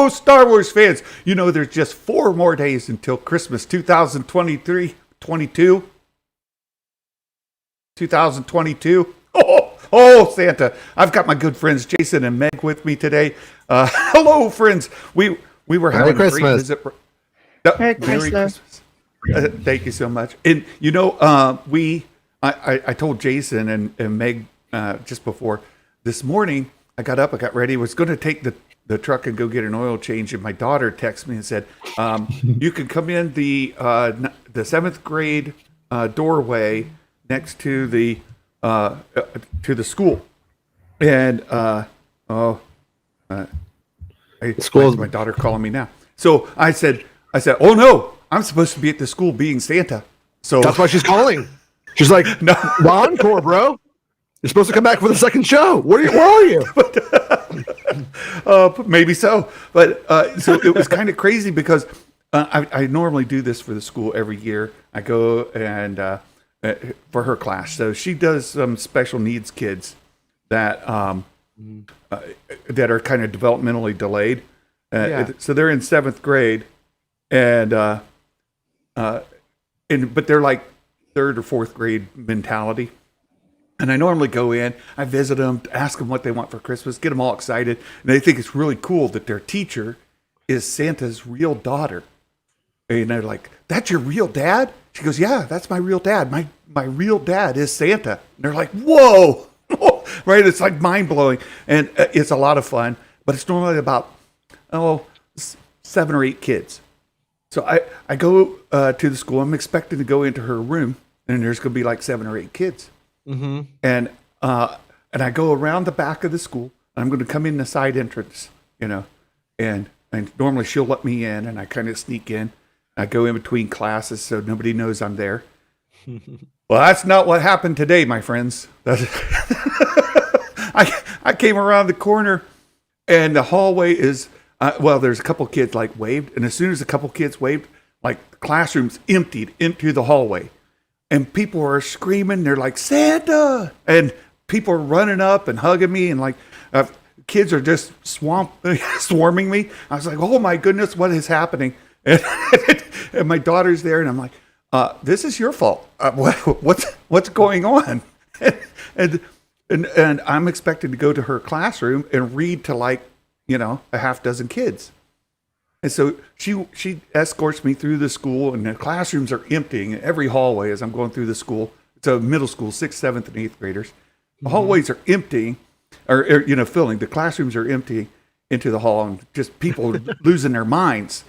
Hello, Star Wars fans. You know, there's just 4 more days until Christmas 2022. Oh, Santa. I've got my good friends Jason and Meg with me today. Hello, friends. We were having a great visit. Merry Christmas. Thank you so much. And, you know, I told Jason and Meg just before this morning, I got up, I got ready, was going to take the truck and go get an oil change, and my daughter texted me and said, you can come in the 7th grade doorway next to the school. And my daughter calling me now. So I said, oh no, I'm supposed to be at the school being Santa. So that's why she's calling. She's like, no, encore, bro. You're supposed to come back for the second show. Where are you? Maybe so. But so it was kind of crazy because I normally do this for the school every year. I go and for her class. So she does some special needs kids that that are kind of developmentally delayed. So they're in 7th grade, and but they're like 3rd or 4th grade mentality. And I normally go in, I visit them, ask them what they want for Christmas, get them all excited. And they think it's really cool that their teacher is Santa's real daughter. And they're like, that's your real dad? She goes, yeah, that's my real dad. My real dad is Santa. And they're like, whoa, right? It's like mind blowing. And it's a lot of fun, but it's normally about, 7 or 8 kids. So I go to the school. I'm expecting to go into her room, and there's going to be like 7 or 8 kids. Mm-hmm. And I go around the back of the school. And I'm going to come in the side entrance, and normally she'll let me in, and I kind of sneak in. I go in between classes so nobody knows I'm there. Well, that's not what happened today, my friends. I came around the corner, and the hallway is there's a couple kids like waved, and as soon as a couple kids waved, like the classrooms emptied into the hallway. And people are screaming. They're like, Santa! And people are running up and hugging me. And like, kids are just swarming me. I was like, oh my goodness, what is happening? And my daughter's there. And I'm like, this is your fault. What's going on? And I'm expected to go to her classroom and read to like, a half dozen kids. And so she escorts me through the school, and the classrooms are emptying in every hallway as I'm going through the school. It's a middle school, 6th, 7th, and 8th graders. The hallways are emptying, or filling. The classrooms are emptying into the hall, and just people losing their minds.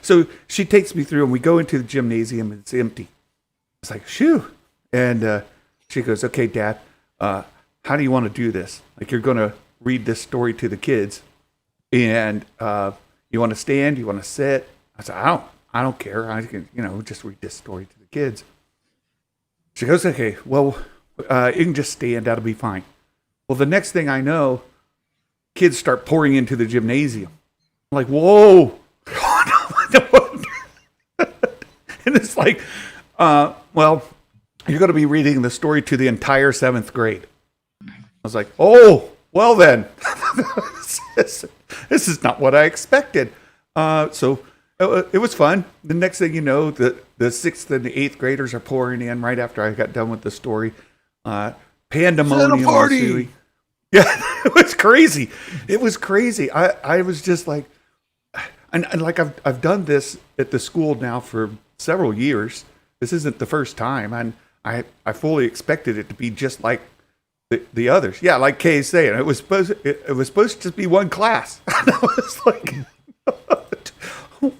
So she takes me through, and we go into the gymnasium, and it's empty. It's like, shoo. And she goes, okay, Dad, how do you want to do this? Like, you're going to read this story to the kids, and you want to stand? You want to sit? I said, I don't care. I can, just read this story to the kids. She goes, okay, well, you can just stand. That'll be fine. Well, the next thing I know, kids start pouring into the gymnasium. I'm like, whoa. And it's like, you're going to be reading the story to the entire 7th grade. I was like, oh, well then. This is not what I expected. So it was fun. The next thing you know, the 6th and the 8th graders are pouring in right after I got done with the story. Pandemonium ensuing. Yeah, it was crazy. It was crazy. I was just like, and like I've done this at the school now for several years. This isn't the first time, and I fully expected it to be just like the others. Yeah, like Kay is saying, it was supposed to just be one class. And I was like,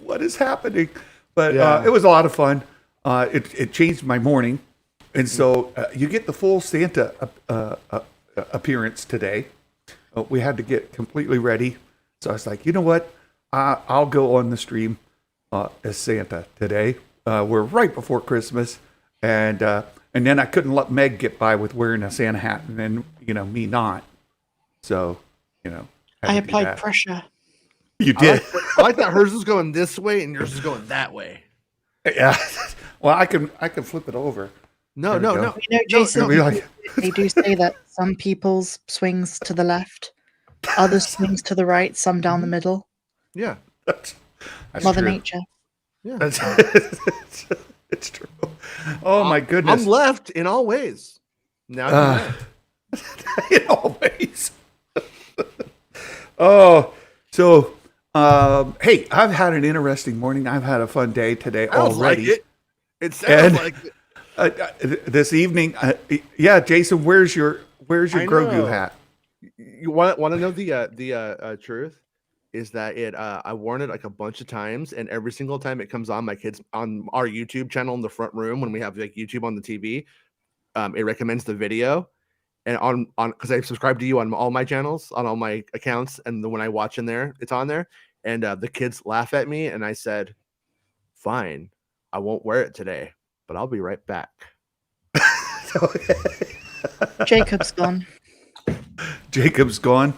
what is happening? But it was a lot of fun. It changed my morning. And so you get the full Santa appearance today. We had to get completely ready. So I was like, you know what? I'll go on the stream as Santa today. We're right before Christmas. And then I couldn't let Meg get by with wearing a Santa hat, and then, me not. So, I applied pressure. You did. I like that hers is going this way and yours is going that way. Yeah. Well, I can flip it over. No. Jason, they do say that some people's swings to the left. Other swings to the right, some down the middle. Yeah. That's Mother true. Nature. Yeah. It's true. Oh my goodness. I'm left in all ways. Now In all ways. Oh, so hey, I've had an interesting morning. I've had a fun day today already. Like it. It sounds like it. This evening, yeah, Jason, where's your Grogu hat? You want to know the truth? Is that I worn it like a bunch of times, and every single time it comes on my kids on our YouTube channel in the front room when we have like YouTube on the TV, it recommends the video, and on because I subscribe to you on all my channels on all my accounts, and when I watch in there, it's on there, and the kids laugh at me, and I said, "Fine, I won't wear it today, but I'll be right back." Jacob's gone. Jacob's gone.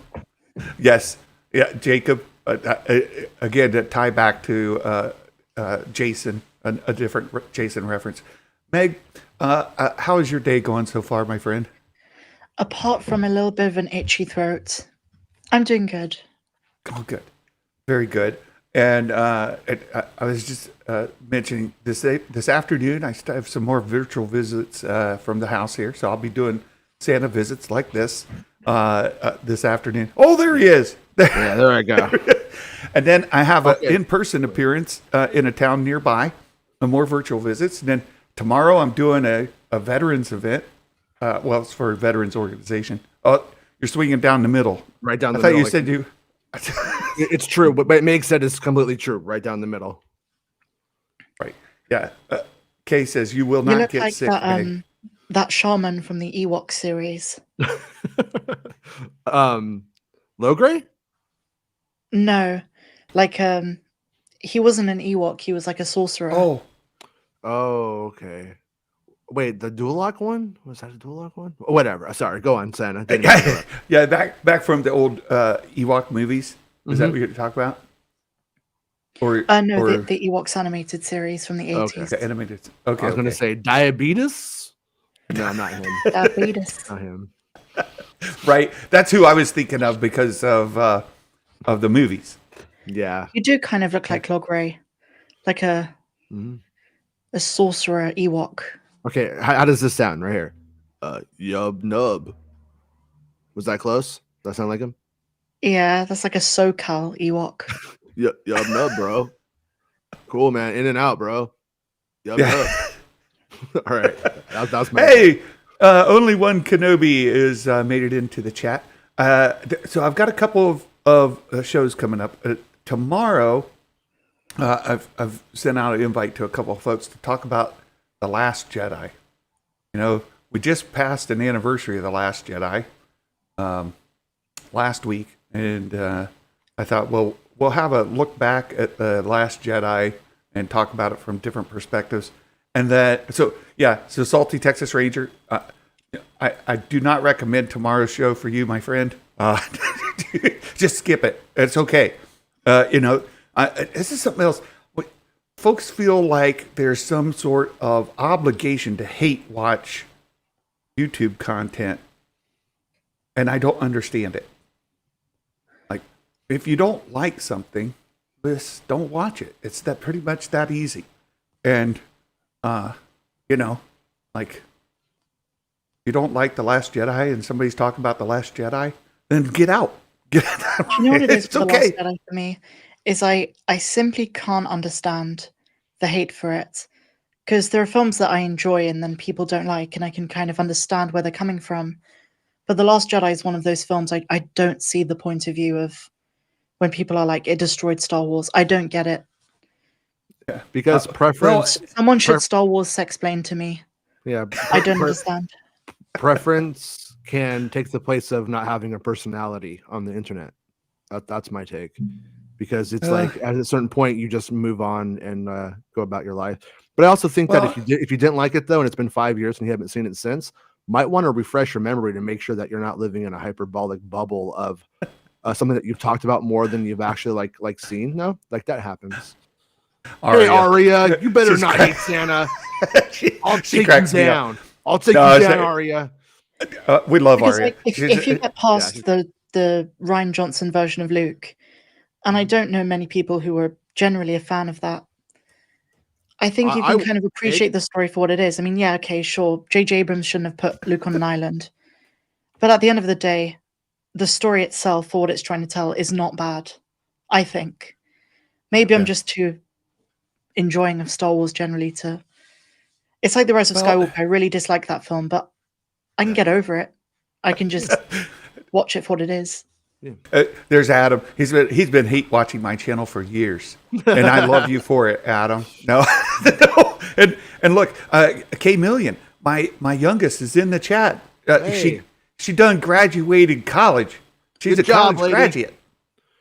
Yes. Yeah, Jacob. Again, to tie back to Jason, a different Jason reference. Meg, how is your day going so far, my friend? Apart from a little bit of an itchy throat, I'm doing good. Oh, good. Very good. And I was just mentioning this afternoon, I still have some more virtual visits from the house here. So I'll be doing Santa visits like this afternoon. Oh, there he is. Yeah, there I go. And then I have an in-person appearance in a town nearby, and more virtual visits. And then tomorrow I'm doing a veterans event. Well, it's for a veterans organization. Oh, you're swinging down the middle. Right down the middle. middle. I thought you said you... It's true, but Meg said it's completely true. Right down the middle. Right. Yeah. Kay says you will not get like sick, Meg. That shaman from the Ewok series. Logray? No, like he wasn't an Ewok. He was like a sorcerer. Oh, okay. Wait, the Dual-Lock one? Was that a Dual-Lock one? Oh, whatever. Sorry, go on, Santa. Yeah, back from the old Ewok movies. Is that what you're talking about? Or the Ewoks animated series from the 80s. Okay, animated. Okay, I was going to say diabetes. No, not him. Diabetes. Not him. Right. That's who I was thinking of because of the movies. Yeah. You do kind of look like Logray, like a sorcerer Ewok. Okay, how does this sound right here? Yub nub. Was that close? Does that sound like him? Yeah, that's like a SoCal Ewok. Yub nub, bro. Cool, man. In and out, bro. Yub nub. All right. That was my Hey, only one Kenobi is made it into the chat. So I've got a couple of shows coming up. Tomorrow, I've sent out an invite to a couple of folks to talk about The Last Jedi. You know, we just passed an anniversary of The Last Jedi last week, and I thought, well, we'll have a look back at The Last Jedi and talk about it from different perspectives. And so Salty Texas Ranger, I do not recommend tomorrow's show for you, my friend. Just skip it. It's okay. This is something else. Folks feel like there's some sort of obligation to hate watch YouTube content, and I don't understand it. Like, if you don't like something, just don't watch it. It's that pretty much that easy. And like, you don't like The Last Jedi and somebody's talking about The Last Jedi, then get out. Get out. You know what it is It's with okay. The Last Jedi for me? Is I simply can't understand the hate for it. Because there are films that I enjoy and then people don't like, and I can kind of understand where they're coming from. But The Last Jedi is one of those films I don't see the point of view of when people are like, it destroyed Star Wars. I don't get it. Yeah, because preference. Someone should Star Wars explain to me. Yeah, I don't understand. Preference can take the place of not having a personality on the internet. That's my take. Because it's like at a certain point you just move on and go about your life. But I also think that if you didn't like it though, and it's been 5 years and you haven't seen it since, might want to refresh your memory to make sure that you're not living in a hyperbolic bubble of something that you've talked about more than you've actually like seen. No, like that happens. Hey Aria, you better not hate Santa. I'll take you down. I'll take you down, Aria. We love Because Aria. if you get past the the Rian Johnson version of Luke, and I don't know many people who are generally a fan of that. I think you I can kind of appreciate the story for what it is. I mean, yeah, okay, sure. J.J. Abrams shouldn't have put Luke on an island. But at the end of the day, the story itself, for what it's trying to tell, is not bad, I think. Maybe I'm Yeah. just too enjoying of Star Wars generally to... It's like The Rise of Well- Skywalker. I really dislike that film, but I can get over it. I can just watch it for what it is. There's Adam. He's been hate watching my channel for years, and I love you for it, Adam. No, no. And look, K Million, my youngest is in the chat. Hey. She done graduated college. She's Good a college job, lady. graduate.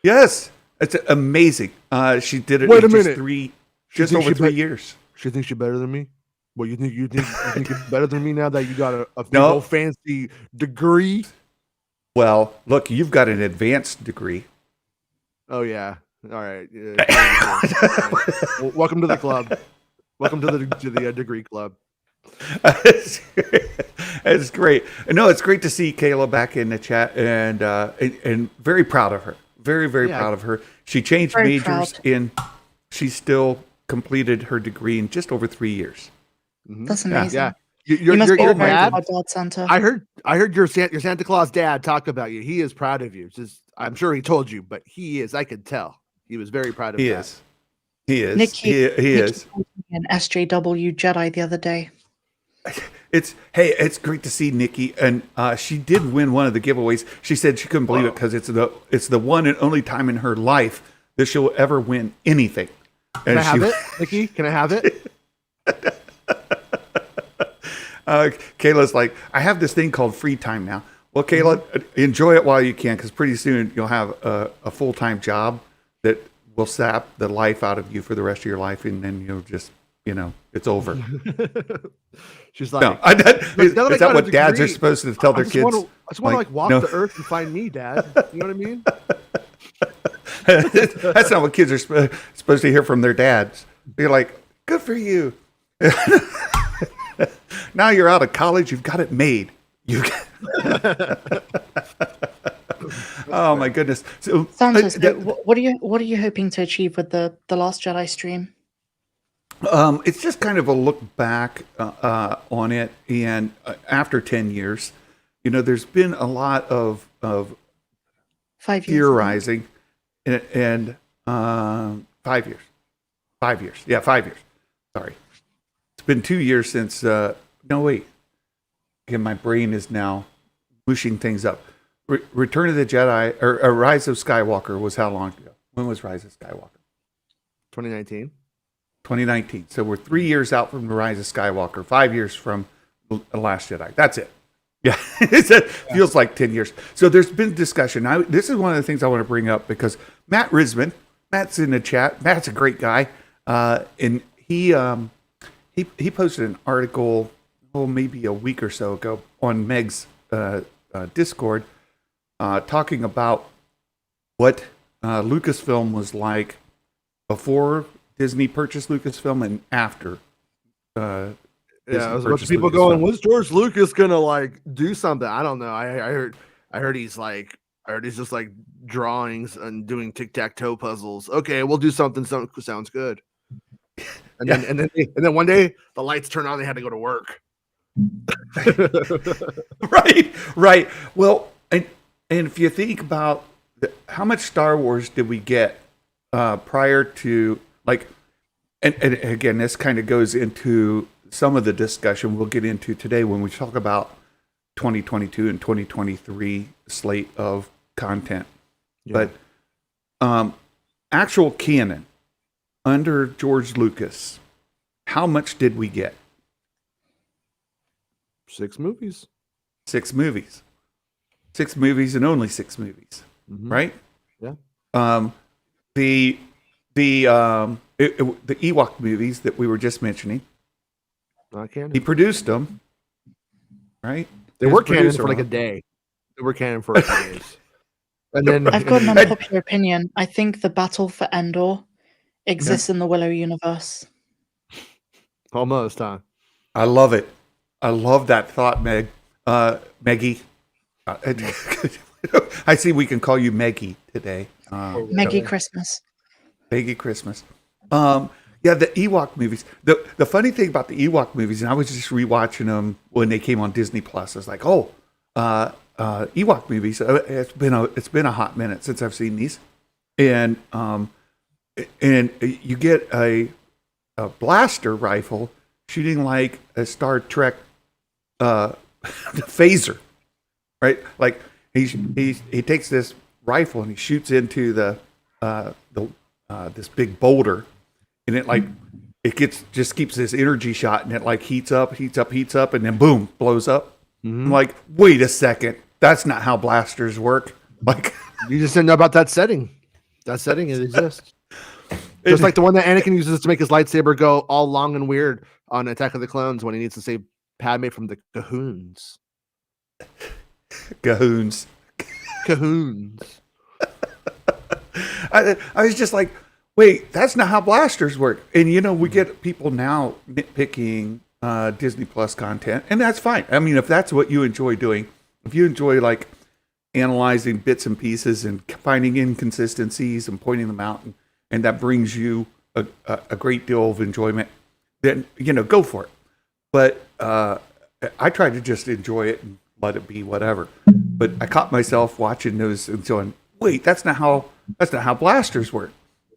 Yes, it's amazing. She did it Wait a in just minute. just thinks over she 3 bet- years. She thinks you're better than me. Well, you think you're better than me now that you got a big No. old fancy degree? Well, look, you've got an advanced degree. Oh yeah. All right. Well, welcome to the club. Welcome to the degree club. It's great. No, it's great to see Kayla back in the chat, and very proud of her. Very Yeah. proud of her. She changed Very majors proud. she still completed her degree in just over 3 years. Mhm. That's amazing. Yeah. You must be Your a very dad. proud dad, Santa. I heard your Santa Claus dad talk about you. He is proud of you. I'm sure he told you, but he is. I could tell. He was very proud of He that. is. He is. Nikki, He is. called me an SJW Jedi the other day. It's great to see Nikki, and she did win one of the giveaways. She said she couldn't believe it because it's the one and only time in her life that she'll ever win anything. Can I have it, Nikki? Can I have it? Kayla's like, I have this thing called free time now. Well, Kayla, enjoy it while you can, because pretty soon you'll have a full-time job that will sap the life out of you for the rest of your life, and then you'll just, it's over. She's like, No, is now that I that got a what dads are degree, supposed to tell their kids? I just want to walk no. the earth and find me, Dad. You know what I mean? That's not what kids are supposed to hear from their dads. They're like, good for you. Now you're out of college. You've got it made. Oh my goodness. So, Santa, what are you hoping to achieve with the Last Jedi stream? it's just kind of a look back on it, and after 10 years, there's been a lot of 5 years. theorizing, and 5 years. 5 years. Yeah, 5 years. Sorry. It's been 2 years since, no, wait. Again, my brain is now mushing things up. Return of the Jedi, or Rise of Skywalker was how long ago? When was Rise of Skywalker? 2019. 2019. So we're 3 years out from the Rise of Skywalker, 5 years from The Last Jedi. That's it. Yeah, it feels like 10 years. So there's been discussion. This is one of the things I want to bring up because Matt Risman, Matt's in the chat. Matt's a great guy. And he posted an article, maybe a week or so ago on Meg's Discord, talking about what Lucasfilm was like before Disney purchased Lucasfilm and after. Yeah, Disney there's a bunch of purchased people Lucasfilm. going, "When's George Lucas gonna do something?" I don't know. I heard he's just like drawings and doing tic-tac-toe puzzles. Okay, we'll do something. Sounds good. And then one day the lights turn on. They had to go to work. Right. Well, and if you think about how much Star Wars did we get prior to and again, this kind of goes into some of the discussion we'll get into today when we talk about 2022 and 2023 slate of content. Yeah. But actual canon under George Lucas, how much did we get? 6 movies. 6 movies. 6 movies and only 6 movies. Mhm. Right? Yeah. The Ewok movies that we were just mentioning, Not canon. he produced them, right? They He were was canon producer for like a on day. They were canon for a few days. And then I've got an unpopular opinion. I think the Battle for Endor exists in the Willow universe. almost, huh? I love it. I love that thought, Maggie. I see we can call you Meggie today. Meggie Christmas. Meggie Christmas. Yeah, the Ewok movies. The funny thing about the Ewok movies, and I was just rewatching them when they came on Disney Plus. I was like, Ewok movies. It's been a hot minute since I've seen these, and you get a blaster rifle shooting like a Star Trek phaser, right? Like he takes this rifle and he shoots into the this big boulder, and it just keeps this energy shot, and it like heats up, and then boom, blows up. Mm-hmm. I'm like, wait a second, that's not how blasters work. Like, you just didn't know about that setting. That setting, it exists. Just like the one that Anakin uses to make his lightsaber go all long and weird on Attack of the Clones when he needs to save Padme from the Cahoons. Cahoons. I was just like, wait, that's not how blasters work. And we get people now nitpicking Disney Plus content, and that's fine. I mean, if that's what you enjoy doing, if you enjoy like analyzing bits and pieces and finding inconsistencies and pointing them out, and that brings you a great deal of enjoyment, then go for it. But I try to just enjoy it and let it be whatever. But I caught myself watching those and going, wait, that's not how blasters work.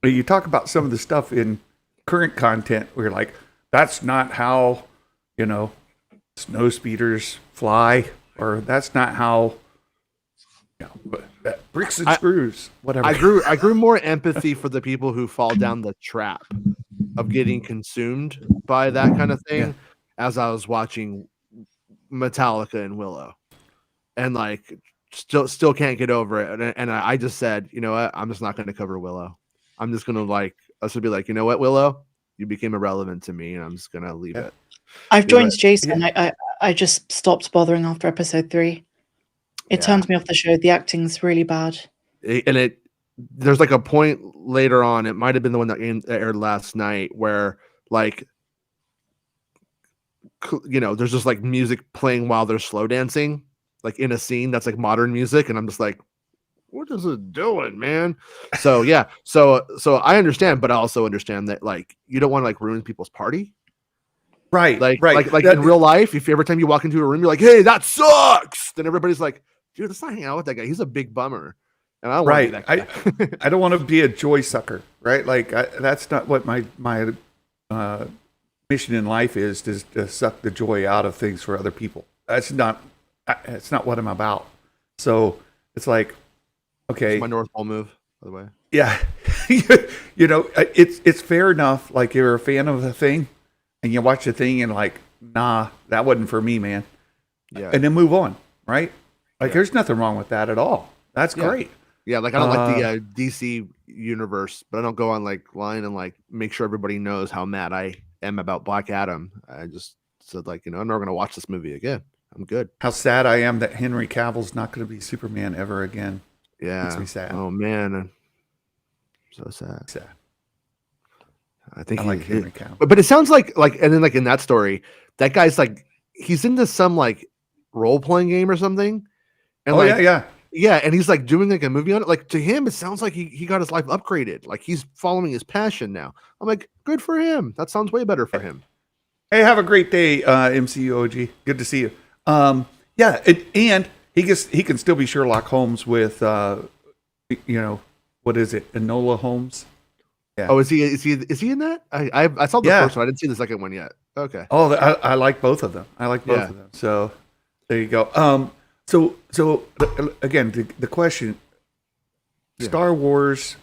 You talk about some of the stuff in current content where you're like, that's not how snow speeders fly, or that's not how bricks and screws, whatever. I grew more empathy for the people who fall down the trap of getting consumed by that kind of thing as I was watching Metallica and Willow, and like still can't get over it. And I just said, you know what, I'm just not going to cover Willow. I'm just going to be like, you know what, Willow, you became irrelevant to me, and I'm just going to leave it. I've joined Jason. I just stopped bothering after episode 3. It turned me off the show. The acting's really bad. There's like a point later on, it might have been the one that aired last night, where like, there's just like music playing while they're slow dancing, like in a scene that's like modern music, and I'm just like, what is it doing, man? So yeah, so I understand, but I also understand that like you don't want to like ruin people's party. Right. Like in real life, if every time you walk into a room, you're like, hey, that sucks, then everybody's like, dude, let's not hang out with that guy. He's a big bummer. And I don't want to be that guy. I don't want to be a joy sucker, right? Like that's not what my mission in life is to suck the joy out of things for other people. It's not what I'm about. So it's like, okay. It's my North Pole move, by the way. Yeah. It's fair enough. Like you're a fan of the thing and you watch the thing and like, nah, that wasn't for me, man. Yeah. And then move on. Right. Like there's nothing wrong with that at all. That's great. Yeah. Like I don't like the DC universe, but I don't go on like line and like make sure everybody knows how mad I am about Black Adam. I just said like, I'm never going to watch this movie again. I'm good. How sad I am that Henry Cavill's not going to be Superman ever again. Yeah. Makes me sad. Oh man. So sad. Sad. I think I like Henry Cavill. But it sounds like, and then like in that story, that guy's like, he's into some like role-playing game or something. And yeah. And he's like doing like a movie on it. Like to him, it sounds like he got his life upgraded. Like he's following his passion now. I'm like, good for him. That sounds way better for him. Hey, have a great day, MCU OG. Good to see you. And he can still be Sherlock Holmes with, what is it? Enola Holmes. Yeah. Oh, is he in that? I saw the first one. I didn't see the second one yet. Okay. Oh, I like both of them. Of them. So there you go. So again, the question: Star Wars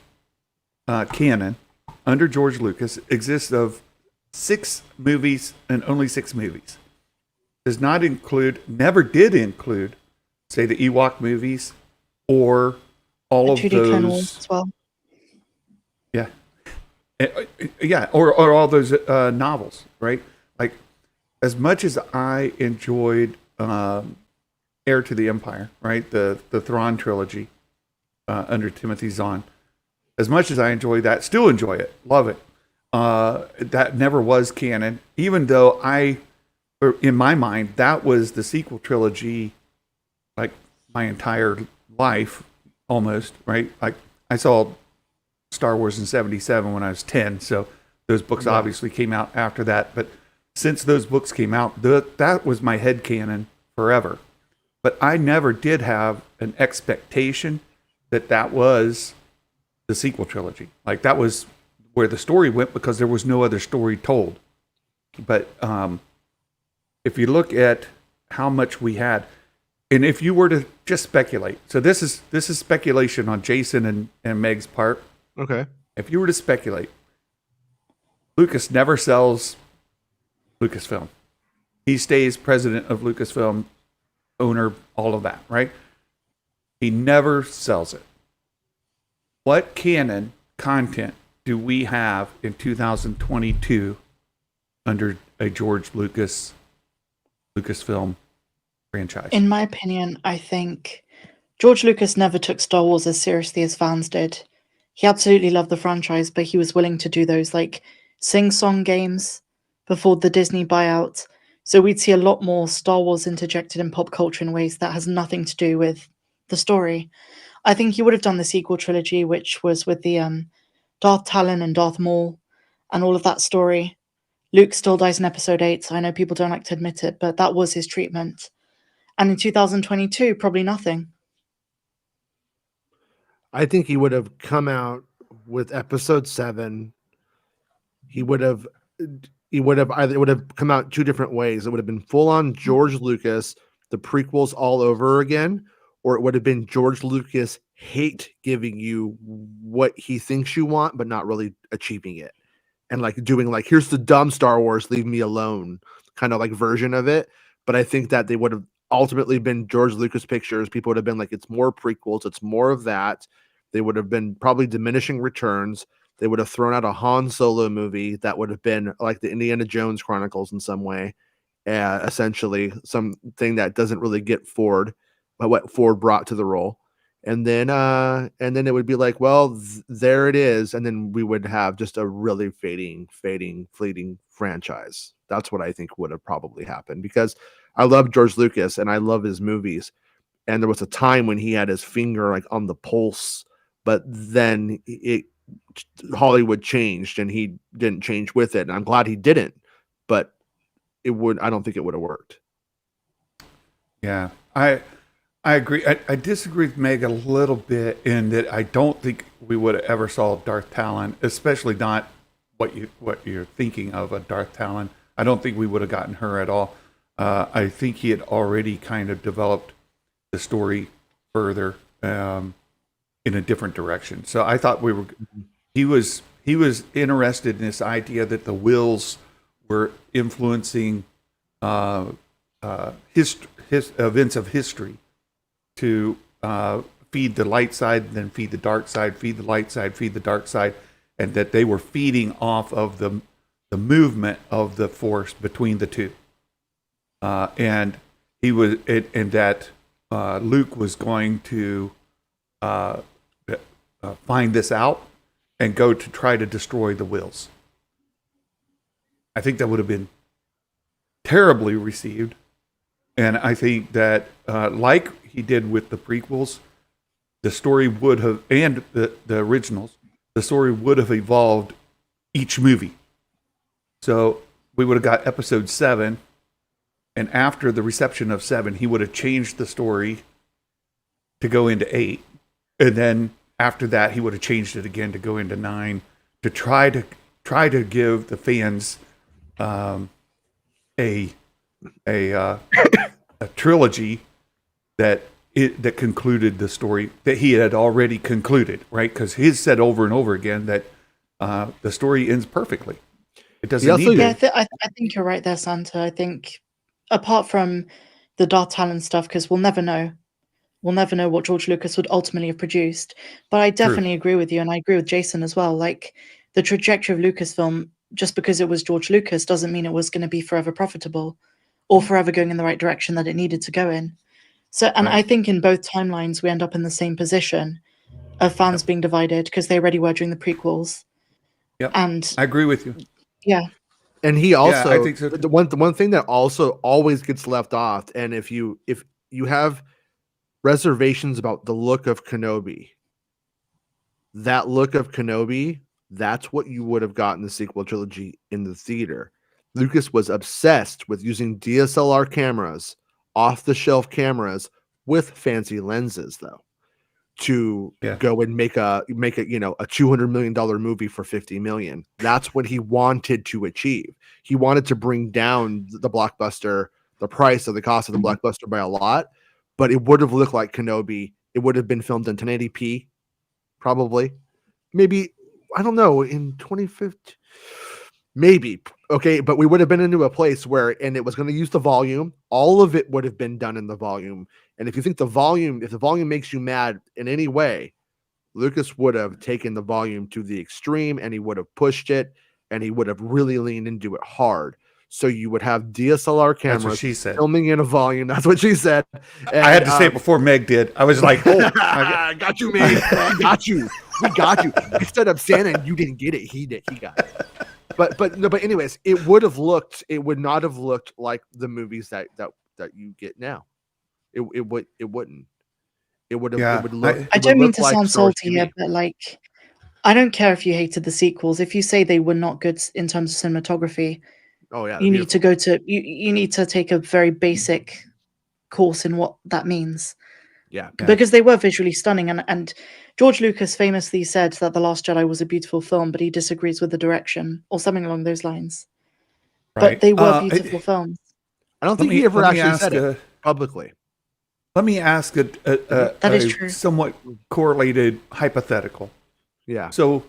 canon under George Lucas exists of 6 movies and only 6 movies. Does not include, never did include, say the Ewok movies or all of those as well. Yeah, or all those novels, right? Like as much as I enjoyed Heir to the Empire, right? The Thrawn trilogy under Timothy Zahn. As much as I enjoy that, still enjoy it, love it. That never was canon, even though in my mind, that was the sequel trilogy, like my entire life almost, right? Like I saw Star Wars in 77 when I was 10. So those books obviously came out after that. But since those books came out, that was my headcanon forever. But I never did have an expectation that was the sequel trilogy. Like that was where the story went because there was no other story told. But if you look at how much we had, and if you were to just speculate, so this is speculation on Jason and Meg's part. Okay. If you were to speculate, Lucas never sells Lucasfilm. He stays president of Lucasfilm, owner, all of that, right? He never sells it. What canon content do we have in 2022 under a George Lucasfilm franchise? In my opinion, I think George Lucas never took Star Wars as seriously as fans did. He absolutely loved the franchise, but he was willing to do those like sing-song games before the Disney buyout. So we'd see a lot more Star Wars interjected in pop culture in ways that has nothing to do with the story. I think he would have done the sequel trilogy, which was with the Darth Talon and Darth Maul and all of that story. Luke still dies in episode 8. So I know people don't like to admit it, but that was his treatment. And in 2022, probably nothing. I think he would have come out with episode 7. It would have come out two different ways. It would have been full on George Lucas, the prequels all over again, or it would have been George Lucas hate giving you what he thinks you want, but not really achieving it. And like doing like, here's the dumb Star Wars, leave me alone kind of like version of it. But I think that they would have ultimately been George Lucas pictures. People would have been like, it's more prequels, it's more of that. They would have been probably diminishing returns. They would have thrown out a Han Solo movie that would have been like the Indiana Jones Chronicles in some way, essentially something that doesn't really get Ford, but what Ford brought to the role. And then it would be like, well, there it is. And then we would have just a really fleeting franchise. That's what I think would have probably happened, because I love George Lucas and I love his movies. And there was a time when he had his finger like on the pulse, but then Hollywood changed and he didn't change with it. And I'm glad he didn't, but I don't think it would have worked. Yeah, I agree. I disagree with Meg a little bit in that I don't think we would have ever saw Darth Talon, especially not what you're thinking of a Darth Talon. I don't think we would have gotten her at all. I think he had already kind of developed the story further in a different direction. So I thought he was interested in this idea that the wills were influencing his events of history to feed the light side, then feed the dark side, feed the light side, feed the dark side, and that they were feeding off of the movement of the force between the two. And that Luke was going to find this out and go to try to destroy the wills. I think that would have been terribly received. And I think that, like he did with the prequels, the story would have, and the originals, the story would have evolved each movie. So we would have got episode 7, and after the reception of 7, he would have changed the story to go into 8. And then after that, he would have changed it again to go into 9 to try to give the fans a trilogy that concluded the story that he had already concluded, right? Because he's said over and over again that the story ends perfectly. It doesn't need to. Yeah, I think you're right there, Santa. I think apart from the Darth Talon stuff, because we'll never know what George Lucas would ultimately have produced. But I definitely agree with you, and I agree with Jason as well. Like the trajectory of Lucasfilm, just because it was George Lucas doesn't mean it was going to be forever profitable or forever going in the right direction that it needed to go in. So, and I think in both timelines, we end up in the same position of fans being divided because they already were during the prequels. Yep. And I agree with you. Yeah. And he also, I think so. the one thing that also always gets left off, and if you have reservations about the look of Kenobi. That look of Kenobi, that's what you would have gotten the sequel trilogy in the theater. Lucas was obsessed with using DSLR cameras, off-the-shelf cameras with fancy lenses, though, to go and make a $200 million movie for $50 million. That's what he wanted to achieve. He wanted to bring down the blockbuster, the price of the cost of the blockbuster by a lot, but it would have looked like Kenobi. It would have been filmed in 1080p, probably. Maybe, I don't know, in 2015. Maybe. Okay, but we would have been into a place where, and it was going to use the volume. All of it would have been done in the volume. And if you think if the volume makes you mad in any way, Lucas would have taken the volume to the extreme, and he would have pushed it, and he would have really leaned into it hard. So you would have DSLR cameras. That's what she said. Filming in a volume. That's what she said. And, I had to say it before Meg did. I was like, oh, I got you, man. We got you. We got you. Instead of Santa and you didn't get it, he did. He got it. But anyways, it would not have looked like the movies that you get now. It wouldn't. It would have. Yeah, It would look. I don't mean to sound salty here, but like, I don't care if you hated the sequels. If you say they were not good in terms of cinematography, oh yeah, you need to go to you need to take a very basic course in what that means. Yeah. Because they were visually stunning, and George Lucas famously said that The Last Jedi was a beautiful film, but he disagrees with the direction or something along those lines. right. But they were beautiful films. I don't think he ever actually said it publicly. Let me ask That is true. somewhat correlated hypothetical. Yeah. So,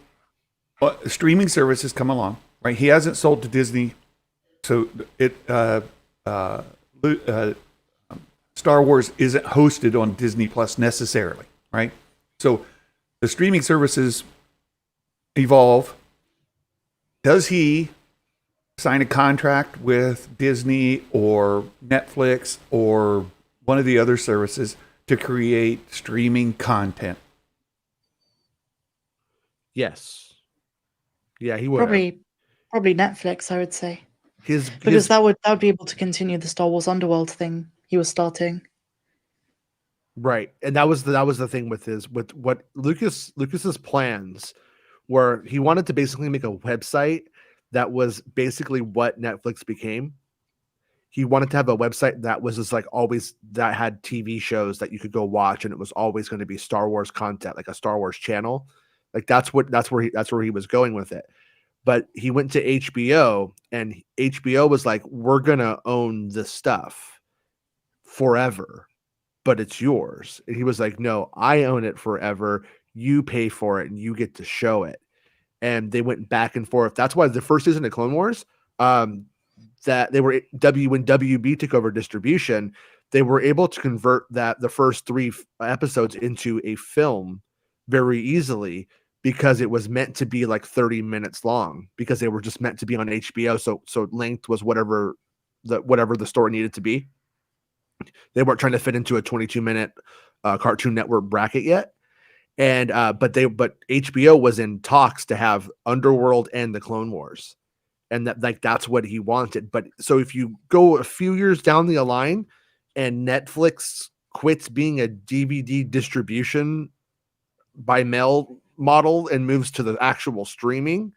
streaming services come along, right? He hasn't sold to Disney, so Star Wars isn't hosted on Disney Plus necessarily, right? So, the streaming services evolve. Does he sign a contract with Disney or Netflix or one of the other services to create streaming content? Yes. Yeah, he would. Probably Netflix, I would say. Because that would be able to continue the Star Wars Underworld thing he was starting. Right. And that was the thing with what Lucas's plans were. He wanted to basically make a website that was basically what Netflix became. He wanted to have a website that was just like always, that had TV shows that you could go watch, and it was always going to be Star Wars content, like a Star Wars channel. Like that's where he was going with it. But he went to HBO, and HBO was like, we're going to own this stuff forever, but it's yours. And he was like, no, I own it forever. You pay for it and you get to show it. And they went back and forth. That's why the first season of Clone Wars, that they were when WB took over distribution, they were able to convert the first 3 episodes into a film very easily, because it was meant to be like 30 minutes long, because they were just meant to be on HBO. So length was whatever the story needed to be. They weren't trying to fit into a 22-minute Cartoon Network bracket yet. And but HBO was in talks to have Underworld and the Clone Wars. And that's what he wanted. But so if you go a few years down the line and Netflix quits being a DVD distribution by mail model and moves to the actual streaming,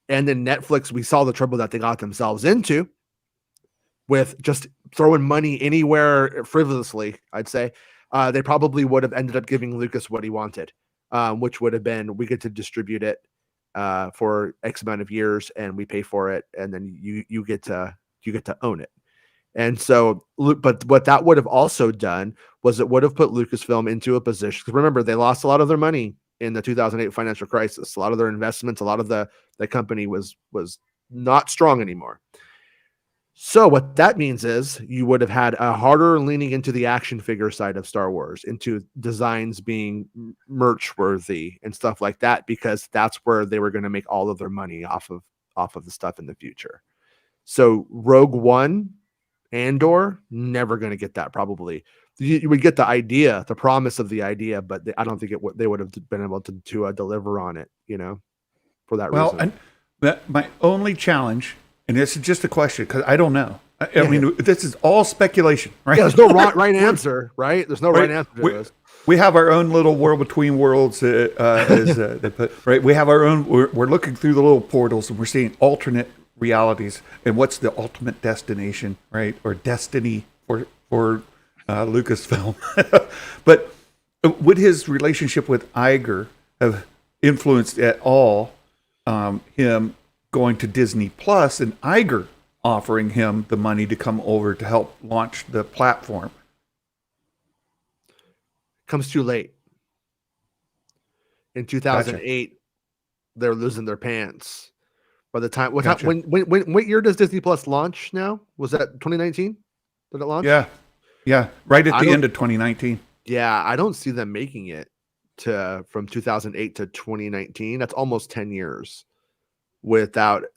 and then Netflix, we saw the trouble that they got themselves into with just throwing money anywhere frivolously, I'd say, they probably would have ended up giving Lucas what he wanted, which would have been, we get to distribute it for X amount of years, and we pay for it, and then you get to own it. And so, but what that would have also done was it would have put Lucasfilm into a position, because remember, they lost a lot of their money in the 2008 financial crisis. A lot of their investments, a lot of the company was not strong anymore. So what that means is you would have had a harder leaning into the action figure side of Star Wars, into designs being merch worthy and stuff like that, because that's where they were going to make all of their money off of the stuff in the future. So Rogue One, Andor, never going to get that. Probably you would get the idea, the promise of the idea, but I don't think they would have been able to deliver on it, for that reason. Well, my only challenge, and this is just a question because I don't know, I mean, this is all speculation, right? Yeah, there's no right answer, right? There's no right answer to this. We have our own little world between worlds, as they put, right? We have our own. We're looking through the little portals, and we're seeing alternate realities. And what's the ultimate destination, right? Or destiny for Lucasfilm? But would his relationship with Iger have influenced at all him going to Disney Plus and Iger offering him the money to come over to help launch the platform? Comes too late. In 2008, they're losing their pants. By the time what year does Disney Plus launch now? Was that 2019? Did it launch? Yeah, right at the end of 2019. Yeah, I don't see them making it from 2008 to 2019. That's almost 10 years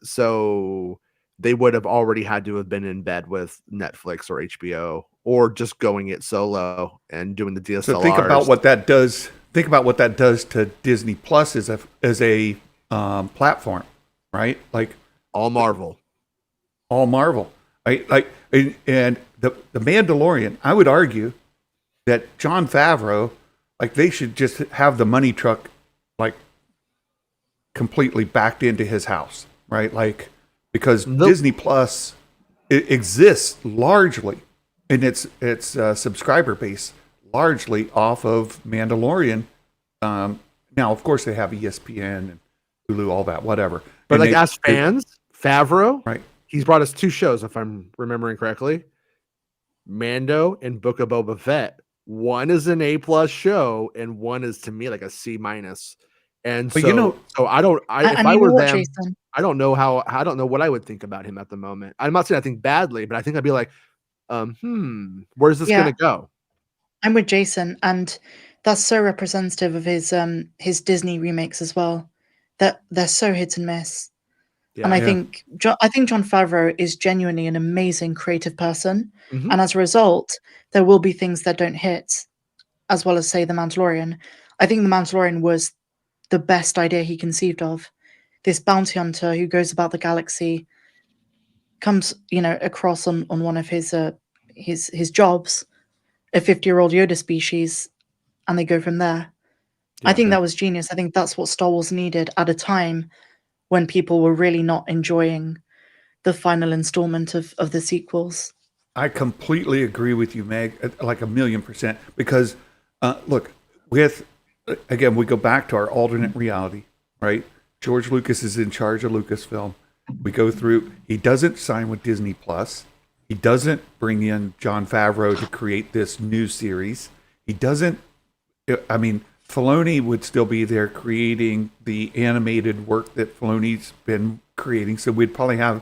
so they would have already had to have been in bed with Netflix or HBO or just going it solo and doing the DSLRs. So think about what that does. Think about what that does to Disney Plus as a platform, right? Like all Marvel. Right? Like, and the Mandalorian, I would argue that Jon Favreau, like, they should just have the money truck, like, completely backed into his house, right? Like, because Disney Plus exists largely in its subscriber base largely off of Mandalorian. Now, of course, they have ESPN and Hulu, all that, whatever. But and as fans, Favreau, right? He's brought us 2 shows, if I'm remembering correctly. Mando and Book of Boba Fett. One is an A+ show, and one is, to me, like a C-. And but so I don't. If I were them, Jason? I don't know what I would think about him at the moment. I'm not saying I think badly, but I think I'd be like, where's this gonna go? I'm with Jason, and that's so representative of his Disney remakes as well. That they're so hit and miss. Yeah, and I think Jon Favreau is genuinely an amazing creative person, and as a result, there will be things that don't hit, as well as, say, The Mandalorian. I think The Mandalorian was the best idea he conceived of. This bounty hunter who goes about the galaxy comes, across on one of his jobs, a 50-year-old Yoda species, and they go from there. Yeah, I think that was genius. I think that's what Star Wars needed at a time when people were really not enjoying the final installment of the sequels. I completely agree with you, Meg, like 1,000,000%. Because, look, again, we go back to our alternate reality, right? George Lucas is in charge of Lucasfilm. We go through, he doesn't sign with Disney Plus. He doesn't bring in Jon Favreau to create this new series. He doesn't, Filoni would still be there creating the animated work that Filoni's been creating. So we'd probably have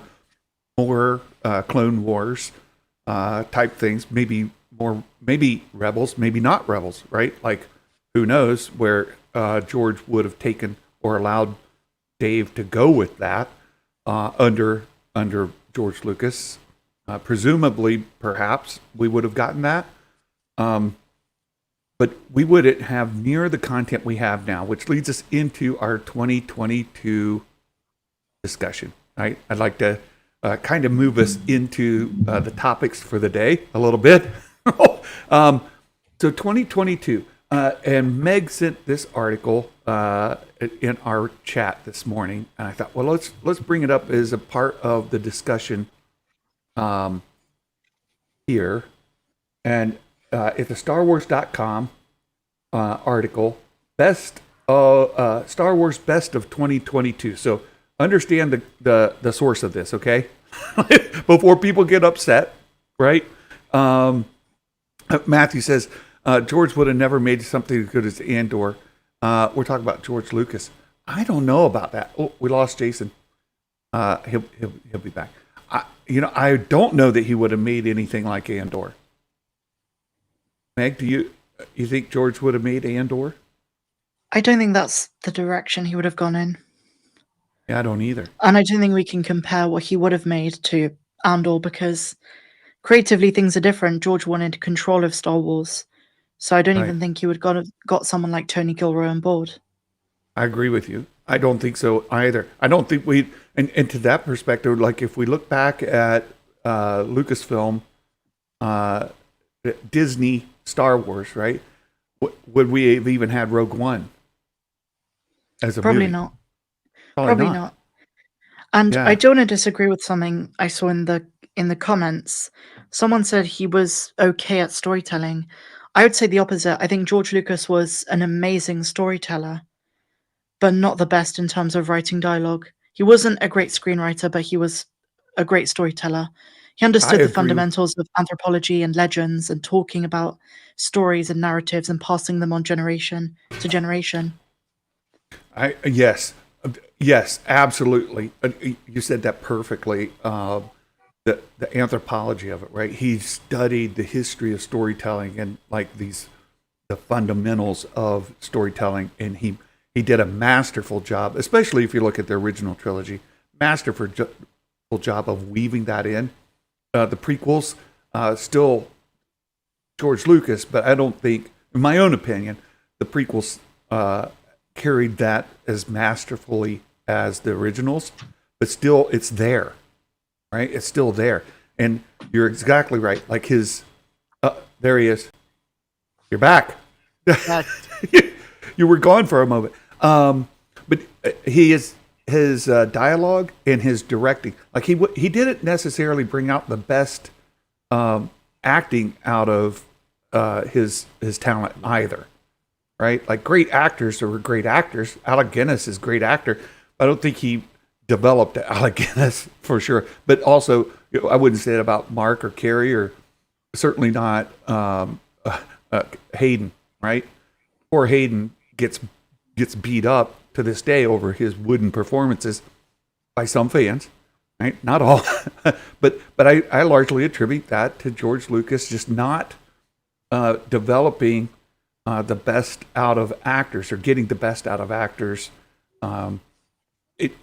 more Clone Wars type things, maybe Rebels, maybe not Rebels, right? Like, who knows where George would have taken or allowed Dave to go with that under George Lucas. Presumably, perhaps, we would have gotten that. But we wouldn't have near the content we have now, which leads us into our 2022 discussion, right? I'd like to kind of move us into the topics for the day a little bit. So 2022, and Meg sent this article in our chat this morning, and I thought, well, let's bring it up as a part of the discussion here. And it's a StarWars.com article, Star Wars Best of 2022. So understand the source of this, okay? Before people get upset, right? Matthew says, George would have never made something as good as Andor. We're talking about George Lucas. I don't know about that. Oh, we lost Jason. He'll be back. I don't know that he would have made anything like Andor. Meg, do you think George would have made Andor? I don't think that's the direction he would have gone in. Yeah, I don't either. And I don't think we can compare what he would have made to Andor, because creatively things are different. George wanted control of Star Wars, so I don't even think he would have got someone like Tony Gilroy on board. I agree with you. I don't think so either. I don't think and to that perspective, like if we look back at Lucasfilm, Disney, Star Wars, right? Would we have even had Rogue One as a Probably movie? not. Probably Probably not. not. And Yeah. I don't want to disagree with something I saw in the comments. Someone said he was okay at storytelling. I would say the opposite. I think George Lucas was an amazing storyteller, but not the best in terms of writing dialogue. He wasn't a great screenwriter, but he was a great storyteller. He I understood the agree. fundamentals of anthropology and legends and talking about stories and narratives and passing them on generation to generation. Yes, absolutely. You said that perfectly. The anthropology of it, right? He studied the history of storytelling and like the fundamentals of storytelling, and he did a masterful job, especially if you look at the original trilogy. Masterful job of weaving that in. The prequels, still George Lucas, but I don't think, in my own opinion, the prequels carried that as masterfully as the originals, but still it's there, right? It's still there. And you're exactly right. Like there he is. You're back. You were gone for a moment. But his dialogue and his directing, like he didn't necessarily bring out the best acting out of his talent either, right? Like great actors were great actors. Alec Guinness is a great actor. I don't think he developed Alec Guinness for sure. But also, I wouldn't say it about Mark or Carrie or certainly not Hayden, right? Poor Hayden gets beat up to this day over his wooden performances by some fans, right? Not all, but I largely attribute that to George Lucas just not developing the best out of actors or getting the best out of actors in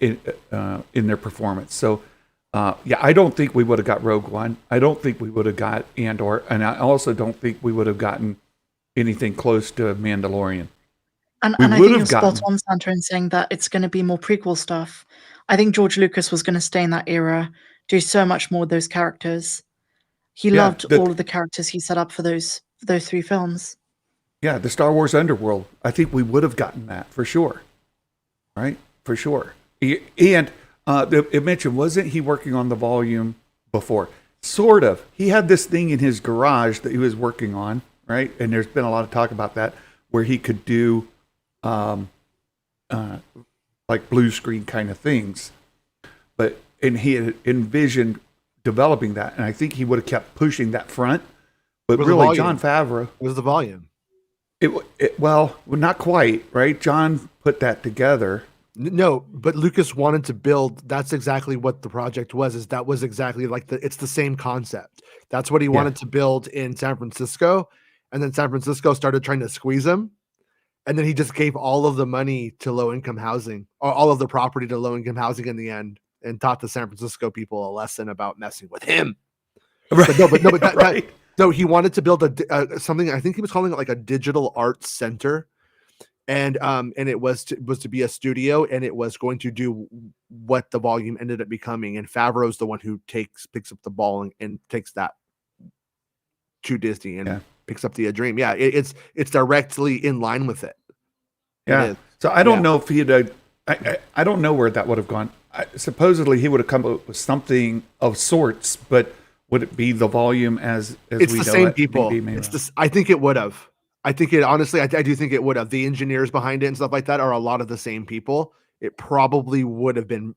their performance. So, yeah, I don't think we would have got Rogue One. I don't think we would have got Andor, and I also don't think we would have gotten anything close to Mandalorian. And We I would think you're have spot gotten. on, Santa, in saying that it's going to be more prequel stuff. I think George Lucas was going to stay in that era, do so much more with those characters. He Yeah, loved all of the characters he set up for those three films. the Star Wars underworld. I think we would have gotten that for sure, right? For sure. And it mentioned, wasn't he working on the volume before? Sort of. He had this thing in his garage that he was working on, right? And there's been a lot of talk about that, where he could do like blue screen kind of things. And he had envisioned developing that, and I think he would have kept pushing that front. But really, Jon Favreau. What was the volume? Well, not quite, right? John put that together. No, but Lucas wanted to build. That's exactly what the project was. That was exactly like it's the same concept. That's what he wanted to build in San Francisco, and then San Francisco started trying to squeeze him, and then he just gave all of the money to low income housing, or all of the property to low income housing in the end, and taught the San Francisco people a lesson about messing with him. Right. But Right. no, he wanted to build something. I think he was calling it like a digital arts center. And it was to be a studio, and it was going to do what the volume ended up becoming. And Favreau's the one who picks up the ball and takes that to Disney and picks up the Dream. Yeah, it's directly in line with it. Yeah. So I don't know if he had. I don't know where that would have gone. Supposedly he would have come up with something of sorts, but would it be the volume as it's we the know same it? people? It's this. I think it would have. I think it honestly, I do think it would have. The engineers behind it and stuff like that are a lot of the same people. It probably would have been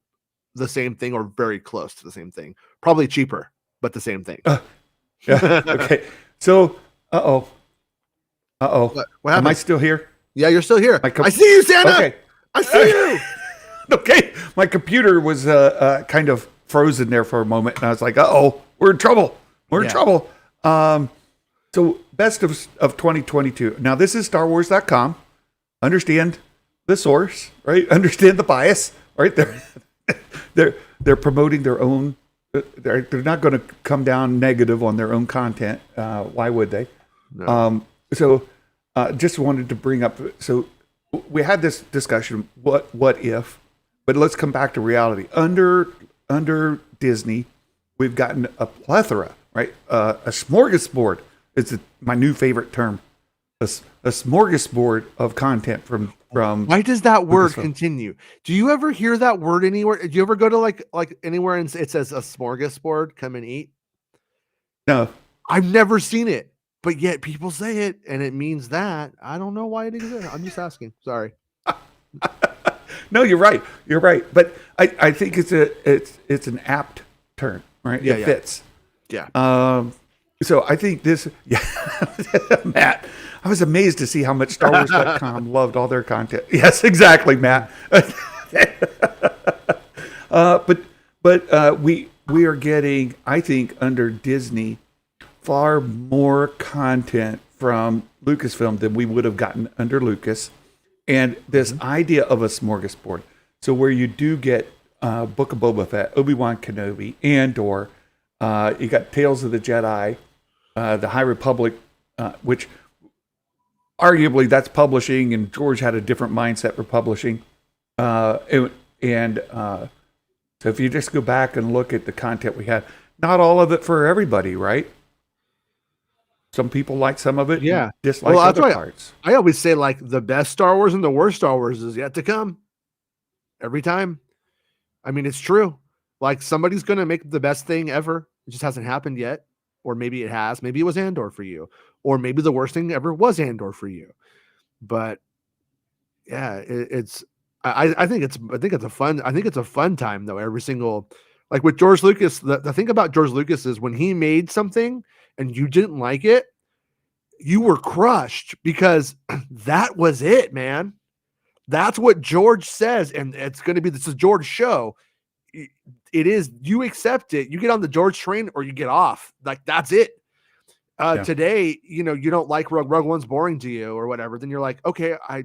the same thing or very close to the same thing. Probably cheaper, but the same thing. Yeah. Okay. So, What happened? Am I still here? Yeah, you're still here. I see you, Santa. Okay. I see you. Okay. My computer was kind of frozen there for a moment, and I was like, we're in trouble. We're in trouble. So best of 2022. Now this is StarWars.com. Understand the source, right? Understand the bias, right? They're promoting their own. They're not going to come down negative on their own content. Why would they? No. So just wanted to bring up. So we had this discussion. What if? But let's come back to reality. Under Disney, we've gotten a plethora, right? A smorgasbord is my new favorite term. A smorgasbord of content from. Why does that word Lucasfilm. continue? Do you ever hear that word anywhere? Do you ever go to like anywhere and it says a smorgasbord, come and eat? No, I've never seen it, but yet people say it and it means that. I don't know why it exists. I'm just asking. Sorry. no, you're right. You're right. But I think it's an apt term, right? Yeah, it yeah. fits. Yeah. So I think this, yeah, Matt, I was amazed to see how much StarWars.com loved all their content. Yes, exactly, Matt. But we are getting, I think, under Disney, far more content from Lucasfilm than we would have gotten under Lucas. And this idea of a smorgasbord, so where you do get Book of Boba Fett, Obi-Wan Kenobi, Andor, you got Tales of the Jedi, the High Republic, which arguably that's publishing, and George had a different mindset for publishing. So if you just go back and look at the content we had, not all of it for everybody, right? Some people like some of it, Yeah. dislike Well, other that's why parts. I always say like the best Star Wars and the worst Star Wars is yet to come. Every time. I mean, it's true. Like somebody's going to make the best thing ever. It just hasn't happened yet. Or maybe it has. Maybe it was Andor for you. Or maybe the worst thing ever was Andor for you. But yeah, I think it's a fun time though. Every single, like with George Lucas, the thing about George Lucas is when he made something and you didn't like it, you were crushed because that was it, man. That's what George says. And it's going to be, this is George's show. It is, you accept it. You get on the George train or you get off. Like, that's it. Today, you don't like Rogue One's boring to you or whatever. Then you're like, okay, I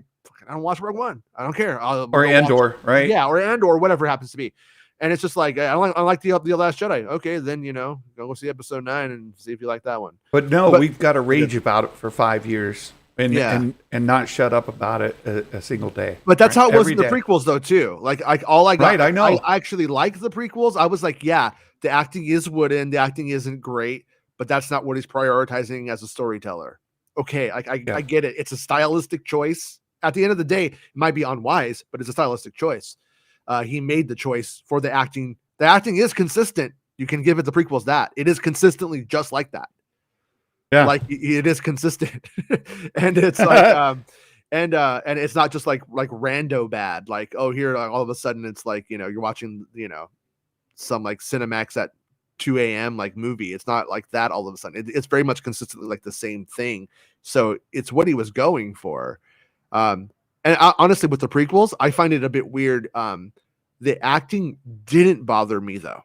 don't watch Rogue One. I don't care. Or Andor, right? Yeah. Or Andor, whatever happens to be. And it's just like, I like the Last Jedi. Okay. Then, go see episode 9 and see if you like that one. But we've got to rage about it for 5 years and not shut up about it a single day. But that's how it was in the day. prequels though, too. Like all I got, Right, I know. I actually like the prequels. I was like, yeah, the acting is wooden. The acting isn't great, but that's not what he's prioritizing as a storyteller. Okay. I get it. It's a stylistic choice. At the end of the day, it might be unwise, but it's a stylistic choice. He made the choice for the acting. The acting is consistent. You can give it the prequels that it is consistently just like that. Yeah, like it is consistent, and it's like, and it's not just like rando bad. Like, oh, here all of a sudden it's like you're watching some like Cinemax at 2 a.m. like movie. It's not like that all of a sudden. It's very much consistently like the same thing. So it's what he was going for. And honestly, with the prequels, I find it a bit weird. The acting didn't bother me though.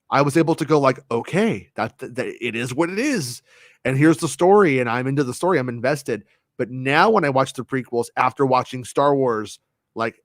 I was able to go like, okay, that it is what it is. And here's the story. And I'm into the story. I'm invested. But now when I watch the prequels after watching Star Wars, like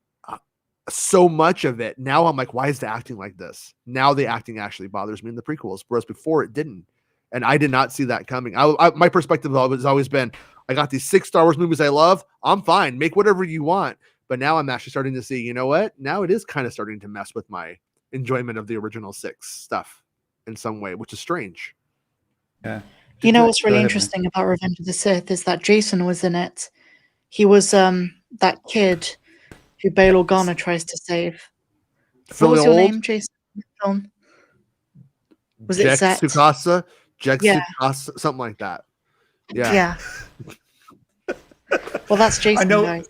so much of it, now I'm like, why is the acting like this? Now the acting actually bothers me in the prequels, whereas before it didn't. And I did not see that coming. My perspective has always been, I got these 6 Star Wars movies I love. I'm fine. Make whatever you want. But now I'm actually starting to see, you know what? Now it is kind of starting to mess with my enjoyment of the original 6 stuff in some way, which is strange. Yeah. You know what's really interesting about Revenge of the Sith is that Jason was in it. He was that kid who Bail Organa tries to save. What was your name, Jason? Film? Was it Zet? Tsukasa? Tsukasa, something like that. Yeah. Well, that's Jason. I know. Guys.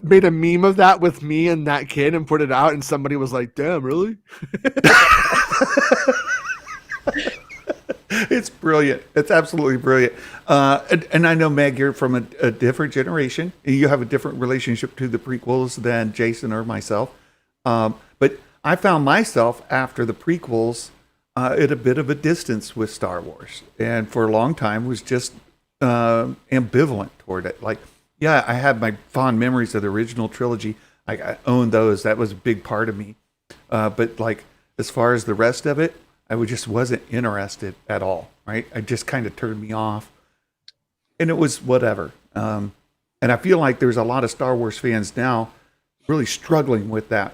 Made a meme of that with me and that kid and put it out, and somebody was like, "Damn, really?" It's brilliant. It's absolutely brilliant. And I know, Meg, you're from a different generation. You have a different relationship to the prequels than Jason or myself. But I found myself after the prequels at a bit of a distance with Star Wars, and for a long time was just ambivalent toward it. Like, yeah, I have my fond memories of the original trilogy. I own those. That was a big part of me. But like, as far as the rest of it, I just wasn't interested at all. Right? It just kind of turned me off, and it was whatever. And I feel like there's a lot of Star Wars fans now really struggling with that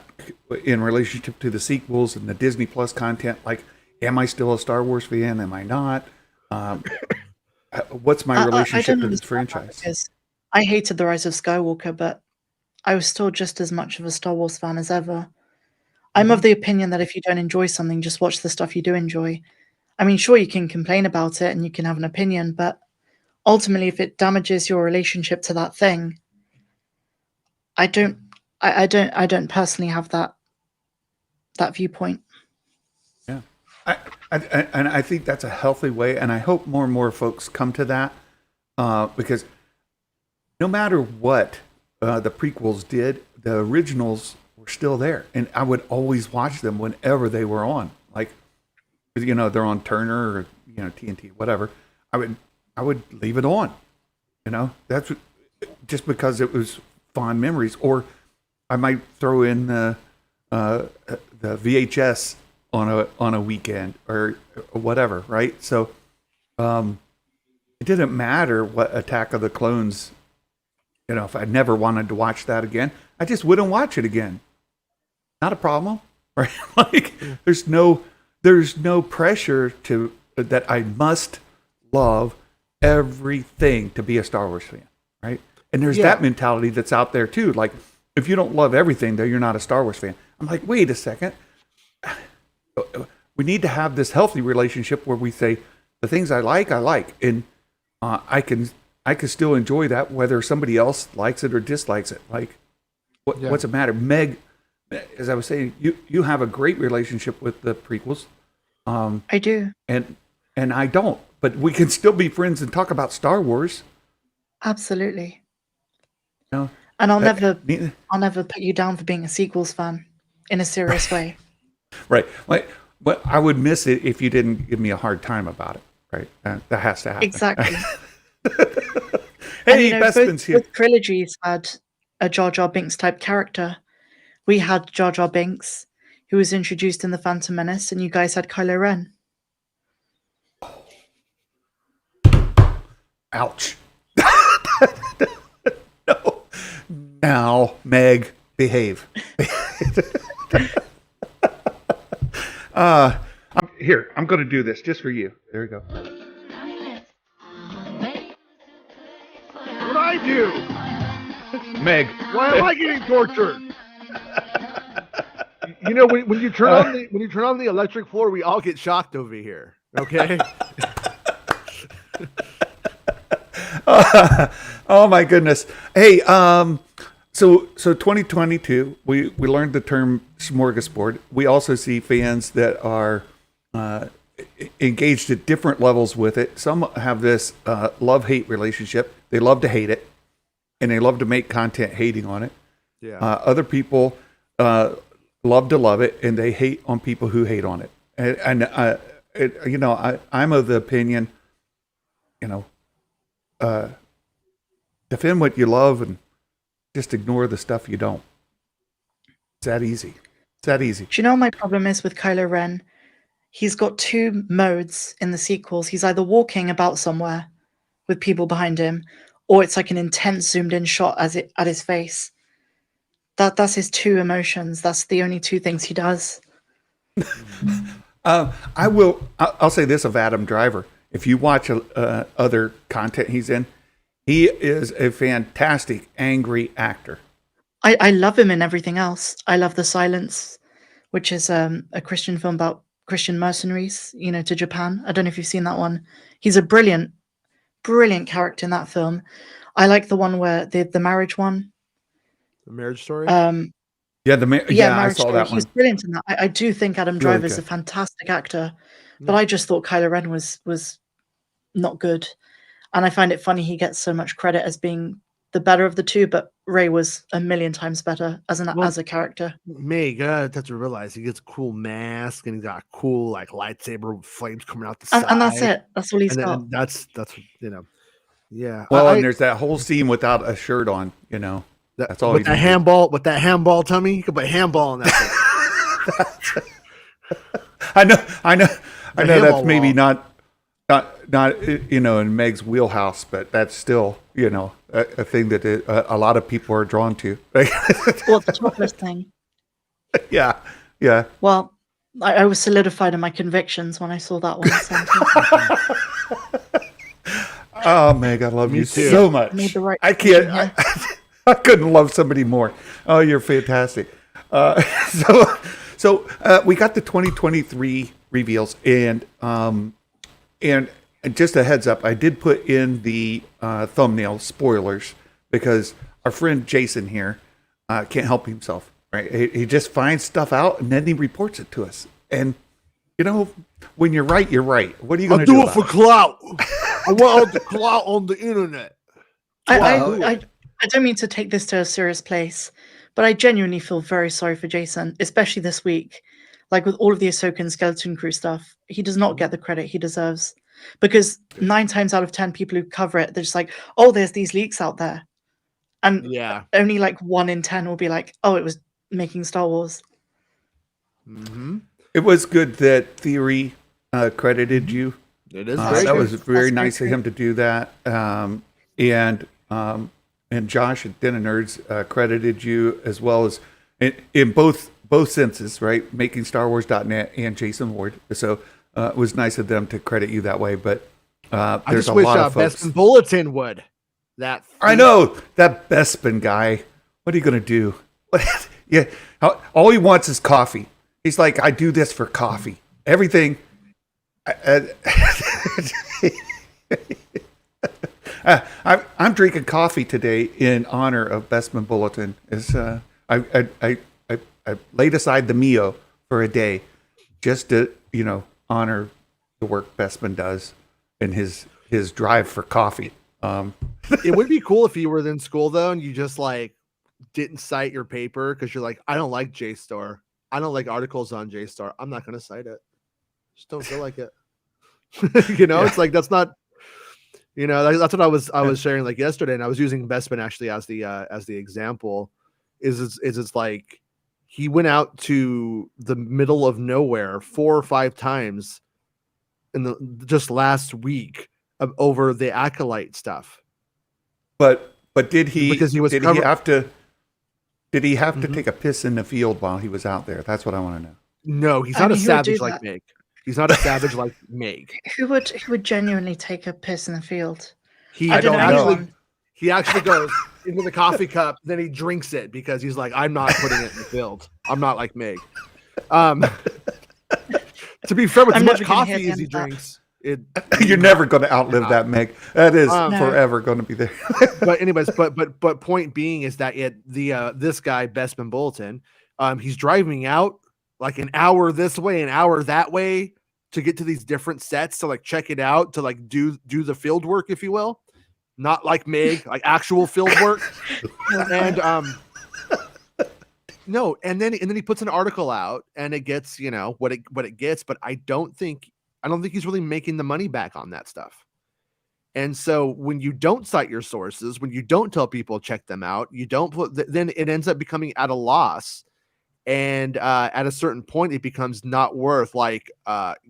in relationship to the sequels and the Disney Plus content. Like, am I still a Star Wars fan? Am I not? What's my relationship to this franchise? Because I hated The Rise of Skywalker, but I was still just as much of a Star Wars fan as ever. I'm of the opinion that if you don't enjoy something, just watch the stuff you do enjoy. I mean, sure, you can complain about it and you can have an opinion, but ultimately, if it damages your relationship to that thing, I don't personally have that viewpoint. Yeah, I think that's a healthy way, and I hope more and more folks come to that because no matter what the prequels did, the originals were still there, and I would always watch them whenever they were on. Like, they're on Turner or TNT, whatever. I would leave it on. That's just because it was fond memories, or I might throw in the VHS on a weekend or whatever, right? So it didn't matter what Attack of the Clones. If I never wanted to watch that again, I just wouldn't watch it again. Not a problem, right? Like, there's no pressure that I must love everything to be a Star Wars fan, right? And there's that mentality that's out there too. Like, if you don't love everything, then you're not a Star Wars fan. I'm like, wait a second. We need to have this healthy relationship where we say the things I like, and I can still enjoy that whether somebody else likes it or dislikes it. Like, what's the matter? Meg, as I was saying, you have a great relationship with the prequels. I do, and I don't. But we can still be friends and talk about Star Wars. Absolutely. And I'll never put you down for being a sequels fan in a serious way. Right. But I would miss it if you didn't give me a hard time about it. Right. That has to happen. Exactly. Hey, Bespin's here. Both trilogies had a Jar Jar Binks type character. We had Jar Jar Binks, who was introduced in The Phantom Menace, and you guys had Kylo Ren. Ouch. No. Now, Meg, behave. Here, I'm going to do this just for you. There you go. What I do? Meg. Why am I getting tortured? When you turn on the electric floor, we all get shocked over here. Okay. Oh my goodness. Hey, so 2022, we learned the term smorgasbord. We also see fans that are engaged at different levels with it. Some have this love-hate relationship. They love to hate it, and they love to make content hating on it. Yeah. Other people love to love it, and they hate on people who hate on it. And I'm of the opinion, defend what you love and just ignore the stuff you don't. It's that easy. Do you know what my problem is with Kylo Ren? He's got two modes in the sequels. He's either walking about somewhere with people behind him, or it's like an intense zoomed in shot at his face. That's his two emotions. That's the only two things he does. I'll say this of Adam Driver. If you watch other content he's in, he is a fantastic angry actor. I love him in everything else. I love The Silence, which is a Christian film about Christian mercenaries, to Japan. I don't know if you've seen that one. He's a brilliant character in that film. I like the one where the marriage one. The Marriage Story? Marriage I saw that one. He's brilliant in that. I do think Adam Driver is a fantastic actor, but I just thought Kylo Ren was not good. And I find it funny he gets so much credit as being the better of the two, but Rey was a million times better as a character. Meg, you have to realize he gets a cool mask and he's got cool lightsaber flames coming out the side. And that's it. That's all he's got. And that's yeah. Well, and there's that whole scene without a shirt on, That's all with that handball tummy. You could put handball on that. I know that's maybe not in Meg's wheelhouse, but that's still a thing that a lot of people are drawn to. Well, the chocolate thing. Yeah, yeah. Well, I was solidified in my convictions when I saw that one. Oh, Meg, I love Me you too. so I much. made the right I decision can't. here. I couldn't love somebody more. Oh, you're fantastic. So we got the 2023 reveals, and just a heads up, I did put in the thumbnail spoilers because our friend Jason here can't help himself. Right, he just finds stuff out and then he reports it to us. And you know, when you're right, you're right. What are you going to do? I'll do it for clout. I want all the clout on the internet. I don't mean to take this to a serious place, but I genuinely feel very sorry for Jason, especially this week. Like with all of the Ahsoka and Skeleton Crew stuff, he does not get the credit he deserves. Because 9 times out of 10 people who cover it, they're just like, oh, there's these leaks out there. And Yeah. only like 1 in 10 will be like, oh, it was making Star Wars. Mm-hmm. It was good that Theory credited you. It is That very was good. very That's nice very of him to do that. And Josh at Den of Nerds credited you as well as in both senses, right? Making StarWars.net and Jason Ward. So it was nice of them to credit you that way. But I there's just a wish lot of folks. Bespin Bulletin would. That I know that Bespin guy. What are you going to do? Yeah, all he wants is coffee. He's like, I do this for coffee. Everything. I'm drinking coffee today in honor of Bestman Bulletin. I laid aside the Mio for a day just to honor the work Bestman does and his drive for coffee. It would be cool if you were in school though, and you just like didn't cite your paper because you're like, I don't like JSTOR. I don't like articles on JSTOR. I'm not going to cite it. Just don't feel like it. It's like that's not. That's what I was sharing like yesterday, and I was using Bestman actually as the example. It's like he went out to the middle of nowhere 4 or 5 times in the just last week over the Acolyte stuff. But did he? Because he was did he have to? Did he have to take a piss in the field while he was out there? That's what I want to know. No, he's not a savage like Meg. He's not a savage like Meg. Who would genuinely take a piss in the field? He actually goes into the coffee cup, then he drinks it because he's like, I'm not putting it in the field. I'm not like Meg. To be fair, with as much coffee as he drinks, you're never going to outlive that, Meg. That is forever going to be there. But anyways, but point being is that this guy Bestman Bulletin, he's driving out like an hour this way, an hour that way to get to these different sets to like check it out, to like do the field work, if you will, not like Meg, like actual field work. And no, and then he puts an article out and it gets what it gets, but I don't think he's really making the money back on that stuff. And so when you don't cite your sources, when you don't tell people check them out, you don't then it ends up becoming at a loss. And at a certain point, it becomes not worth like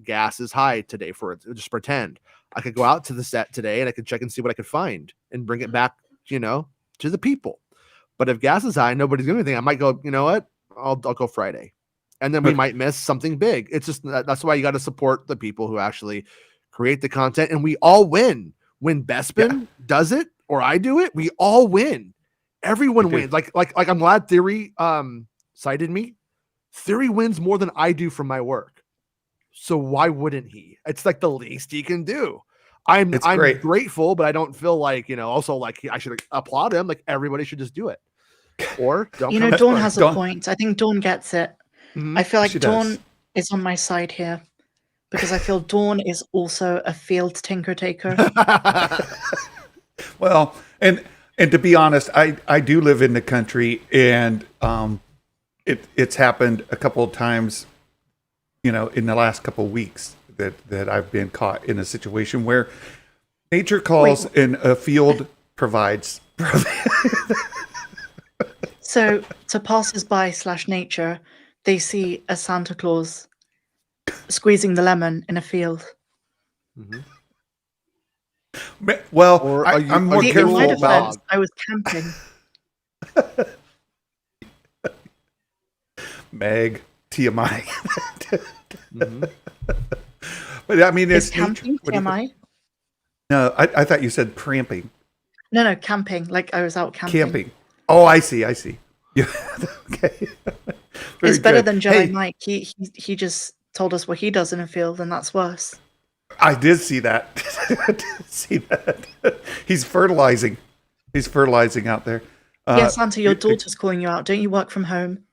gas is high today for it. Just pretend I could go out to the set today and I could check and see what I could find and bring it back, to the people. But if gas is high, nobody's doing anything. I might go, you know what? I'll go Friday. And then we might miss something big. It's just that's why you got to support the people who actually create the content. And we all win. When Bespin does it or I do it, we all win. Everyone wins. Like I'm glad Theory cited me. Theory wins more than I do from my work. So why wouldn't he? It's like the least he can do. I'm grateful, but I don't feel like, also like I should applaud him. Like everybody should just do it. Or don't. Dawn has a point. I think Dawn gets it. Mm-hmm. I feel like Dawn is on my side here because I feel Dawn is also a field tinker taker. Well, and to be honest, I do live in the country, and it's happened a couple of times, in the last couple of weeks that I've been caught in a situation where nature calls and a field provides. So to passers-by / nature, they see a Santa Claus squeezing the lemon in a field. Mm-hmm. Well, I'm more careful about. I was camping. Meg, TMI. Mhm. But I mean, Is it's neat. camping What do you think? TMI? No, I thought you said cramping. No, camping. Like I was out camping. Camping. Oh, I see. Yeah. Okay. Very It's better good. than Jedi Hey, Mike. He just told us what he does in a field, and that's worse. I did see that. I did see that. He's fertilizing. He's fertilizing out there. Yeah, Santa, your daughter's calling you out. Don't you work from home?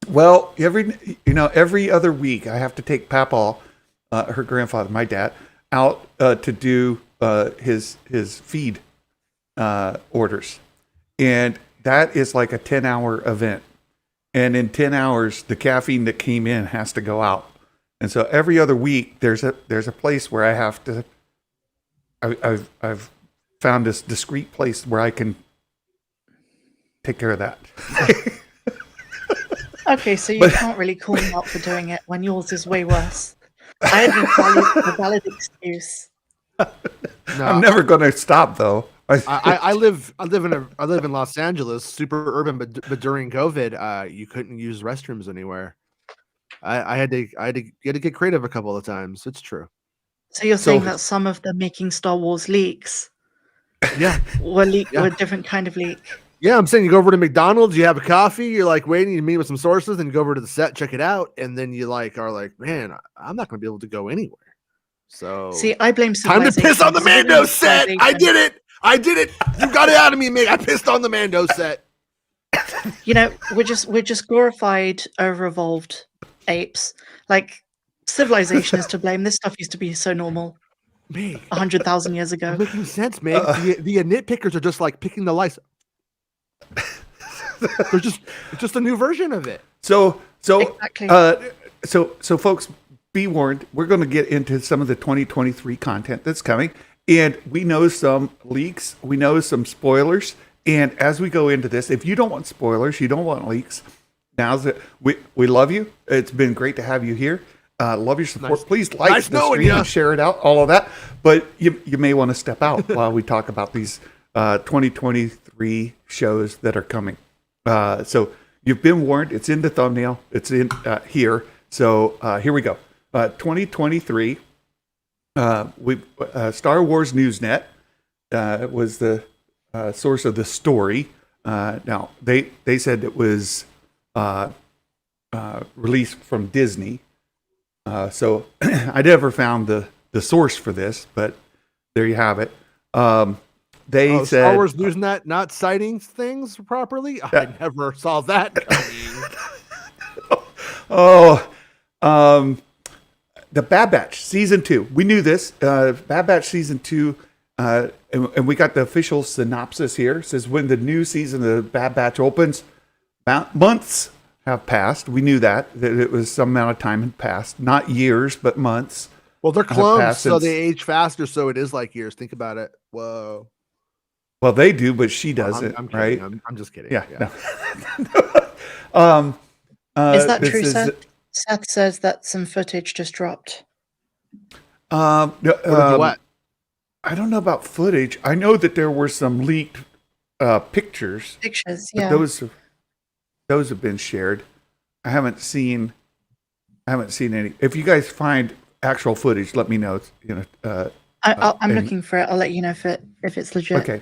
Well, every other week I have to take Papaw, her grandfather, my dad, out to do his feed orders, and that is like a 10-hour event. And in 10 hours, the caffeine that came in has to go out. And so every other week, there's a place where I have to. I've found this discreet place where I can take care of that. Okay, so you can't really call me out for doing it when yours is way worse. I had a valid excuse. No, I'm never going to stop though. I live in Los Angeles, super urban, but during COVID, you couldn't use restrooms anywhere. I had to get creative a couple of times. It's true. So you're saying that some of the making Star Wars leaks Yeah, were a different kind of leak? yeah. I'm saying you go over to McDonald's, you have a coffee, you're like waiting to meet with some sources, then you go over to the set, check it out, and then you are like, man, I'm not going to be able to go anywhere. So See, I blame time to piss on the Mando set. I did it. You got it out of me, mate. I pissed on the Mando set. We're just glorified, over-evolved apes. Like civilization is to blame. This stuff used to be so normal Mate, 100,000 years ago. making sense, mate. The nitpickers are just like picking the lice. It's just a new version of it. So Exactly. so folks, be warned. We're going to get into some of the 2023 content that's coming, and we know some leaks. We know some spoilers. And as we go into this, if you don't want spoilers, you don't want leaks, now's it. We love you. It's been great to have you here. Love your support. Nice. Please like Nice the knowing stream ya. and share it out, all of that. But you may want to step out while we talk about these 2023 shows that are coming. So you've been warned. It's in the thumbnail. It's in here. So here we go. 2023. Star Wars Newsnet was the source of the story. Now they said it was released from Disney. So I never found the source for this, but there you have it. They said Star Wars Newsnet not citing things properly. I never saw that coming. The Bad Batch season 2. We knew this. Bad Batch season 2, and we got the official synopsis here. It says when the new season of the Bad Batch opens, months have passed. We knew that it was some amount of time had passed, not years, but months. Well, they're clones, so since- they age faster. So it is like years. Think about it. Whoa. Well, they do, but she doesn't, I'm kidding. right? I'm just kidding. Yeah. Is that this true, is- Seth? Seth says that some footage just dropped. What? I don't know about footage. I know that there were some leaked pictures. Pictures, But yeah. those have been shared. I haven't seen any. If you guys find actual footage, let me know. I'm and- looking for it. I'll let you know if it's legit. Okay.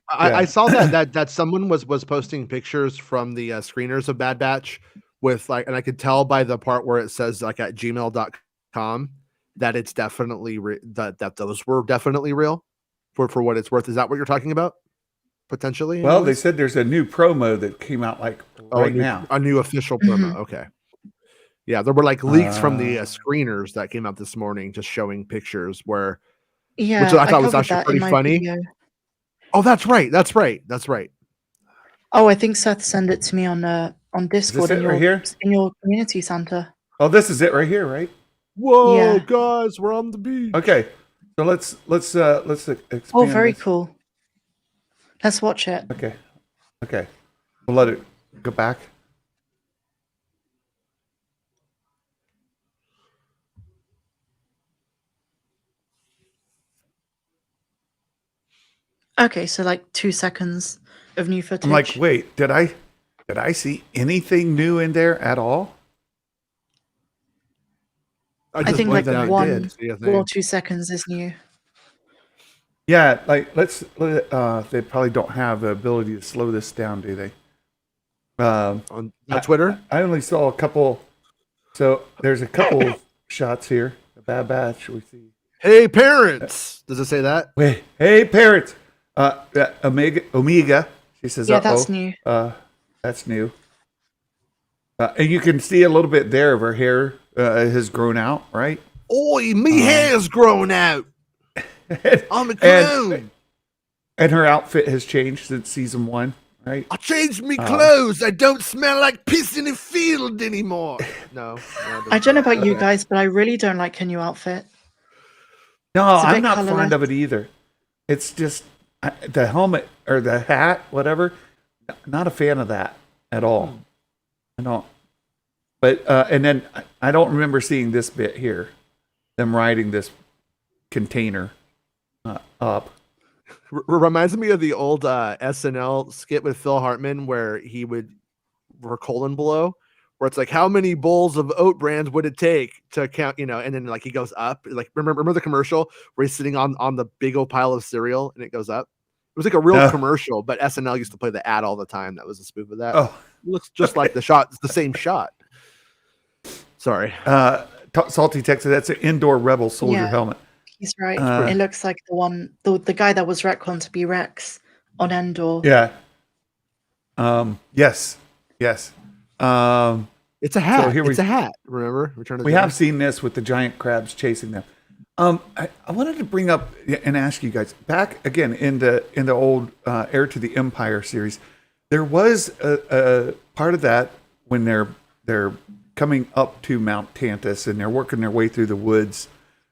I saw that someone was posting pictures from the screeners of Bad Batch with and I could tell by the part where it says at gmail.com that it's definitely that those were definitely real for what it's worth. Is that what you're talking about? Potentially? Well, anyways? they said there's a new promo that came out now. A new official promo. Mhm. Okay. Yeah, there were leaks from the screeners that came out this morning just showing pictures where Yeah, Which I thought was covered actually that pretty in my funny. video. oh, that's right. Oh, I think Seth sent it to me on Discord it right here? in your community, Santa. Oh, this is it right here, right? Whoa, Yeah. guys, we're on the beach. Okay. So let's expand. Oh, very this. cool. Let's watch it. Okay. We'll let it go back. Okay, so 2 seconds of new footage. I'm like, wait, did I see anything new in there at all? I just think like blanked out. one Did see a thing. or 2 seconds is new. Yeah, like they probably don't have the ability to slow this down, do they? On Twitter. I only saw a couple. So there's a couple of shots here. A Bad Batch. We see. Hey parents, does it say that? Wait, hey parents. Omega. She says, Yeah, that's new. That's new. And you can see a little bit there of her hair has grown out, right? Oi, me hair's grown out. I'm a clone. And her outfit has changed since season 1, right? I changed me clothes. I don't smell like piss in a field anymore. No. I don't know about you guys, but I really don't like her new outfit. No, It's a I'm bit not colorless. fond of it either. It's just the helmet or the hat, whatever. Not a fan of that at all. I don't. But and then I don't remember seeing this bit here, them riding this container up. Reminds me of the old SNL skit with Phil Hartman where he would colon below, where it's like, how many bowls of oat brands would it take to count, and then like he goes up. Like remember the commercial where he's sitting on the big old pile of cereal and it goes up? It was like a real commercial, but SNL used to play the ad all the time. That was a spoof of that. Oh, It looks just like the shot. It's the same shot. Sorry. Salty Texas, that's an indoor Rebel soldier Yeah. helmet. He's right. It looks like the guy that was retconned to be Rex on Endor. Yeah. Yes. It's a hat. So here it's a hat. Remember? Return of the We Jedi? have seen this with the giant crabs chasing them. I wanted to bring up and ask you guys back again in the old Heir to the Empire series. There was a part of that when they're coming up to Mount Tantus and they're working their way through the woods.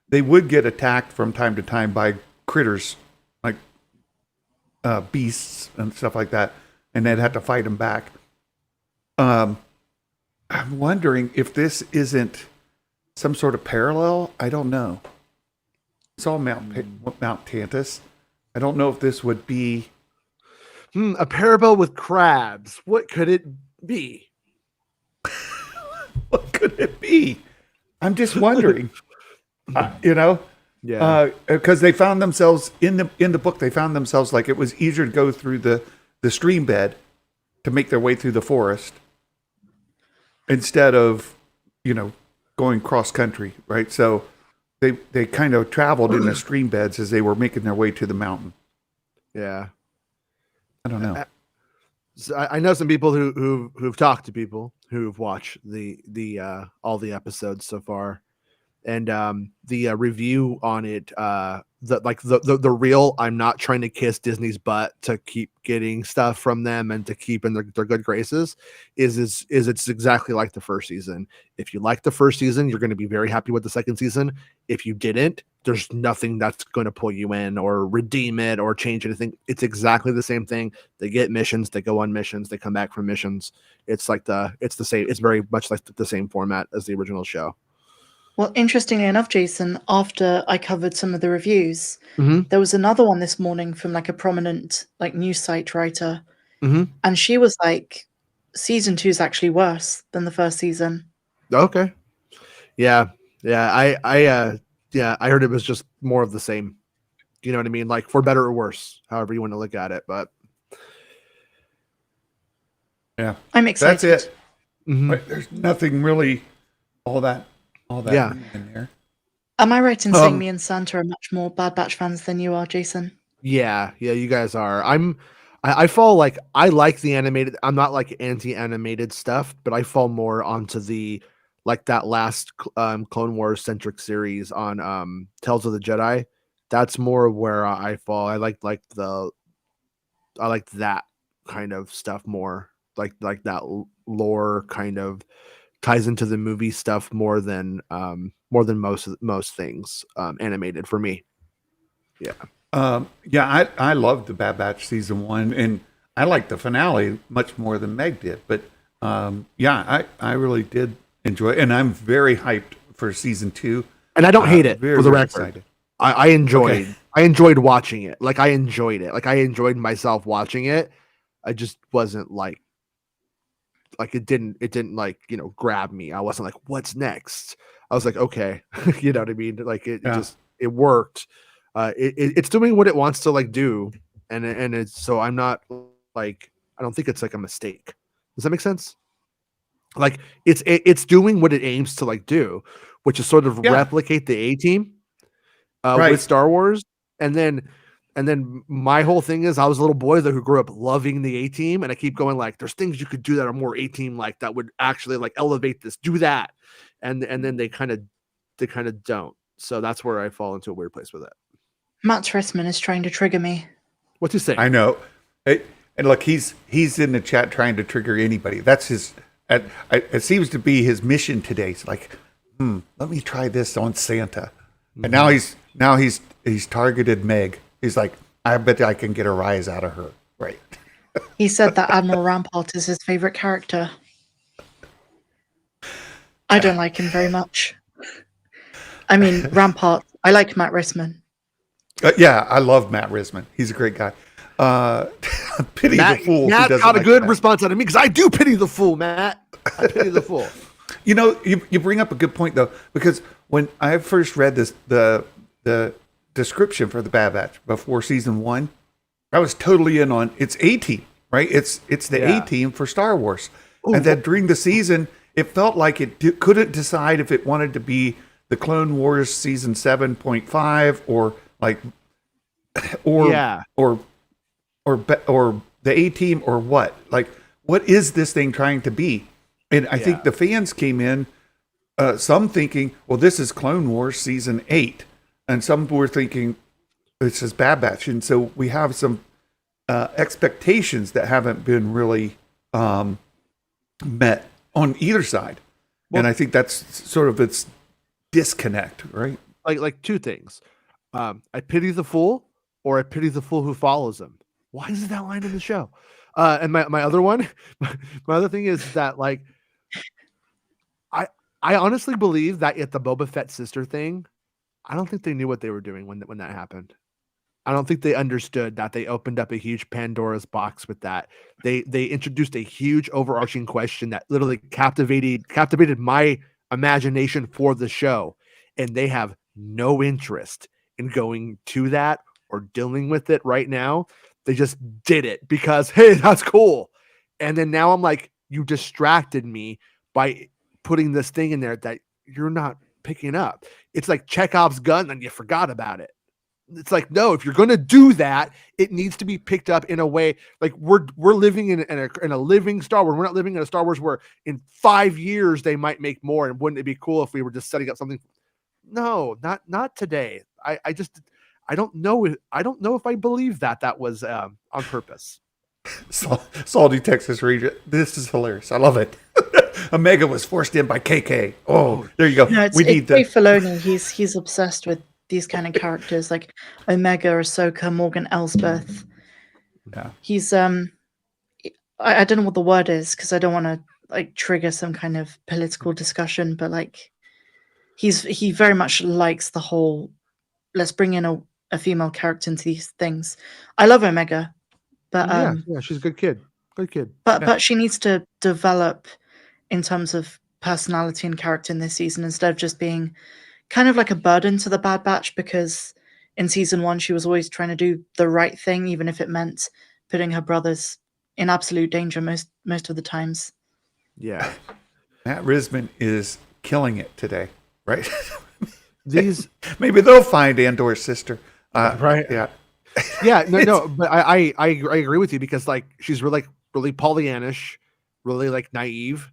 They would get attacked from time to time by critters like beasts and stuff like that, and they'd have to fight them back. I'm wondering if this isn't some sort of parallel. I don't know. It's all Mount Tantus. I don't know if this would be a parable with crabs. What could it be? What could it be? I'm just wondering. Yeah. Because they found themselves in the book. They found themselves like it was easier to go through the stream bed to make their way through the forest instead of going cross country, right? So they kind of traveled in the stream beds as they were making their way to the mountain. Yeah. I don't know. So I know some people who've talked to people who've watched the all the episodes so far, and the review on it, the real I'm not trying to kiss Disney's butt to keep getting stuff from them and to keep in their good graces is it's exactly like the first season. If you like the first season, you're going to be very happy with the second season. If you didn't, there's nothing that's going to pull you in or redeem it or change anything. It's exactly the same thing. They get missions, they go on missions, they come back from missions. It's the same. It's very much like the same format as the original show. Well, interestingly enough, Jason, after I covered some of the reviews, Mm-hmm. there was another one this morning from like a prominent like news site writer, Mm-hmm. and she was like, season 2 is actually worse than the first season. Okay. Yeah. I heard it was just more of the same. You know what I mean? Like for better or worse, however you want to look at it. But Yeah, I'm excited. that's it. Mhm. Right, there's nothing really all that Yeah. in there. Am I right in saying me and Santa are much more Bad Batch fans than you are, Jason? Yeah, you guys are. I fall like I like the animated. I'm not like anti-animated stuff, but I fall more onto the like that last Clone Wars centric series on Tales of the Jedi. That's more where I fall. I like that kind of stuff more. Like that lore kind of ties into the movie stuff more than most things animated for me. Yeah. I loved the Bad Batch season 1, and I liked the finale much more than Meg did. But I really did enjoy it, and I'm very hyped for season 2. And I don't hate it, very, for the very record. excited. I enjoyed Okay. I enjoyed watching it. Like I enjoyed it. Like I enjoyed myself watching it. I just wasn't like it didn't like, grab me. I wasn't like, what's next? I was like, okay, you know what I mean? Like it Yeah. just it worked. It's doing what it wants to like do, and it's so I'm not like I don't think it's like a mistake. Does that make sense? Like it's doing what it aims to like do, which is sort of Yeah. replicate the A-Team Right. with Star Wars, and then my whole thing is I was a little boy though who grew up loving the A-Team, and I keep going like there's things you could do that are more A-Team like that would actually like elevate this, do that, and then they kind of don't. So that's where I fall into a weird place with it. Matt Trissman is trying to trigger me. What's he saying? I know. And look, he's in the chat trying to trigger anybody. That's his. It seems to be his mission today. It's like, let me try this on Santa. And now he's targeted Meg. He's like, I bet I can get a rise out of her. Right. He said that Admiral Rampart is his favorite character. I don't like him very much. I mean, Rampart. I like Matt Rissman. Yeah, I love Matt Risman. He's a great guy. Pity the fool. Matt who doesn't got a like good Matt. response out of me because I do pity the fool, Matt. I pity the fool. You know, you bring up a good point though, because when I first read the description for the Bad Batch before season 1, I was totally in on it's A-Team, right? It's the Yeah. A-Team for Star Wars. And then during the season, it felt like it couldn't decide if it wanted to be the Clone Wars season 7.5 or like Yeah. or the A-Team or what? Like, what is this thing trying to be? And I think the fans came in, some thinking, well, this is Clone Wars season 8, and some were thinking this is Bad Batch, and so we have some expectations that haven't been really met on either side, and I think that's sort of its disconnect, right? Like two things. I pity the fool, or I pity the fool who follows him. Why is that line in the show? And my other one, my other thing is that like I honestly believe that at the Boba Fett sister thing, I don't think they knew what they were doing when that happened. I don't think they understood that they opened up a huge Pandora's box with that. They introduced a huge overarching question that literally captivated my imagination for the show, and they have no interest in going to that or dealing with it right now. They just did it because, hey, that's cool. And then now I'm like, you distracted me by putting this thing in there that you're not picking up. It's like Chekhov's gun and you forgot about it. It's like, no, if you're going to do that, it needs to be picked up in a way like we're living in a living Star Wars. We're not living in a Star Wars where in 5 years they might make more. And wouldn't it be cool if we were just setting up something? No, not today. I don't know if I believe that was on purpose. Salty Texas Ranger. This is hilarious. I love it. Omega was forced in by KK. Oh, there you go. No, it's Dave Filoni. He's obsessed with these kind of characters like Omega, Ahsoka, Morgan Elsbeth. Yeah. He's I don't know what the word is because I don't want to like trigger some kind of political discussion, but like he very much likes the whole let's bring in a female character into these things. I love Omega, but yeah, she's a good kid. Good kid. But she needs to develop in terms of personality and character in this season instead of just being kind of like a burden to the Bad Batch, because in season 1 she was always trying to do the right thing, even if it meant putting her brothers in absolute danger most of the times. Yeah. Matt Risman is killing it today, right? These maybe they'll find Andor's sister. Right. Yeah. Yeah, no, but I agree with you because like she's really Pollyannish, really like naive.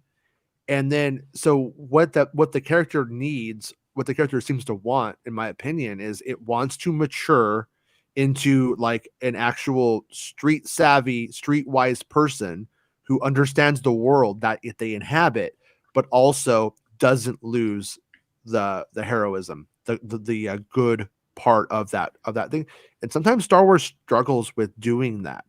And then so what the character needs, what the character seems to want, in my opinion, is it wants to mature into like an actual street savvy, streetwise person who understands the world that they inhabit, but also doesn't lose the heroism, the good part of that thing. And sometimes Star Wars struggles with doing that.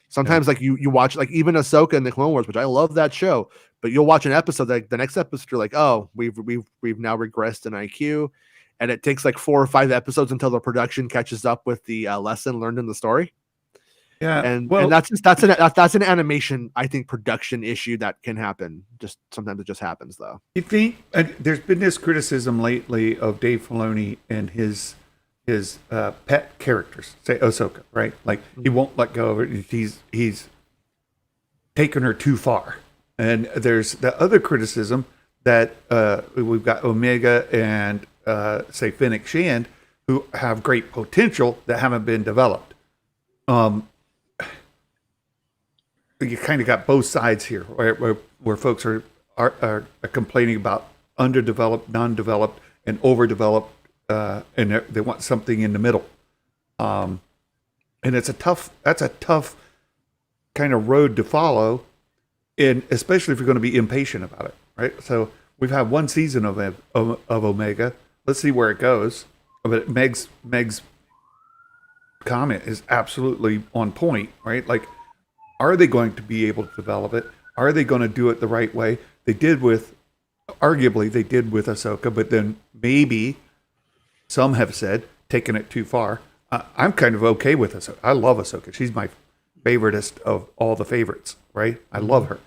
Sometimes like you watch like even Ahsoka in the Clone Wars, which I love that show, but you'll watch an episode like the next episode you're like, oh, we've now regressed in IQ, and it takes like 4 or 5 episodes until the production catches up with the lesson learned in the story. Yeah. And Well, and that's an animation, I think, production issue that can happen. Just sometimes it just happens though. you think there's been this criticism lately of Dave Filoni and his pet characters, say Ahsoka, right? Like he won't let go of it. He's taken her too far. And there's the other criticism that we've got Omega and say Fennec Shand, who have great potential that haven't been developed. You kind of got both sides here, where folks are complaining about underdeveloped, non-developed, and overdeveloped, and they want something in the middle. And that's a tough kind of road to follow, and especially if you're going to be impatient about it, right? So we've had one season of Omega. Let's see where it goes. But Meg's comment is absolutely on point, right? Like, are they going to be able to develop it? Are they going to do it the right way? Arguably they did with Ahsoka, but then maybe some have said taking it too far. I'm kind of okay with Ahsoka. I love Ahsoka. She's my favoritist of all the favorites, right? I love her.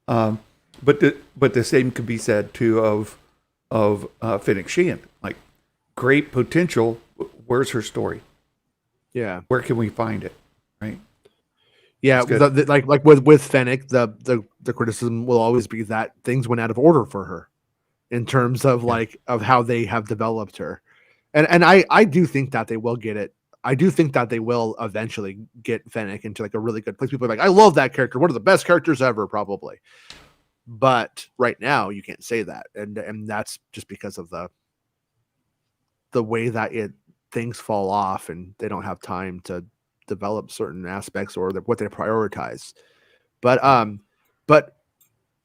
But the same could be said too of Fennec Shand. Like, great potential. Where's her story? Yeah. Where can we find it? Right. Yeah, like with Fennec, the criticism will always be that things went out of order for her in terms of of how they have developed her, and I do think that they will get it. I do think that they will eventually get Fennec into like a really good place. People are like, I love that character, one of the best characters ever, probably. But right now, you can't say that, and that's just because of the way that things fall off, and they don't have time to develop certain aspects or what they prioritize. But I'm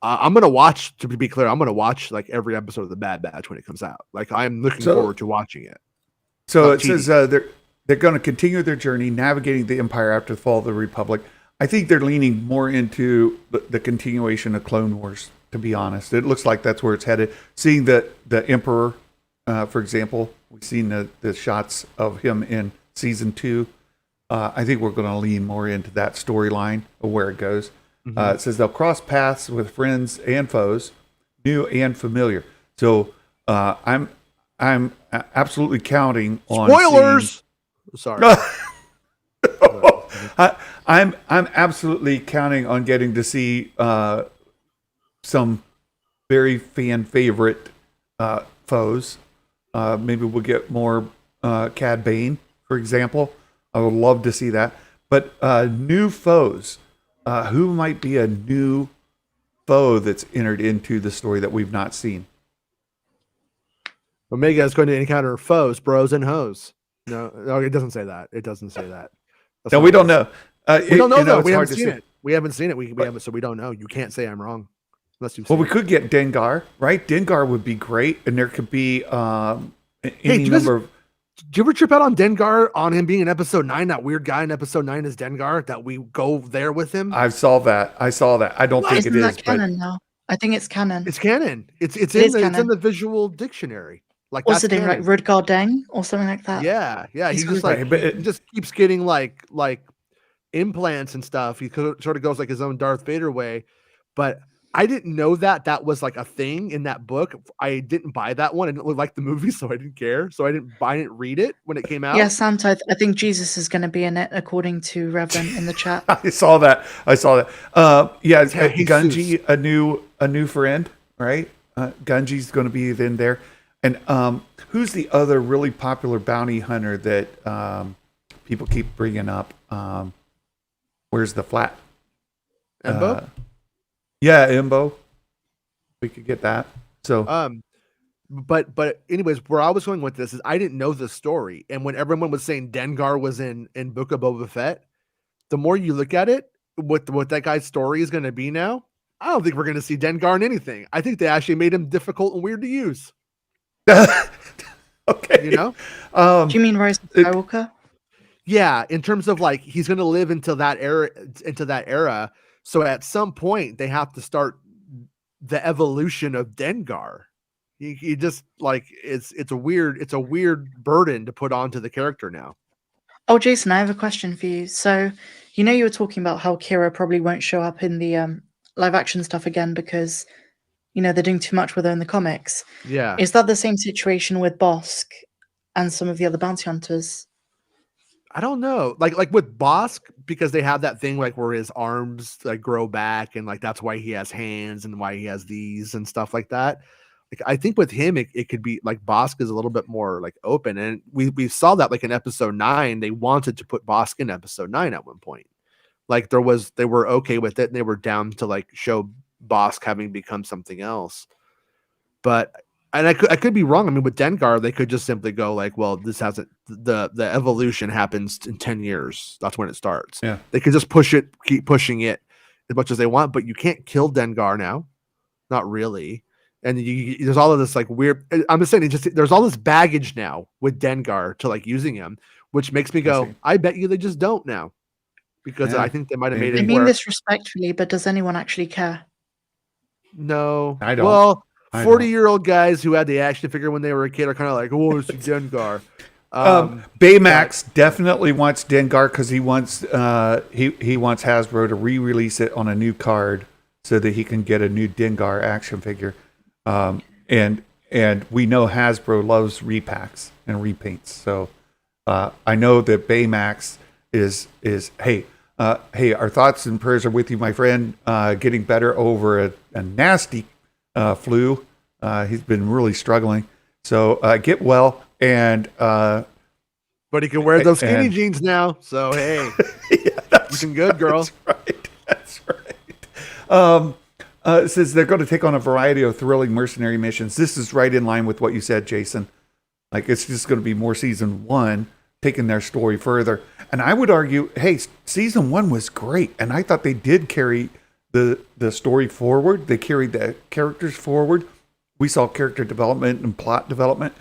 gonna watch. To be clear, I'm gonna watch like every episode of the Bad Batch when it comes out. Like, I'm looking forward to watching it. So it says they're going to continue their journey navigating the Empire after the fall of the Republic. I think they're leaning more into the continuation of Clone Wars. To be honest, it looks like that's where it's headed. Seeing the Emperor, for example, we've seen the shots of him in season 2. I think we're going to lean more into that storyline of where it goes. It says they'll cross paths with friends and foes, new and familiar. So I'm absolutely counting on spoilers. Sorry, I'm absolutely counting on getting to see some very fan favorite foes. Maybe we'll get more Cad Bane, for example. I would love to see that. But new foes, who might be a new foe that's entered into the story that we've not seen? Omega is going to encounter foes, bros, and hoes. No, it doesn't say that. It doesn't say that. No, we don't know. We don't know, though. We haven't seen it. We haven't seen it. We haven't, so we don't know. You can't say I'm wrong. Unless you've seen we could get Dengar, right? Dengar would be great. And there could be any number of... Did you ever trip out on Dengar, on him being in episode 9? That weird guy in episode 9 is Dengar, that we go there with him? I saw that. I don't think it is. That canon now? I think it's canon. It's canon. It's in the visual dictionary. Like, what's it in, like Rudgar Deng or something like that? Yeah. He just he just keeps getting like implants and stuff. He sort of goes like his own Darth Vader way. But I didn't know that was like a thing in that book. I didn't buy that one. I didn't like the movie, so I didn't care. So I didn't read it when it came out. Yeah, Santa, I think Jesus is going to be in it, according to Reverend in the chat. I saw that. Yeah, Gunji, a new friend, right? Gunji's going to be in there. And who's the other really popular bounty hunter that people keep bringing up? Where's the flat? Embo? Yeah, Embo. We could get that. So, but anyways, where I was going with this is I didn't know the story, and when everyone was saying Dengar was in Book of Boba Fett, the more you look at it, what that guy's story is going to be now, I don't think we're going to see Dengar in anything. I think they actually made him difficult and weird to use. Okay, you know. Do you mean Rise of Skywalker? Yeah, in terms of like he's going to live into that era. So at some point they have to start the evolution of Dengar. He just like it's a weird burden to put onto the character now. Oh, Jason, I have a question for you. So, you were talking about how Kira probably won't show up in the live action stuff again because, they're doing too much with her in the comics. Yeah. Is that the same situation with Bosk and some of the other bounty hunters? I don't know. Like with Bosk, because they have that thing like where his arms like grow back, and like that's why he has hands and why he has these and stuff like that. Like I think with him, it could be like Bosk is a little bit more like open, and we saw that like in episode 9, they wanted to put Bosk in episode 9 at one point. Like they were okay with it, and they were down to like show Bosk having become something else. But and I could be wrong. I mean, with Dengar, they could just simply go like, well, this hasn't the evolution happens in 10 years. That's when it starts. Yeah. They could just keep pushing it as much as they want, but you can't kill Dengar now. Not really. And there's all of this like weird. I'm just saying, there's all this baggage now with Dengar to like using him, which makes me go, I bet you they just don't now, because I think they might have made it. I mean this respectfully, but does anyone actually care? No, I don't. Well, 40-year-old guys who had the action figure when they were a kid are kind of like, oh, it's Dengar. Baymax definitely wants Dengar because he wants he wants Hasbro to re-release it on a new card so that he can get a new Dengar action figure. And we know Hasbro loves repacks and repaints. So I know that Baymax is hey, our thoughts and prayers are with you, my friend. Getting better over a nasty flu. He's been really struggling. So get well, and but he can wear those skinny jeans now. So hey, looking good, girl. That's right. It says they're going to take on a variety of thrilling mercenary missions. This is right in line with what you said, Jason. Like it's just going to be more season 1, taking their story further. And I would argue, hey, season 1 was great, and I thought they did carry the story forward. They carried the characters forward. We saw character development and plot development.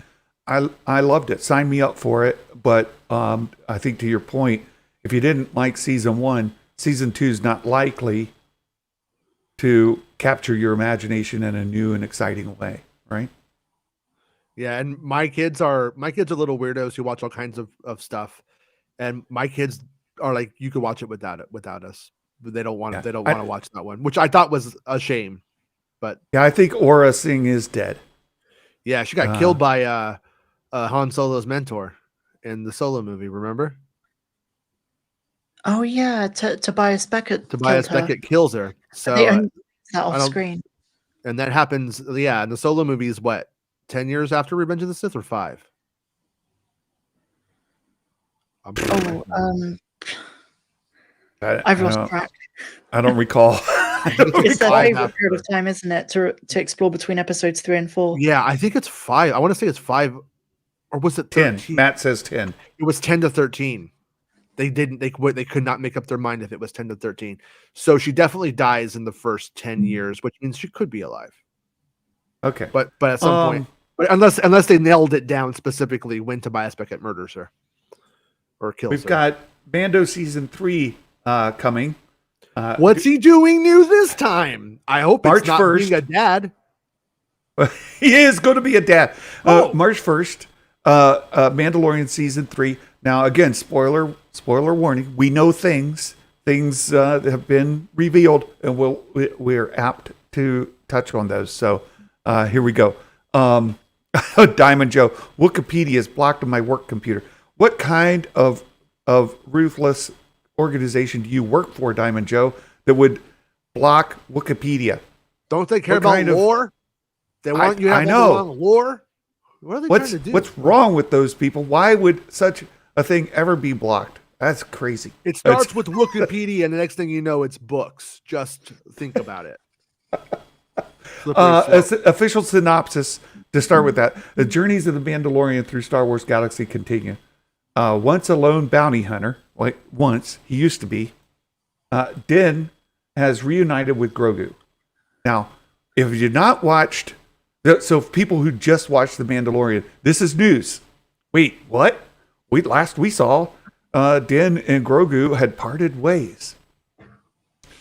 I loved it. Sign me up for it. But I think to your point, if you didn't like season 1, season 2 is not likely to capture your imagination in a new and exciting way, right? Yeah, and my kids are little weirdos who watch all kinds of stuff, and my kids are like, you could watch it without us. But they don't want to watch that one, which I thought was a shame. But yeah, I think Aura Singh is dead. Yeah, she got killed by Han Solo's mentor in the Solo movie. Remember? Oh yeah, Tobias Beckett. Tobias Beckett kills her. So they only that off screen. And that happens. Yeah, and the Solo movie is what, 10 years after Revenge of the Sith, or 5? I've lost track. I don't recall. It's that favorite period of time, isn't it, to explore between episodes 3 and 4? Yeah, I think it's 5. I want to say it's 5, or was it 10? Matt says 10. It was 10 to 13. They could not make up their mind if it was 10 to 13. So she definitely dies in the first 10 years, which means she could be alive. Okay, but at some point, but unless they nailed it down specifically when Tobias Beckett murders her or kills her. We've got Mando season 3 coming. What's he doing new this time? I hope March it's not 1st. being a dad. He is going to be a dad. March 1st, Mandalorian season 3. Now, again, spoiler warning. We know things that have been revealed, and we're apt to touch on those. So here we go. Diamond Joe, Wikipedia is blocked on my work computer. What kind of ruthless organization do you work for, Diamond Joe, that would block Wikipedia? Don't they care about lore? They want you to have lore? What are they trying to do? What's wrong with those people? Why would such a thing ever be blocked? That's crazy. It starts with Wikipedia, and the next thing you know, it's books. Just think about it. Official synopsis, to start with that. The journeys of the Mandalorian through Star Wars Galaxy continue. Once a lone bounty hunter, he used to be, Din has reunited with Grogu. Now, if you've not watched, so people who just watched The Mandalorian, this is news. Wait, what? Last we saw, Din and Grogu had parted ways.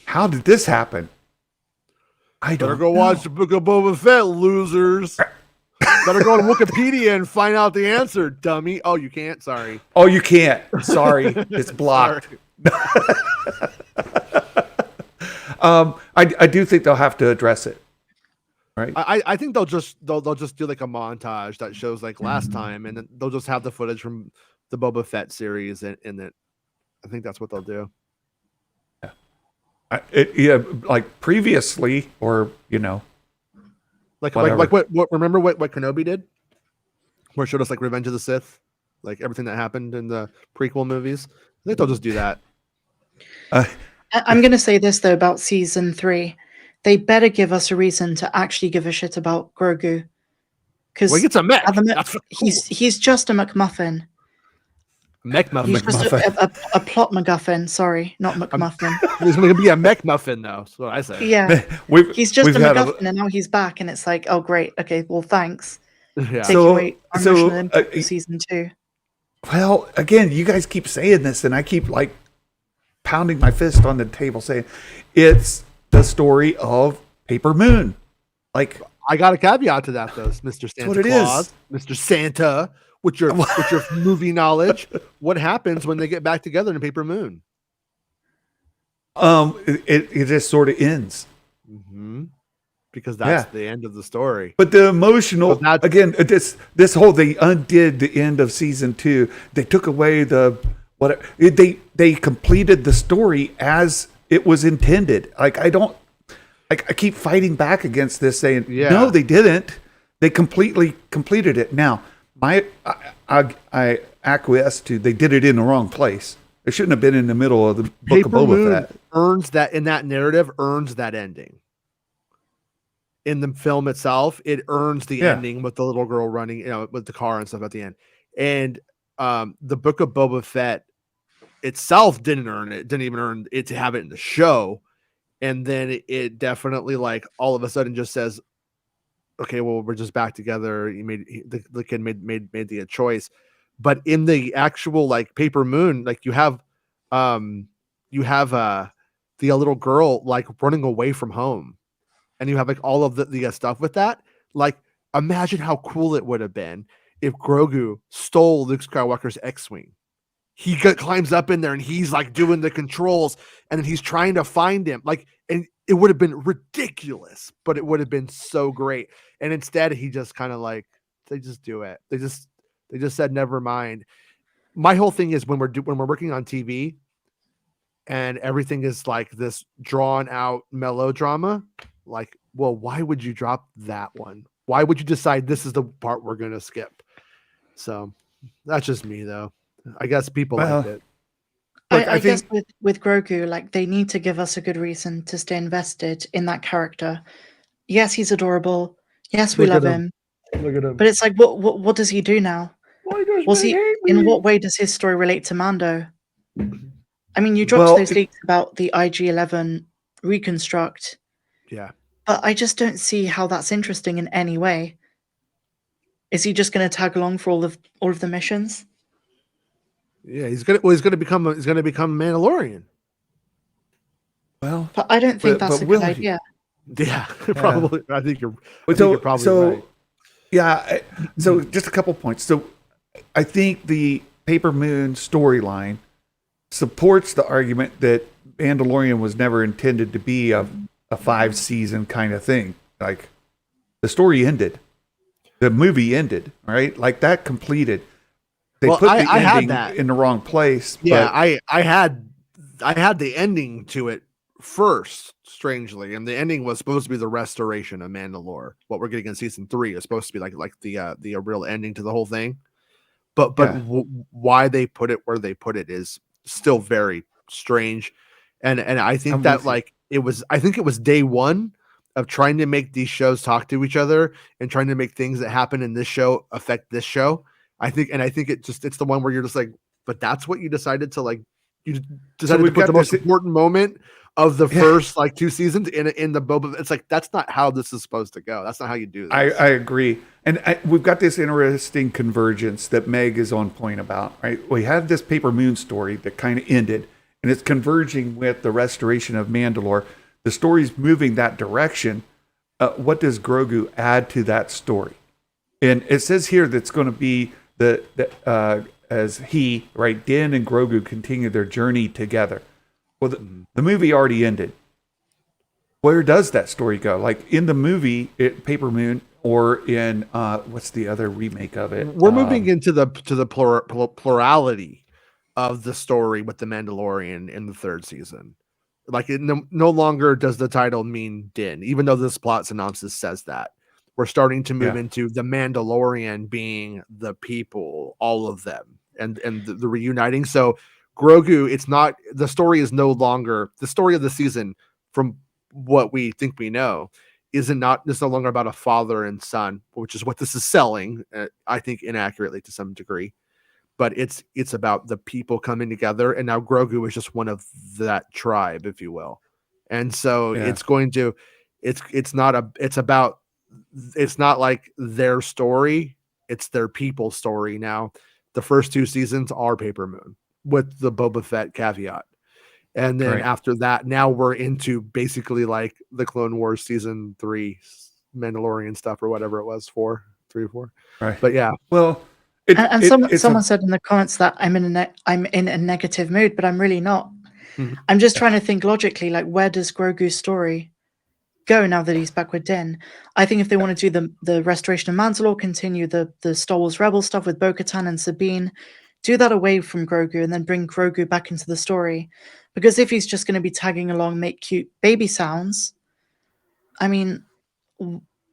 How did this happen? I don't know. Watch the Book of Boba Fett, losers. Better go on Wikipedia and find out the answer, dummy. Oh, you can't? Sorry. Oh, you can't. Sorry. It's blocked. I do think they'll have to address it. Right. I think they'll just do like a montage that shows like last time, and then they'll just have the footage from the Boba Fett series in it. I think that's what they'll do. Yeah, like previously, or like what remember what Kenobi did, where it showed us like Revenge of the Sith, like everything that happened in the prequel movies. I think they'll just do that. I'm going to say this though about season 3. They better give us a reason to actually give a shit about Grogu, because he gets a mech. He's just a McMuffin. McMuffin. He's just a plot MacGuffin. Sorry, not McMuffin. He's going to be a McMuffin though. That's what I say. Yeah, he's just a MacGuffin, and now he's back, and it's like, oh great, okay, well thanks. Yeah. Take away season 2. Well, again, you guys keep saying this, and I keep like pounding my fist on the table saying it's the story of Paper Moon. Like, I got a caveat to that though, Mr. Santa Claus, Mr. Santa, with your movie knowledge. What happens when they get back together in Paper Moon? It just sort of ends. Mm-hmm. Because that's the end of the story. But the emotional, again, this whole, they undid the end of season 2. They took away they completed the story as it was intended. Like, I keep fighting back against this, saying, no, they didn't. They completely completed it. Now, I acquiesce to, they did it in the wrong place. It shouldn't have been in the middle of the book of Boba Fett. Earns that, in that narrative, earns that ending. In the film itself, it earns the ending with the little girl running, with the car and stuff at the end. And the book of Boba Fett itself didn't even earn it to have it in the show. And then it definitely, like, all of a sudden just says, okay, well, we're just back together. The kid made the choice. But in the actual, like, Paper Moon, like, you have the little girl, like, running away from home. And you have like all of the stuff with that. Like, imagine how cool it would have been if Grogu stole Luke Skywalker's X-Wing. He climbs up in there and he's like doing the controls, and then he's trying to find him. Like, and it would have been ridiculous, but it would have been so great. And instead, he just kind of like, they just do it. They just said never mind. My whole thing is when we're working on TV, and everything is like this drawn out melodrama. Like, well, why would you drop that one? Why would you decide this is the part we're going to skip? So that's just me, though. I guess people like it. I guess with Grogu, like, they need to give us a good reason to stay invested in that character. Yes, he's adorable. Yes, we love him. Look at him. But it's like, what does he do now? In what way does his story relate to Mando? I mean, you dropped those leaks about the IG-11 reconstruct. Yeah. But I just don't see how that's interesting in any way. Is he just going to tag along for all of the missions? Yeah, he's going to become a Mandalorian. Well, but I don't think that's a good idea. Yeah, probably. I think you're probably right. Yeah, so just a couple points. So I think the Paper Moon storyline supports the argument that Mandalorian was never intended to be a 5-season kind of thing. Like, the story ended, the movie ended, right? Like, that completed. They put the ending in the wrong place. Yeah, I had the ending to it first, strangely, and the ending was supposed to be the restoration of Mandalore. What we're getting in season 3 is supposed to be like the real ending to the whole thing. But why they put it where they put it is still very strange, and I think that it was day one of trying to make these shows talk to each other and trying to make things that happen in this show affect this show. I think it's the one where you're just like, but that's what you decided to, like, you decided to put the most important moment of the first like 2 seasons in the Boba. It's like, that's not how this is supposed to go. That's not how you do this. I agree. And we've got this interesting convergence that Meg is on point about, right? We have this Paper Moon story that kind of ended, and it's converging with the restoration of Mandalore. The story's moving that direction. What does Grogu add to that story? And it says here that's going to be as Din and Grogu continue their journey together. Well, the movie already ended. Where does that story go? Like in the movie, Paper Moon, or in what's the other remake of it? We're moving into the plurality of the story with the Mandalorian in the third season. Like it no longer does the title mean Din, even though this plot synopsis says that. We're starting to move into the Mandalorian being the people, all of them, and the reuniting. So Grogu, it's not, the story is no longer the story of the season from what we think we know. It's no longer about a father and son, which is what this is selling, I think inaccurately to some degree. But it's about the people coming together, and now Grogu is just one of that tribe, if you will. And so it's going to, it's not like their story, it's their people's story now. The first two seasons are Paper Moon with the Boba Fett caveat. And then after that, now we're into basically like the Clone Wars season 3 Mandalorian stuff or whatever it was, 3 or 4. Right. But yeah. Well, someone said in the comments that I'm in a negative mood, but I'm really not. Mhm. I'm just trying to think logically, like where does Grogu's story go now that he's back with Din? I think if they want to do the restoration of Mandalore, continue the Star Wars Rebel stuff with Bo-Katan and Sabine, do that away from Grogu and then bring Grogu back into the story. Because if he's just going to be tagging along, make cute baby sounds, I mean,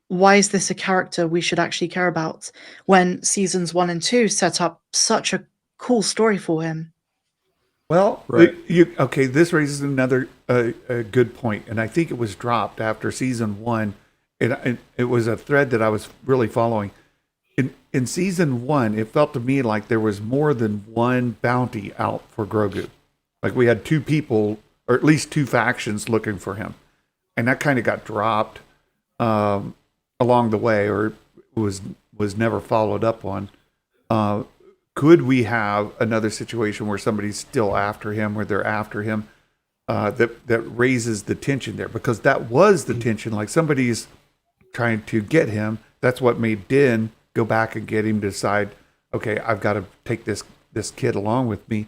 why is this a character we should actually care about when seasons 1 and 2 set up such a cool story for him? Well, this raises another a good point, and I think it was dropped after season 1. And it was a thread that I was really following. In season 1, it felt to me like there was more than one bounty out for Grogu. Like we had two people, or at least two factions looking for him. And that kind of got dropped along the way, or was never followed up on. Could we have another situation where somebody's still after him, where they're after him, that raises the tension there? Because that was the tension. Like somebody's trying to get him. That's what made Din go back and get him to decide, okay, I've got to take this kid along with me.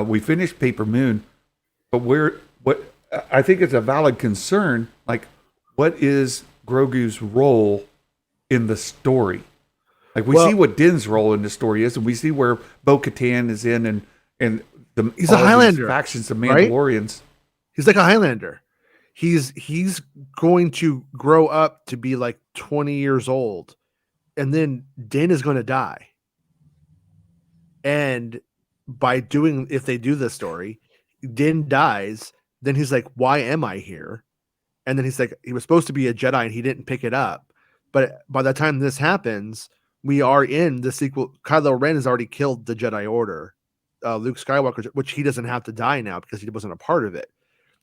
We finished Paper Moon, but I think it's a valid concern. Like, what is Grogu's role in the story? Like we see what Din's role in the story is, and we see where Bo-Katan is in, and he's a Highlander, factions of Mandalorians. Right? He's like a Highlander. He's going to grow up to be like 20 years old, and then Din is going to die. And if they do this story, Din dies, then he's like, why am I here? And then he's like, he was supposed to be a Jedi and he didn't pick it up. But by the time this happens, we are in the sequel. Kylo Ren has already killed the Jedi Order, Luke Skywalker, which he doesn't have to die now because he wasn't a part of it.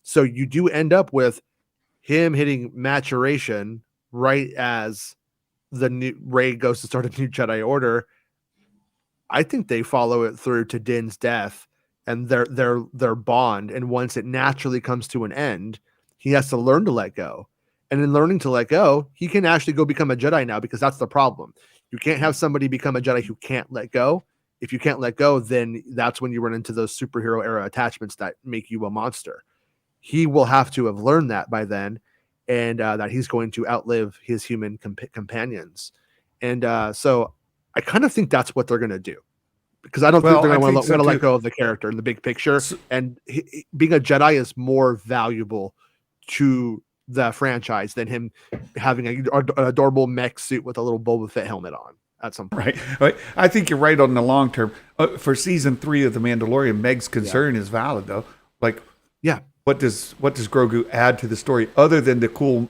So you do end up with him hitting maturation right as the new Rey goes to start a new Jedi Order. I think they follow it through to Din's death and their bond. And once it naturally comes to an end, he has to learn to let go. And in learning to let go, he can actually go become a Jedi now, because that's the problem. You can't have somebody become a Jedi who can't let go. If you can't let go, then that's when you run into those superhero era attachments that make you a monster. He will have to have learned that by then, and that he's going to outlive his human companions. And so I kind of think that's what they're going to do, because I don't think they're going to let go of the character in the big picture. And being a Jedi is more valuable to the franchise than him having an adorable mech suit with a little Boba Fett helmet on at some point. Right. I think you're right on the long term. For season 3 of The Mandalorian, Meg's concern is valid, though. Like, what does Grogu add to the story other than the cool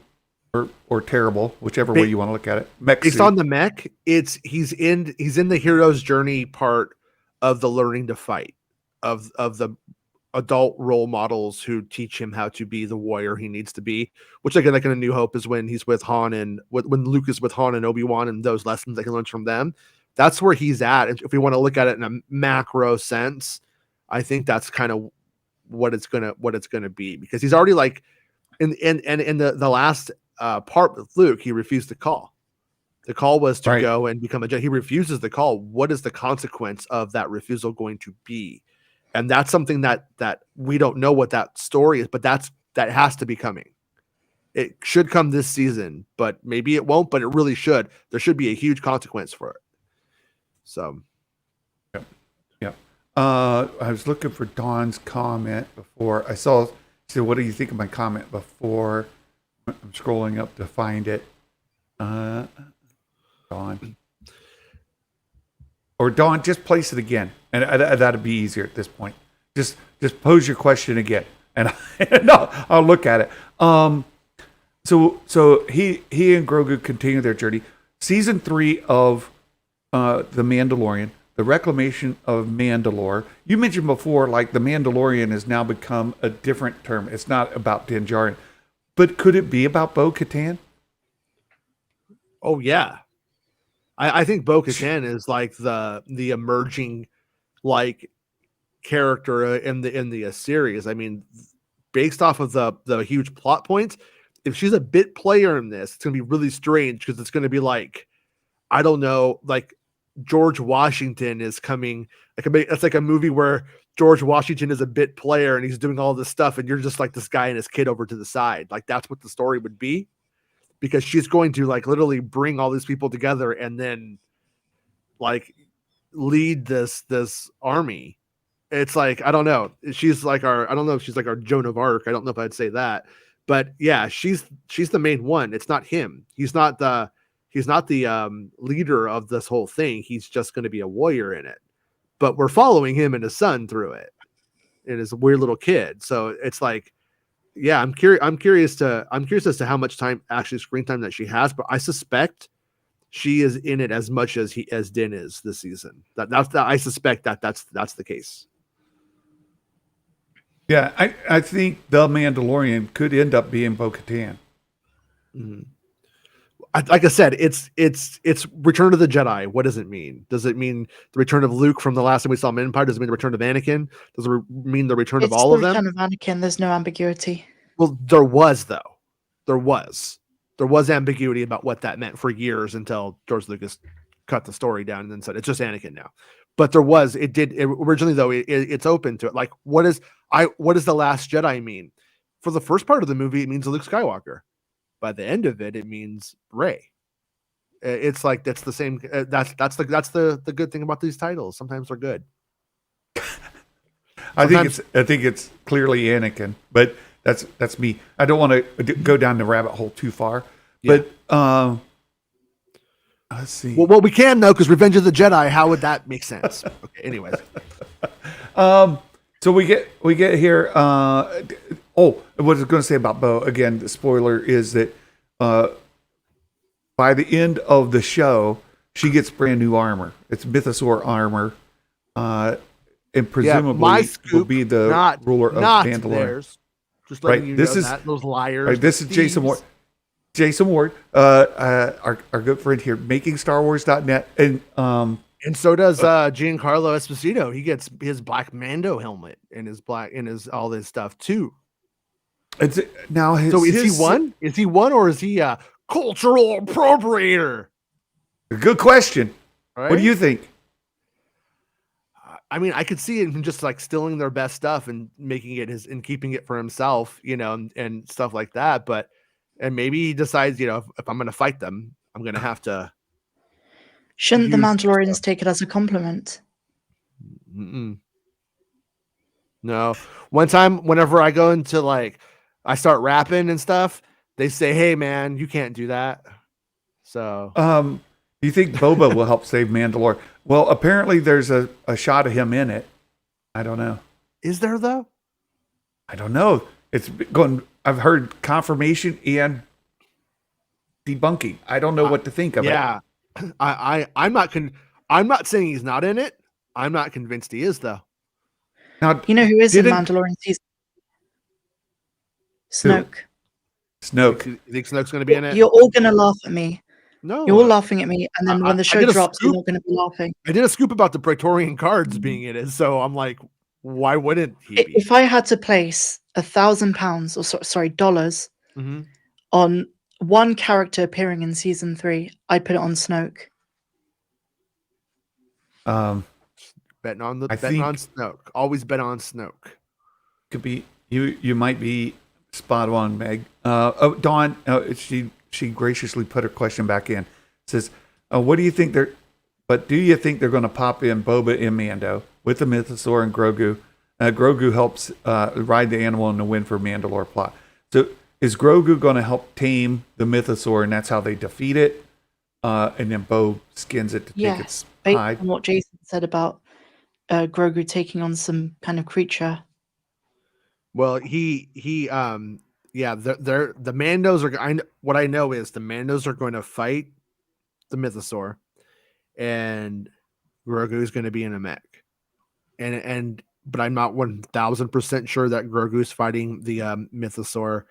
or terrible, whichever way you want to look at it, mech based suit? On the mech, he's in the hero's journey part of the learning to fight of the adult role models who teach him how to be the warrior he needs to be, which again, like in A New Hope, is when he's with Han and when Luke is with Han and Obi-Wan, and those lessons that he learns from them. That's where he's at. And if we want to look at it in a macro sense, I think that's kind of what it's gonna be, because he's already like in the last part with Luke, he refused to call, The call was to Right. go and become a Jedi. He refuses the call. What is the consequence of that refusal going to be? And that's something that we don't know what that story is, but that has to be coming. It should come this season, but maybe it won't, but it really should. There should be a huge consequence for it. So, yeah. I was looking for Dawn's comment before I saw. So, what do you think of my comment before? I'm scrolling up to find it. Dawn, or Dawn, just place it again, and that'd be easier at this point. Just pose your question again, and I'll look at it. So he and Grogu continue their journey. Season 3 of The Mandalorian, the reclamation of Mandalore. You mentioned before, like the Mandalorian has now become a different term. It's not about Din Djarin, but could it be about Bo-Katan? oh yeah, I think Bo-Katan is like the emerging like character in the series. I mean, based off of the huge plot points, if she's a bit player in this, it's gonna be really strange because it's gonna be like, I don't know, like George Washington is coming. It's like a movie where George Washington is a bit player and he's doing all this stuff, and you're just like this guy and his kid over to the side. Like that's what the story would be, because she's going to like literally bring all these people together and then like lead this army. It's like, I don't know. She's like I don't know if she's like our Joan of Arc. I don't know if I'd say that. But yeah, she's the main one. It's not him. He's not the leader of this whole thing. He's just going to be a warrior in it. But we're following him and his son through it, and his weird little kid. So it's like, yeah, I'm curious as to how much time, actually screen time, that she has. But I suspect she is in it as much as Din is this season. I suspect that's the case. Yeah, I think the Mandalorian could end up being Bo-Katan. Mm-hmm. Like I said, it's Return of the Jedi. What does it mean? Does it mean the return of Luke from the last time we saw him in Empire? Does it mean the return of Anakin? Does it mean the return of all of them? It's the return of Anakin. There's no ambiguity. Well, there was, though. There was ambiguity about what that meant for years until George Lucas cut the story down and then said it's just Anakin now. But originally, though, it's open to it. Like, what does the Last Jedi mean? For the first part of the movie, it means Luke Skywalker. By the end of it, it means Rey. It's like that's the same. That's the good thing about these titles. Sometimes they're good. I think it's clearly Anakin, but that's me. I don't want to go down the rabbit hole too far. Yeah. But let's see. Well, we can though, because Revenge of the Jedi. How would that make sense? Okay. Anyways. So we get here. What I was going to say about Bo, again, the spoiler is that by the end of the show, she gets brand new armor. It's mythosaur armor, and presumably will be the ruler of Mandalore. Theirs. Just letting you know that. Those liars. Right, this is Jason Ward. Jason Ward, our good friend here, making StarWars.net, and so does Giancarlo Esposito. He gets his black Mando helmet and his all this stuff too. Is he one? Is he one, or is he a cultural appropriator? Good question. Right? What do you think? I mean, I could see him just like stealing their best stuff and making it his and keeping it for himself, and stuff like that. And maybe he decides, if I'm going to fight them, I'm going to have to. Shouldn't the Mandalorians take it as a compliment? Mm-mm. No. One time, whenever I go into I start rapping and stuff, they say, "Hey, man, you can't do that." So, you think Boba will help save Mandalore? Well, apparently there's a shot of him in it. I don't know. Is there though? I don't know. It's going. I've heard confirmation and debunking. I don't know what to think of it. Yeah, I'm not saying he's not in it. I'm not convinced he is though. Now, you know who is in Mandalorian season? Snoke. Snoke. You think Snoke's going to be in it? You're all going to laugh at me. No. You're all laughing at me, and then when the show drops, you're not going to be laughing. I did a scoop about the Praetorian Guards being in it, so I'm like, why wouldn't he If I had to place £1,000 or dollars on one character appearing in season 3, I'd put it on Snoke. Betting on I think Snoke. Always bet on Snoke. could be you might be spot on, Meg. Dawn, she graciously put her question back in. Says, "What do you think they're? But do you think they're going to pop in Boba and Mando with the Mythosaur and Grogu? Grogu helps ride the animal in the win for Mandalore plot. So is Grogu going to help tame the Mythosaur, and that's how they defeat it? And then Bo skins it to take its Based hide. on what Jason said about Grogu taking on some kind of creature. Well, the Mandos are. What I know is the Mandos are going to fight the Mythosaur, and Grogu is going to be in a mech, but I'm not 1,000% sure that Grogu's fighting the Mythosaur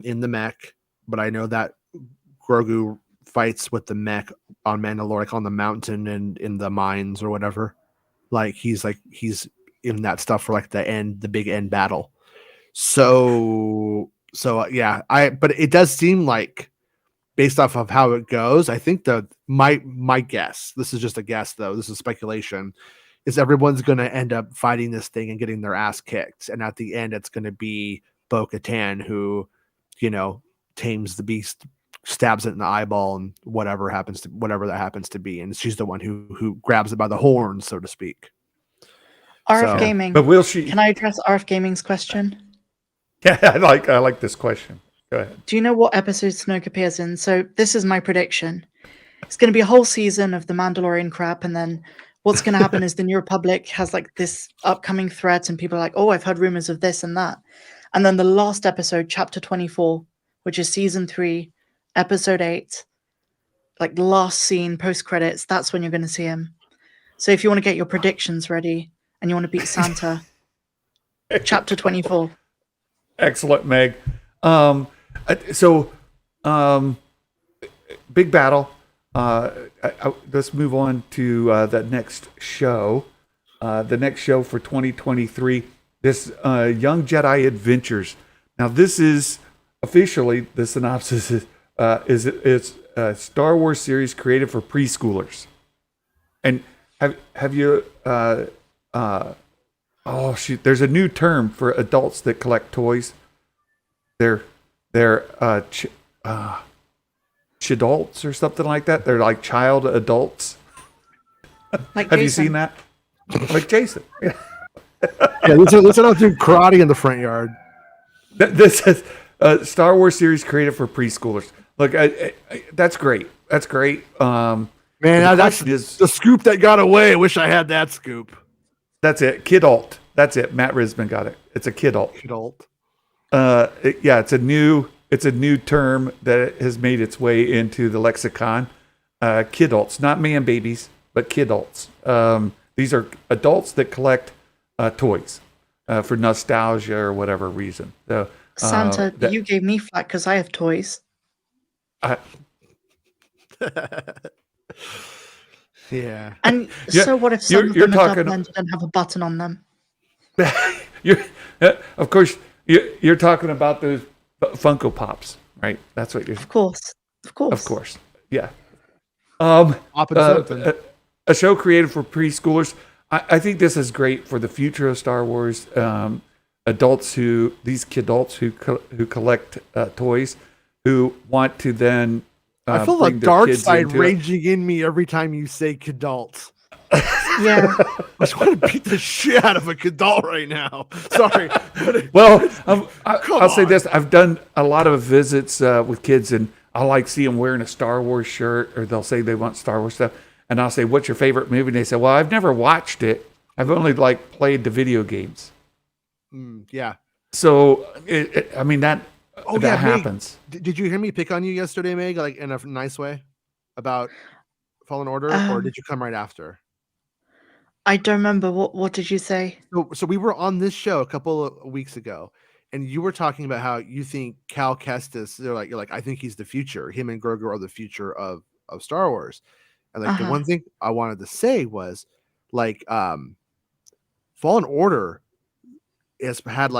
in the mech, but I know that Grogu fights with the mech on Mandalore, like on the mountain and in the mines or whatever. Like he's in that stuff for like the big end battle. So yeah, but it does seem like, based off of how it goes, I think my guess, this is just a guess though, this is speculation, is everyone's going to end up fighting this thing and getting their ass kicked, and at the end it's going to be Bo-Katan who, tames the beast, stabs it in the eyeball, and whatever that happens to be, and she's the one who grabs it by the horns, so to speak. RF Gaming. But will she? Can I address RF Gaming's question? Yeah, I like this question. Go ahead. Do you know what episode Snoke appears in? So this is my prediction. It's going to be a whole season of the Mandalorian crap, and then what's going to happen is the New Republic has like this upcoming threat, and people are like, "Oh, I've heard rumors of this and that," and then the last episode, Chapter 24, which is season 3, episode 8, like the last scene post credits. That's when you're going to see him. So if you want to get your predictions ready and you want to beat Santa, Chapter 24. Excellent, Meg. Big battle. Let's move on to the next show. The next show for 2023. This Young Jedi Adventures. Now, this is officially the synopsis is it's a Star Wars series created for preschoolers. And have you? Oh shoot! There's a new term for adults that collect toys. They're chadults or something like that. They're like child adults. Like Have you Jason. seen that? Like Jason. Yeah. Yeah, let's not do karate in the front yard. This is a Star Wars series created for preschoolers. Look, that's great. That's great. Man, that's the scoop that got away. I wish I had that scoop. That's it. Kidult. That's it. Matt Risman got it. It's a kidult. Kidult. It's a new term that has made its way into the lexicon. Kidults, not man babies, but kidults. These are adults that collect toys for nostalgia or whatever reason. So, Santa, you gave me flack because I have toys. Yeah. And Yeah, so what if some of you're them are talking- double-ended and have a button on them? Of course, you're talking about those Funko Pops, right? That's what you're. Of course. Of course, yeah. Something. A show created for preschoolers. I think this is great for the future of Star Wars. Adults these kidults who collect toys, who want to then. I feel bring the their dark kids side into it. raging in me every time you say kidults. Yeah. I just want to beat the shit out of a kidult right now. Sorry. Well, I'll say on. this: I've done a lot of visits with kids, and I like see them wearing a Star Wars shirt, or they'll say they want Star Wars stuff, and I'll say, "What's your favorite movie?" And they say, "Well, I've never watched it. I've only played the video games." Yeah. So, that Meg, happens. Did you hear me pick on you yesterday, Meg, like in a nice way about Fallen Order, or did you come right after? I don't remember. What did you say? So we were on this show a couple of weeks ago, and you were talking about how you think Cal Kestis, you're like, I think he's the future. Him and Grogu are the future of Star Wars. And the one thing I wanted to say was Fallen Order has had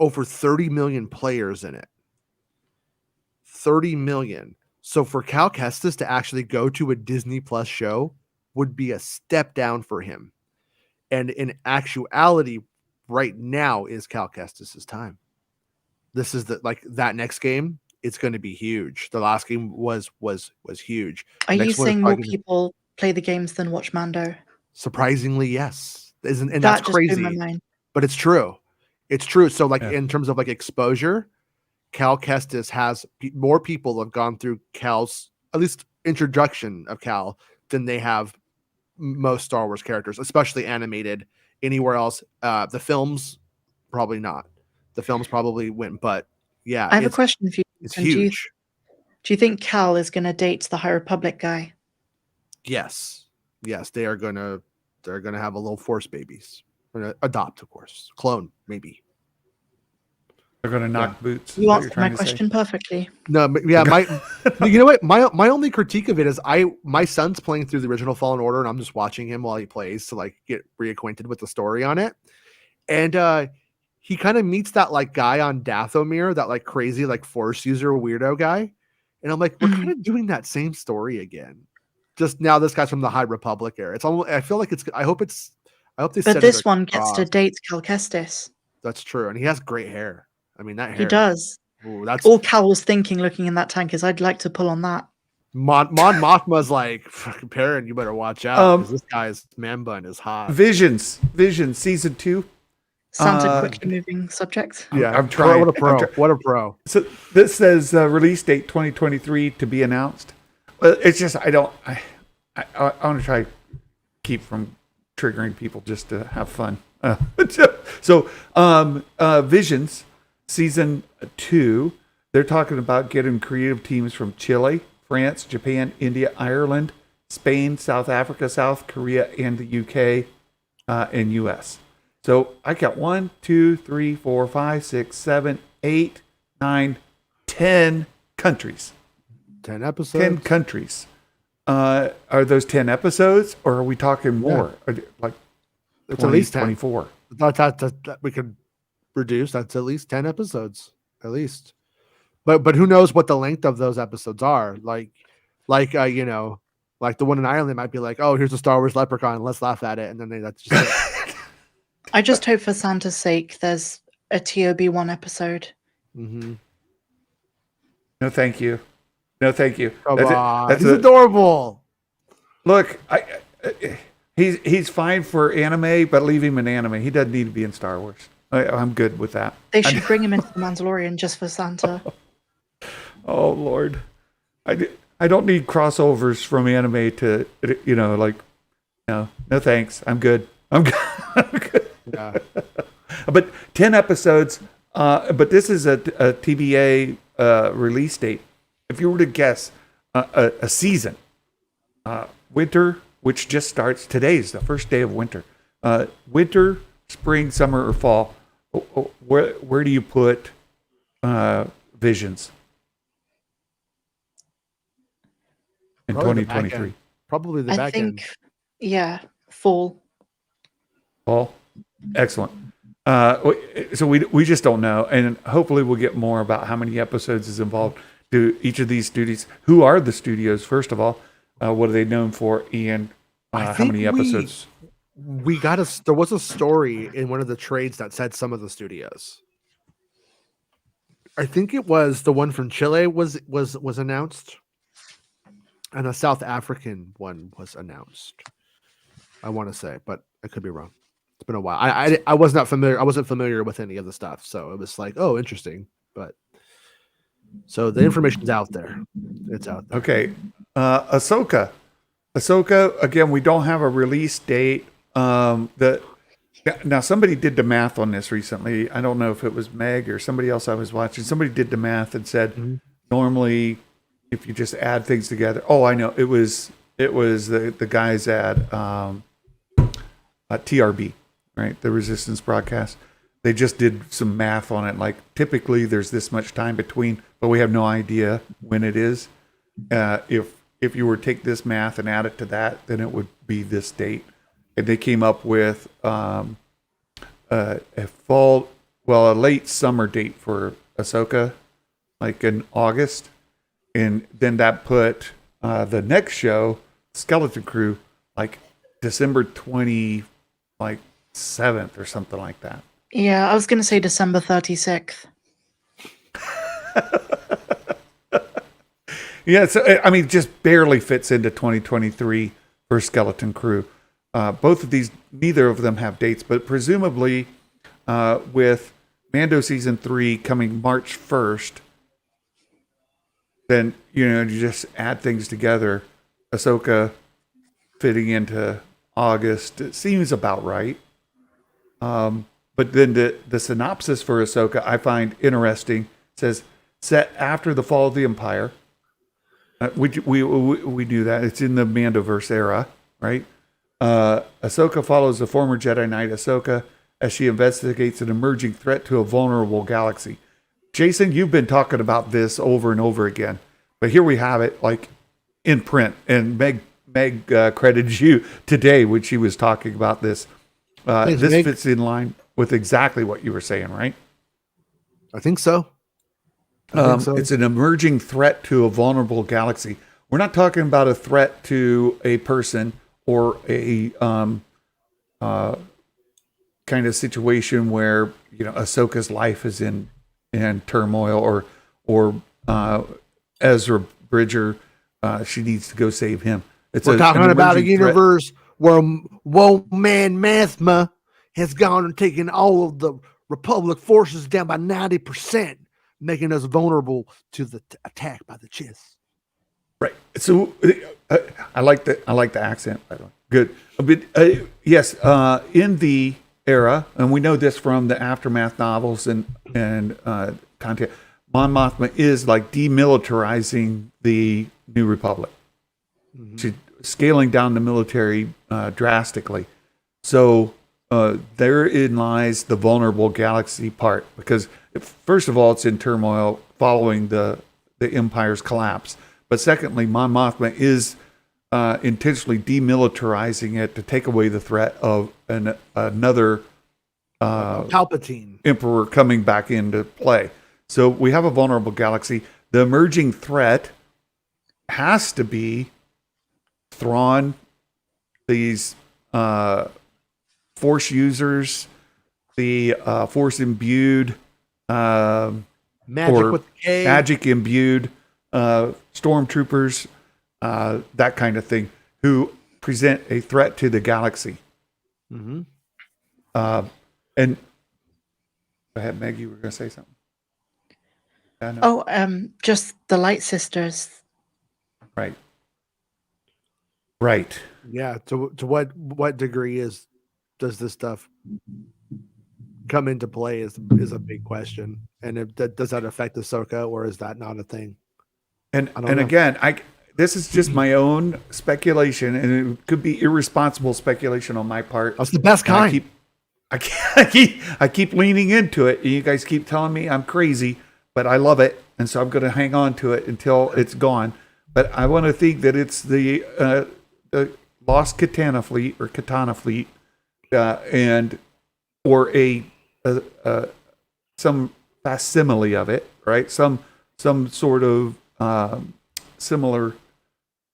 over 30 million players in it. $30 million. So for Cal Kestis to actually go to a Disney Plus show would be a step down for him. And in actuality, right now is Cal Kestis' time. This is that next game. It's going to be huge. The last game was huge. Are you Next one is saying more probably people play the games than watch Mando? surprisingly, yes. And That that's just blew crazy. my mind. But it's true. It's true. So Yeah. in terms of exposure, Cal Kestis has more people have gone through Cal's, at least introduction of Cal, than they have most Star Wars characters, especially animated. Anywhere else, the films probably not. The films probably went, but yeah, I have a question for you. it's And huge. Do you think Cal is going to date the High Republic guy? Yes, they're gonna have a little Force babies. Gonna adopt, of course, clone maybe. They're going to knock boots. You answered my question perfectly. No, but yeah, you know what? My only critique of it is my son's playing through the original Fallen Order, and I'm just watching him while he plays to get reacquainted with the story on it. And he kind of meets that guy on Dathomir, that crazy Force user weirdo guy, and I'm like, we're kind of doing that same story again. Just now, this guy's from the High Republic era. It's almost. I feel like it's. I hope they. But this one gets to date Cal Kestis. That's true, and he has great hair. I mean, that hair. He does. Ooh, that's all Cal was thinking looking in that tank is, I'd like to pull on that. Mon Mothma's like, fucking Perrin, you better watch out, because this guy's man bun is hot. Visions season 2. Santa quickly moving subject. Yeah, I'm trying. What a pro. So this says release date 2023 to be announced. It's just I want to try keep from triggering people just to have fun. So Visions season 2, they're talking about getting creative teams from Chile, France, Japan, India, Ireland, Spain, South Africa, South Korea, and the UK and US. So I got 1, 2, 3, 4, 5, 6, 7, 8, 9, 10 countries. 10 episodes. 10 countries. Are those 10 episodes, or are we talking more? Like it's at least 10. 24. That we could reduce. That's at least 10 episodes, at least. But who knows what the length of those episodes are? Like the one in Ireland might be like, oh, here's a Star Wars leprechaun, let's laugh at it, and then that's just it. I just hope for Santa's sake there's a TOB1 episode. Mm-hmm. No, thank you. Come on. He's adorable. Look, he's fine for anime, but leave him in anime. He doesn't need to be in Star Wars. I'm good with that. They should bring him into the Mandalorian just for Santa. Oh Lord, I don't need crossovers from anime to no thanks. I'm good. Yeah. But 10 episodes. But this is a TBA release date. If you were to guess a season, winter, which just starts today is the first day of winter. Winter, spring, summer, or fall. Where do you put Visions in 2023? Probably the back end. Yeah, fall. Fall, excellent. So we just don't know, and hopefully we'll get more about how many episodes is involved to each of these studios. Who are the studios? First of all, what are they known for, and how many episodes? There was a story in one of the trades that said some of the studios. I think it was the one from Chile was announced, and a South African one was announced. I want to say, but I could be wrong. It's been a while. I was not familiar. I wasn't familiar with any of the stuff, so it was like, oh, interesting. But so the information's out there. It's out there. Okay, Ahsoka. Again, we don't have a release date. Now somebody did the math on this recently. I don't know if it was Meg or somebody else I was watching. Somebody did the math and said normally if you just add things together. Oh, I know. It was the guys at TRB, right? The Resistance broadcast. They just did some math on it. Like typically there's this much time between, but we have no idea when it is. If you were to take this math and add it to that, then it would be this date. And they came up with a late summer date for Ahsoka, like in August. and then that put the next show, Skeleton Crew, like December 7th or something like that. Yeah, I was going to say December 36th. Yeah, so I mean, just barely fits into 2023 for Skeleton Crew. Both of these, neither of them have dates, but presumably with Mando season 3 coming March 1st, then you just add things together. Ahsoka fitting into August, it seems about right. But then the synopsis for Ahsoka I find interesting. It says set after the fall of the Empire. We do that. It's in the Mandoverse era, right? Ahsoka follows the former Jedi Knight Ahsoka as she investigates an emerging threat to a vulnerable galaxy. Jason, you've been talking about this over and over again, but here we have it, like in print. And Meg credited you today when she was talking about this. Thanks, this Meg. fits in line with exactly what you were saying, right? I think so. So. It's an emerging threat to a vulnerable galaxy. We're not talking about a threat to a person or a kind of situation where Ahsoka's life is in turmoil, or Ezra Bridger, she needs to go save him. We're talking about a emerging universe where man Mathma has gone and taken all of the Republic forces down by 90%. Making us vulnerable to the attack by the Chiss. Right. So I like the accent, by the way. Good. But yes, in the era, and we know this from the Aftermath novels and content, Mon Mothma is like demilitarizing the New Republic. Mm-hmm. She's scaling down the military drastically. So therein lies the vulnerable galaxy part, because first of all, it's in turmoil following the Empire's collapse. But secondly, Mon Mothma is intentionally demilitarizing it to take away the threat of another Palpatine Emperor coming back into play. So we have a vulnerable galaxy. The emerging threat has to be Thrawn, these Force users, the Force imbued, magic imbued stormtroopers, that kind of thing, who present a threat to the galaxy. Mm-hmm. And go ahead, Meg, you were going to say something. Just the Light Sisters. Right. Yeah. To what degree does this stuff come into play is a big question. And does that affect Ahsoka, or is that not a thing? And again, this is just my own speculation, and it could be irresponsible speculation on my part. That's the best kind. I keep leaning into it, and you guys keep telling me I'm crazy, but I love it, and so I'm going to hang on to it until it's gone. But I want to think that it's the lost Katana fleet, and or some facsimile of it, right? Some sort of similar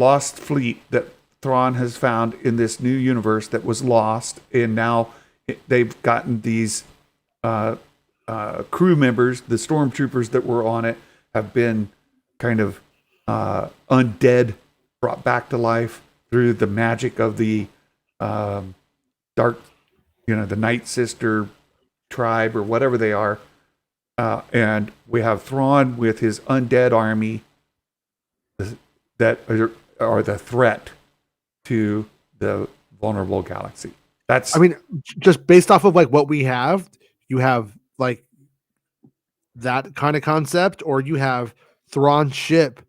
lost fleet that Thrawn has found in this new universe that was lost, and now they've gotten these crew members, the stormtroopers that were on it, have been kind of undead, brought back to life through the magic of the dark, the Night Sister tribe or whatever they are. And we have Thrawn with his undead army that are the threat to the vulnerable galaxy. Just based off of like what we have, you have like that kind of concept, or you have Thrawn's ship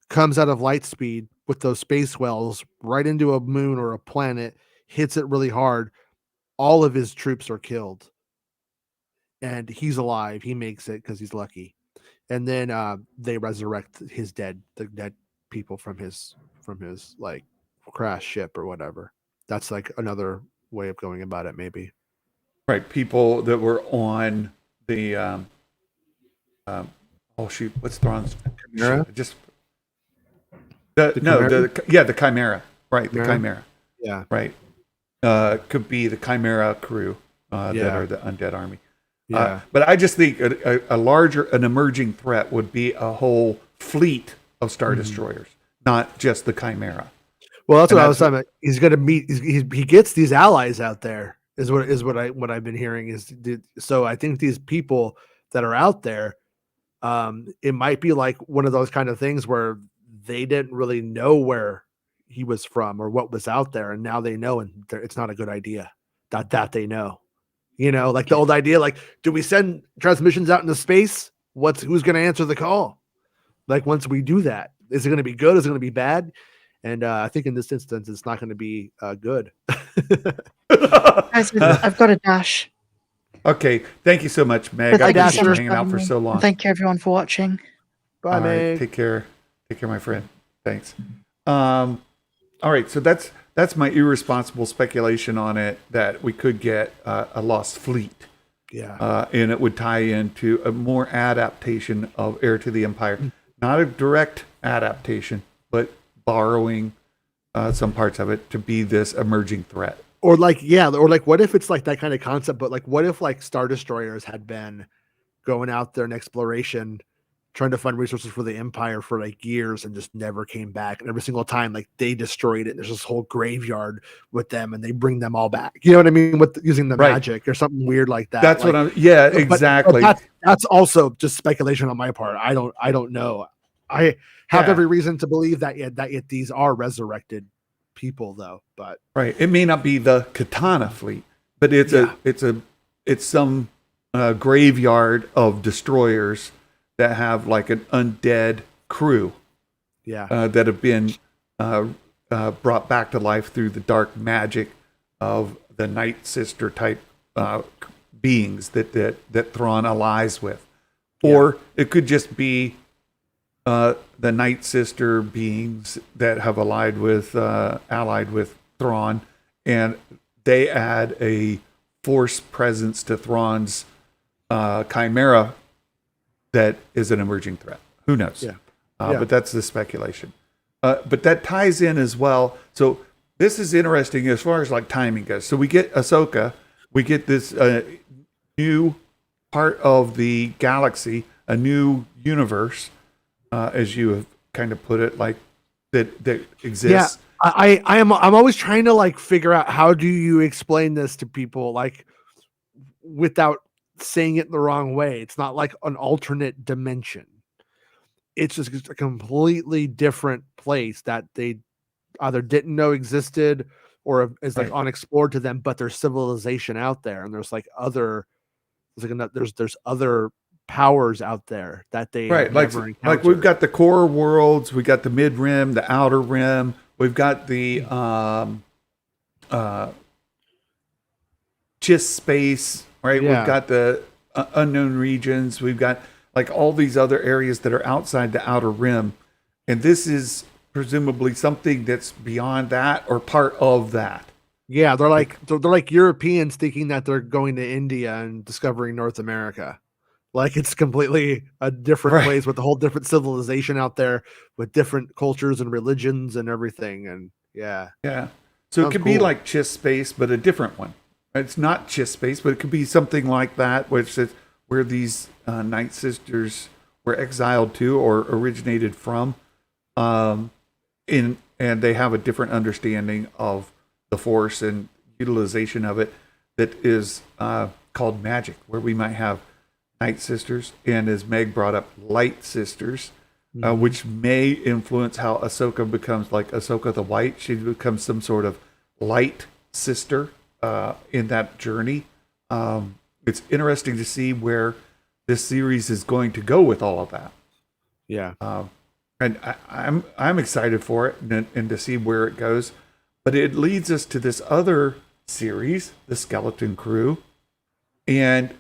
comes out of light speed with those space wells right into a moon or a planet, hits it really hard. All of his troops are killed. And he's alive. He makes it because he's lucky. And then they resurrect the dead people from his like crash ship or whatever. That's like another way of going about it, maybe. Right, people that were on the what's Thrawn's Chimera? The Chimera. Right, the Chimera. Yeah. Right. Could be the Chimera crew that are the undead army. Yeah. But I just think an emerging threat would be a whole fleet of Star Destroyers, not just the Chimera. Well, that's what I was talking about. He's going to meet. He gets these allies out there. Is what I've been hearing is. So I think these people that are out there, it might be like one of those kind of things where they didn't really know where he was from or what was out there, and now they know, and it's not a good idea. That they know. Like the old idea, like, do we send transmissions out into space? Who's going to answer the call? Like, once we do that, is it going to be good? Is it going to be bad? And I think in this instance, it's not going to be good. Guys, I've got a dash. Okay. Thank you so much, Meg. Thank I you appreciate so you much hanging for out having for me. so long. And thank you, everyone, for watching. Bye, All right, Meg. take care. Take care, my friend. Thanks. All right. So that's my irresponsible speculation on it, that we could get a lost fleet. Yeah. And it would tie into a more adaptation of Heir to the Empire. Not a direct adaptation, but borrowing some parts of it to be this emerging threat. Or like, what if it's like that kind of concept, but like, what if like Star Destroyers had been going out there in exploration, trying to find resources for the Empire for like years and just never came back. And every single time, like they destroyed it. And there's this whole graveyard with them and they bring them all back. You know what I mean? With using the magic or something weird like that. That's like, what exactly. But that's also just speculation on my part. I don't know. I have every reason to believe that these are resurrected people though, but right. It may not be the Katana fleet, but it's some graveyard of destroyers that have like an undead crew, that have been brought back to life through the dark magic of the Night Sister type beings that Thrawn allies with, or it could just be the Night Sister beings that have allied with Thrawn, and they add a Force presence to Thrawn's Chimera that is an emerging threat. Who knows? But that's the speculation. But that ties in as well. So this is interesting as far as like timing goes. So we get Ahsoka, we get this new part of the galaxy, a new universe, as you have kind of put it, like that exists. Yeah, I'm always trying to like figure out how do you explain this to people like without saying it the wrong way. It's not like an alternate dimension. It's just a completely different place that they either didn't know existed or is like unexplored to them, but there's civilization out there and there's other powers out there that they like we've got the core worlds, we got the mid rim, the outer rim, we've got the Chiss space, right? We've got the unknown regions, we've got like all these other areas that are outside the outer rim, and this is presumably something that's beyond that or part of that. Yeah, they're like Europeans thinking that they're going to India and discovering North America. Like it's completely a different place with a whole different civilization out there with different cultures and religions and everything. And so it could be like Chiss space, but a different one. It's not Chiss space, but it could be something like that, which is where these Night Sisters were exiled to or originated from, and they have a different understanding of the Force and utilization of it that is called magic, where we might have Night Sisters, and as Meg brought up, Light Sisters, which may influence how Ahsoka becomes like Ahsoka the White. She becomes some sort of light sister in that journey. It's interesting to see where this series is going to go with all of that. Yeah. And I'm excited for it and to see where it goes. But it leads us to this other series, the Skeleton Crew, and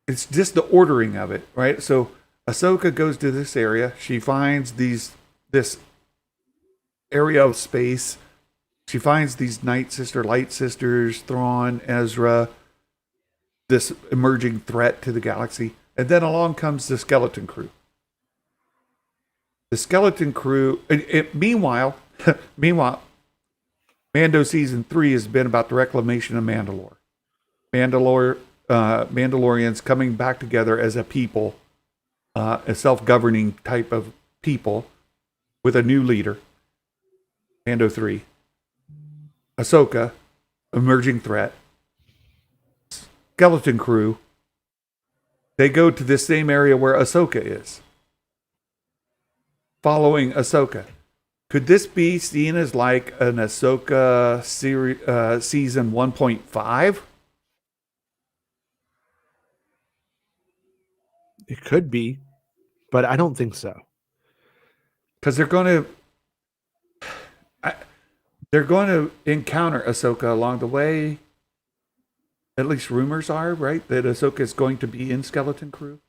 it's just the ordering of it, right? So Ahsoka goes to this area. She finds this area of space. She finds these Night Sister, Light Sisters, Thrawn, Ezra, this emerging threat to the galaxy. And then along comes the Skeleton Crew. The Skeleton Crew. Meanwhile, Mando season 3 has been about the reclamation of Mandalore. Mandalorians coming back together as a people, a self-governing type of people with a new leader. Mando 3. Ahsoka, emerging threat. Skeleton Crew. They go to this same area where Ahsoka is. Following Ahsoka. Could this be seen as like an Ahsoka season 1.5? It could be, but I don't think so. Because they're going to encounter Ahsoka along the way. At least rumors are, right, that Ahsoka is going to be in Skeleton Crew.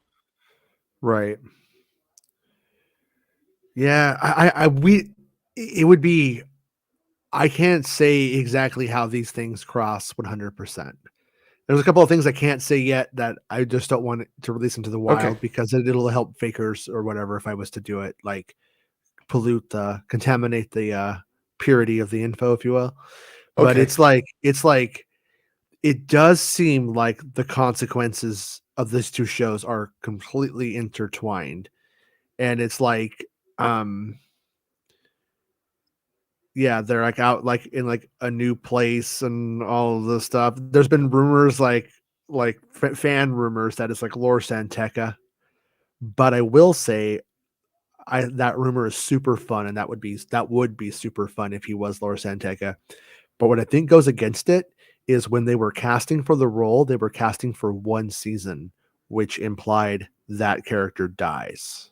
Right. Yeah, it would be. I can't say exactly how these things cross 100%. There's a couple of things I can't say yet that I just don't want to release into the wild because it'll help fakers or whatever if I was to do it, like contaminate the purity of the info, if you will. But it's like it does seem like the consequences of these two shows are completely intertwined, and it's like yeah, they're like out like in like a new place and all of this stuff. There's been rumors like fan rumors that it's like Lore Santeca, but I will say that rumor is super fun, and that would be super fun if he was Lore Santeca. But what I think goes against it is when they were casting for the role, they were casting for one season, which implied that character dies.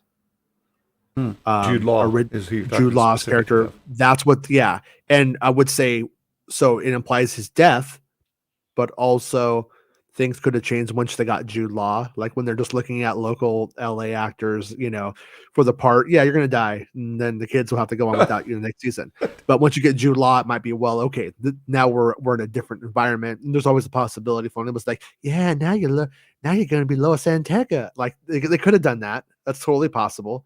Jude Law is who Jude Law's character. Of. That's what, yeah. And I would say, so it implies his death, but also things could have changed once they got Jude Law. Like when they're just looking at local LA actors, for the part, yeah, you're going to die. And then the kids will have to go on without you next season. But once you get Jude Law, it might be, well, okay, now we're in a different environment. And there's always a possibility for it. It was like, yeah, now you're going to be Loa Santeca. Like they could have done that. That's totally possible.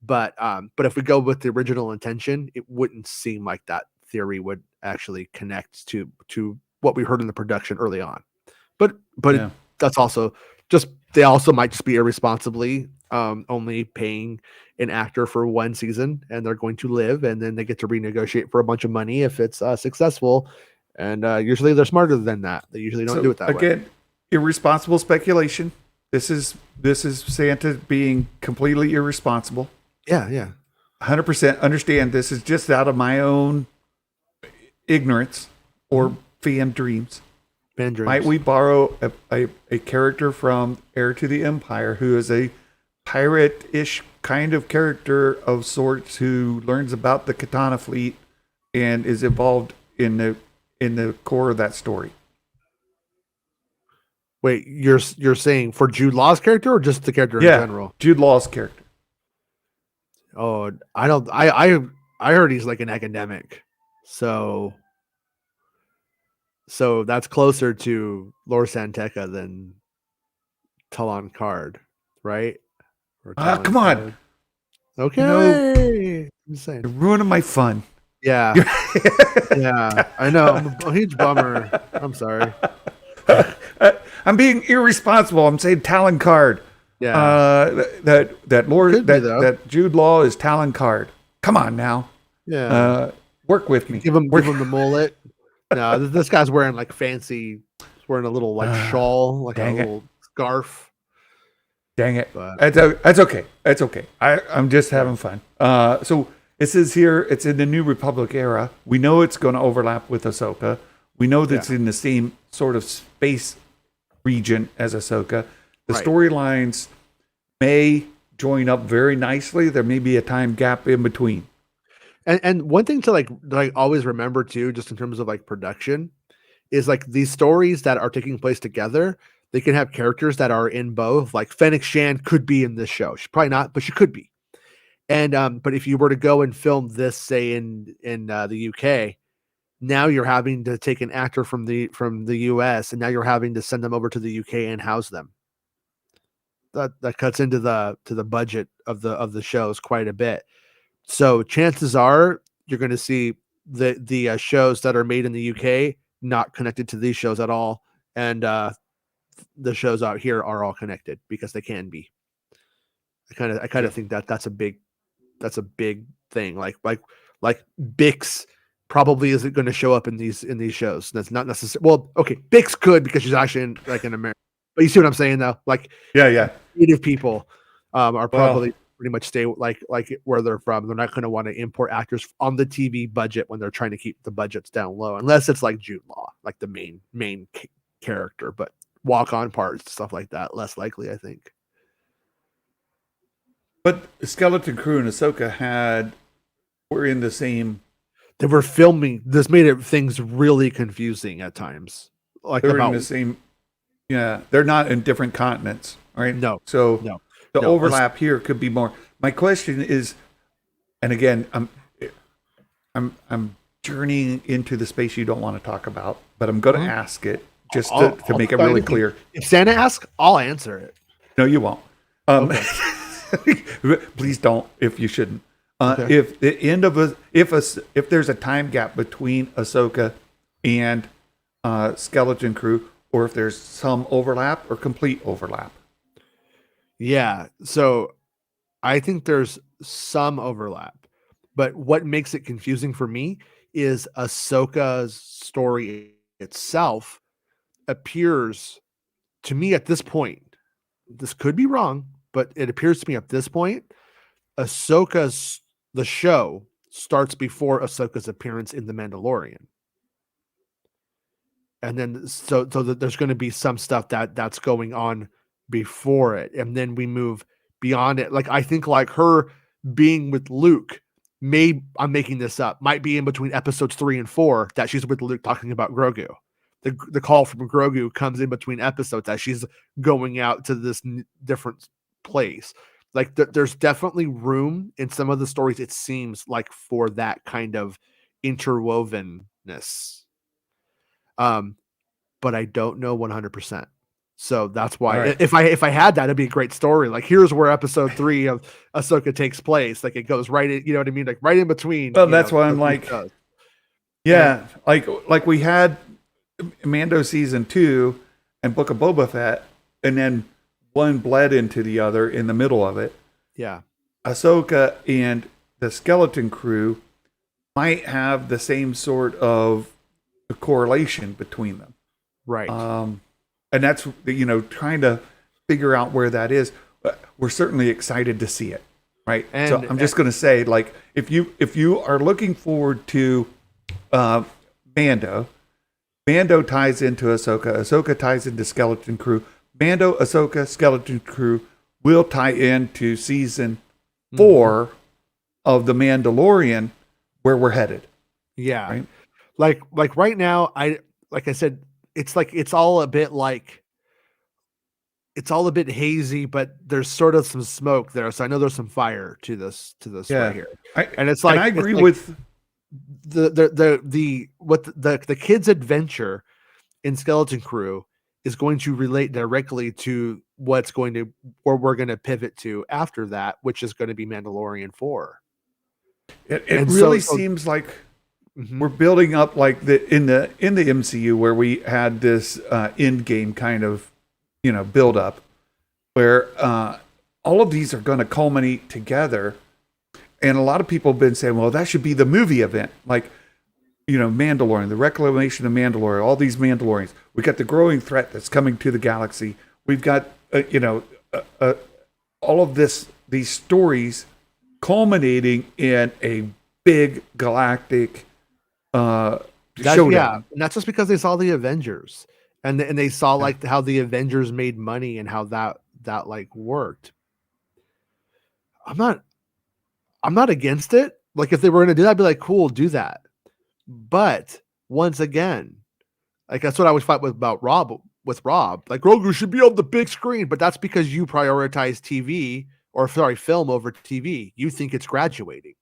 But if we go with the original intention, it wouldn't seem like that theory would actually connect to what we heard in the production early on. But yeah. That's also they also might just be irresponsibly only paying an actor for one season, and they're going to live, and then they get to renegotiate for a bunch of money if it's successful. And usually they're smarter than that. They usually don't do it that way. Again, irresponsible speculation. This is Santa being completely irresponsible. Yeah. 100% understand this is just out of my own ignorance or fan dreams. Might we borrow a character from Heir to the Empire who is a pirate-ish kind of character of sorts who learns about the Katana fleet and is involved in the core of that story? Wait, you're saying for Jude Law's character or just the character in general? Jude Law's character. Oh, I don't. I heard he's like an academic, so that's closer to Lore Santeca than Talon Card, right? Come on. Okay, I'm saying you're ruining my fun. Yeah, yeah, I know. I'm a huge bummer. I'm sorry. I'm being irresponsible. I'm saying Talon Card. Yeah, that Jude Law is Talon Card. Come on now. Yeah, work with me. Give him the mullet. No, this guy's wearing like fancy. He's wearing a little like shawl, like a little scarf. Dang it! But that's okay. That's okay. I'm just having fun. So it says here it's in the New Republic era. We know it's going to overlap with Ahsoka. We know that it's in the same sort of space region as Ahsoka. The storylines may join up very nicely. There may be a time gap in between. And one thing to like always remember too, just in terms of like production, is like these stories that are taking place together, they can have characters that are in both. Like Fennec Shan could be in this show. She's probably not, but she could be. And but if you were to go and film this, say in the UK, now you're having to take an actor from the US, and now you're having to send them over to the UK and house them. that cuts into the budget of the shows quite a bit. So chances are you're going to see the shows that are made in the UK not connected to these shows at all, and the shows out here are all connected because they can be. I kind of think that's a big thing. Like Bix probably isn't going to show up in these shows. That's not necessary. Well, okay, Bix could because she's actually in America. But you see what I'm saying, though? Like, native people are probably pretty much stay like where they're from. They're not going to want to import actors on the TV budget when they're trying to keep the budgets down low, unless it's like Jude Law, like the main character. But walk-on parts, stuff like that, less likely, I think. But Skeleton Crew and Ahsoka were in the same. They were filming. This made things really confusing at times. Like they're in the same. Yeah, they're not in different continents, right? No. So the overlap here could be more. My question is, and again, I'm journeying into the space you don't want to talk about, but I'm going to ask it just to make it really clear. If Santa asks, I'll answer it. No, you won't. Okay. Please don't. If you shouldn't. Okay. If the end of if there's a time gap between Ahsoka and Skeleton Crew, or if there's some overlap or complete overlap. Yeah. So I think there's some overlap, but what makes it confusing for me is Ahsoka's story itself appears to me at this point. This could be wrong, but it appears to me at this point, the show starts before Ahsoka's appearance in The Mandalorian. And then so that there's going to be some stuff that's going on before it. And then we move beyond it. Like, I think like her being with Luke, I'm making this up, might be in between episodes 3 and 4 that she's with Luke talking about Grogu. The call from Grogu comes in between episodes that she's going out to this different place. Like there's definitely room in some of the stories, it seems like, for that kind of interwovenness. But I don't know 100%. So that's why if I had that, it'd be a great story. Like, here's where episode 3 of Ahsoka takes place. Like, it goes right in, you know what I mean? Like right in between. Well, that's why I'm like, like we had Mando season 2 and Book of Boba Fett, and then one bled into the other in the middle of it. Yeah. Ahsoka and the Skeleton Crew might have the same sort of correlation between them. Right. And that's, trying to figure out where that is. We're certainly excited to see it. Right. And so I'm just going to say, like, if you are looking forward to Mando ties into Ahsoka ties into Skeleton Crew. Mando, Ahsoka, Skeleton Crew will tie into season 4 of The Mandalorian, where we're headed. Yeah. Right? Like right now, like I said, it's all a bit hazy, but there's sort of some smoke there. So I know there's some fire to this right here. And it's like, I agree with the kid's adventure in Skeleton Crew is going to relate directly to where we're going to pivot to after that, which is going to be Mandalorian 4. It really seems like we're building up like in the MCU, where we had this end game kind of build up, where all of these are going to culminate together. And a lot of people have been saying, well, that should be the movie event, like Mandalorian, the reclamation of Mandalorian, all these Mandalorians. We got the growing threat that's coming to the galaxy. We've got all of these stories culminating in a big galactic showdown. Yeah, and that's just because they saw the Avengers and they saw like how the Avengers made money and how that like worked. I'm not against it. Like, if they were going to do that, I'd be like, cool, do that. But once again, like, that's what I always fight with Rob. Like, Grogu should be on the big screen, but that's because you prioritize film over TV. You think it's graduating,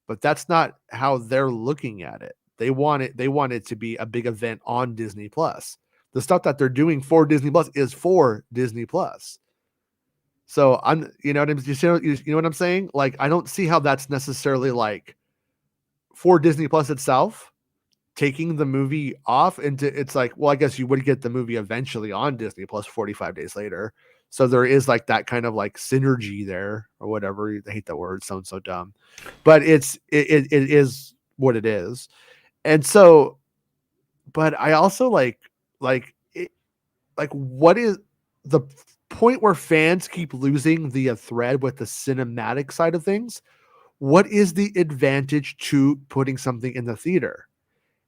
but that's not how they're looking at it. They want it to be a big event on Disney Plus. The stuff that they're doing for Disney Plus is for Disney Plus. So I'm, you know what I'm, you know what I'm saying? Like, I don't see how that's necessarily like for Disney Plus itself taking the movie off into, it's like, well, I guess you would get the movie eventually on Disney Plus 45 days later. So there is like that kind of like synergy there or whatever. I hate that word. It sounds so dumb, but it is what it is. And so, but I also like it, like what is the point where fans keep losing the thread with the cinematic side of things? What is the advantage to putting something in the theater?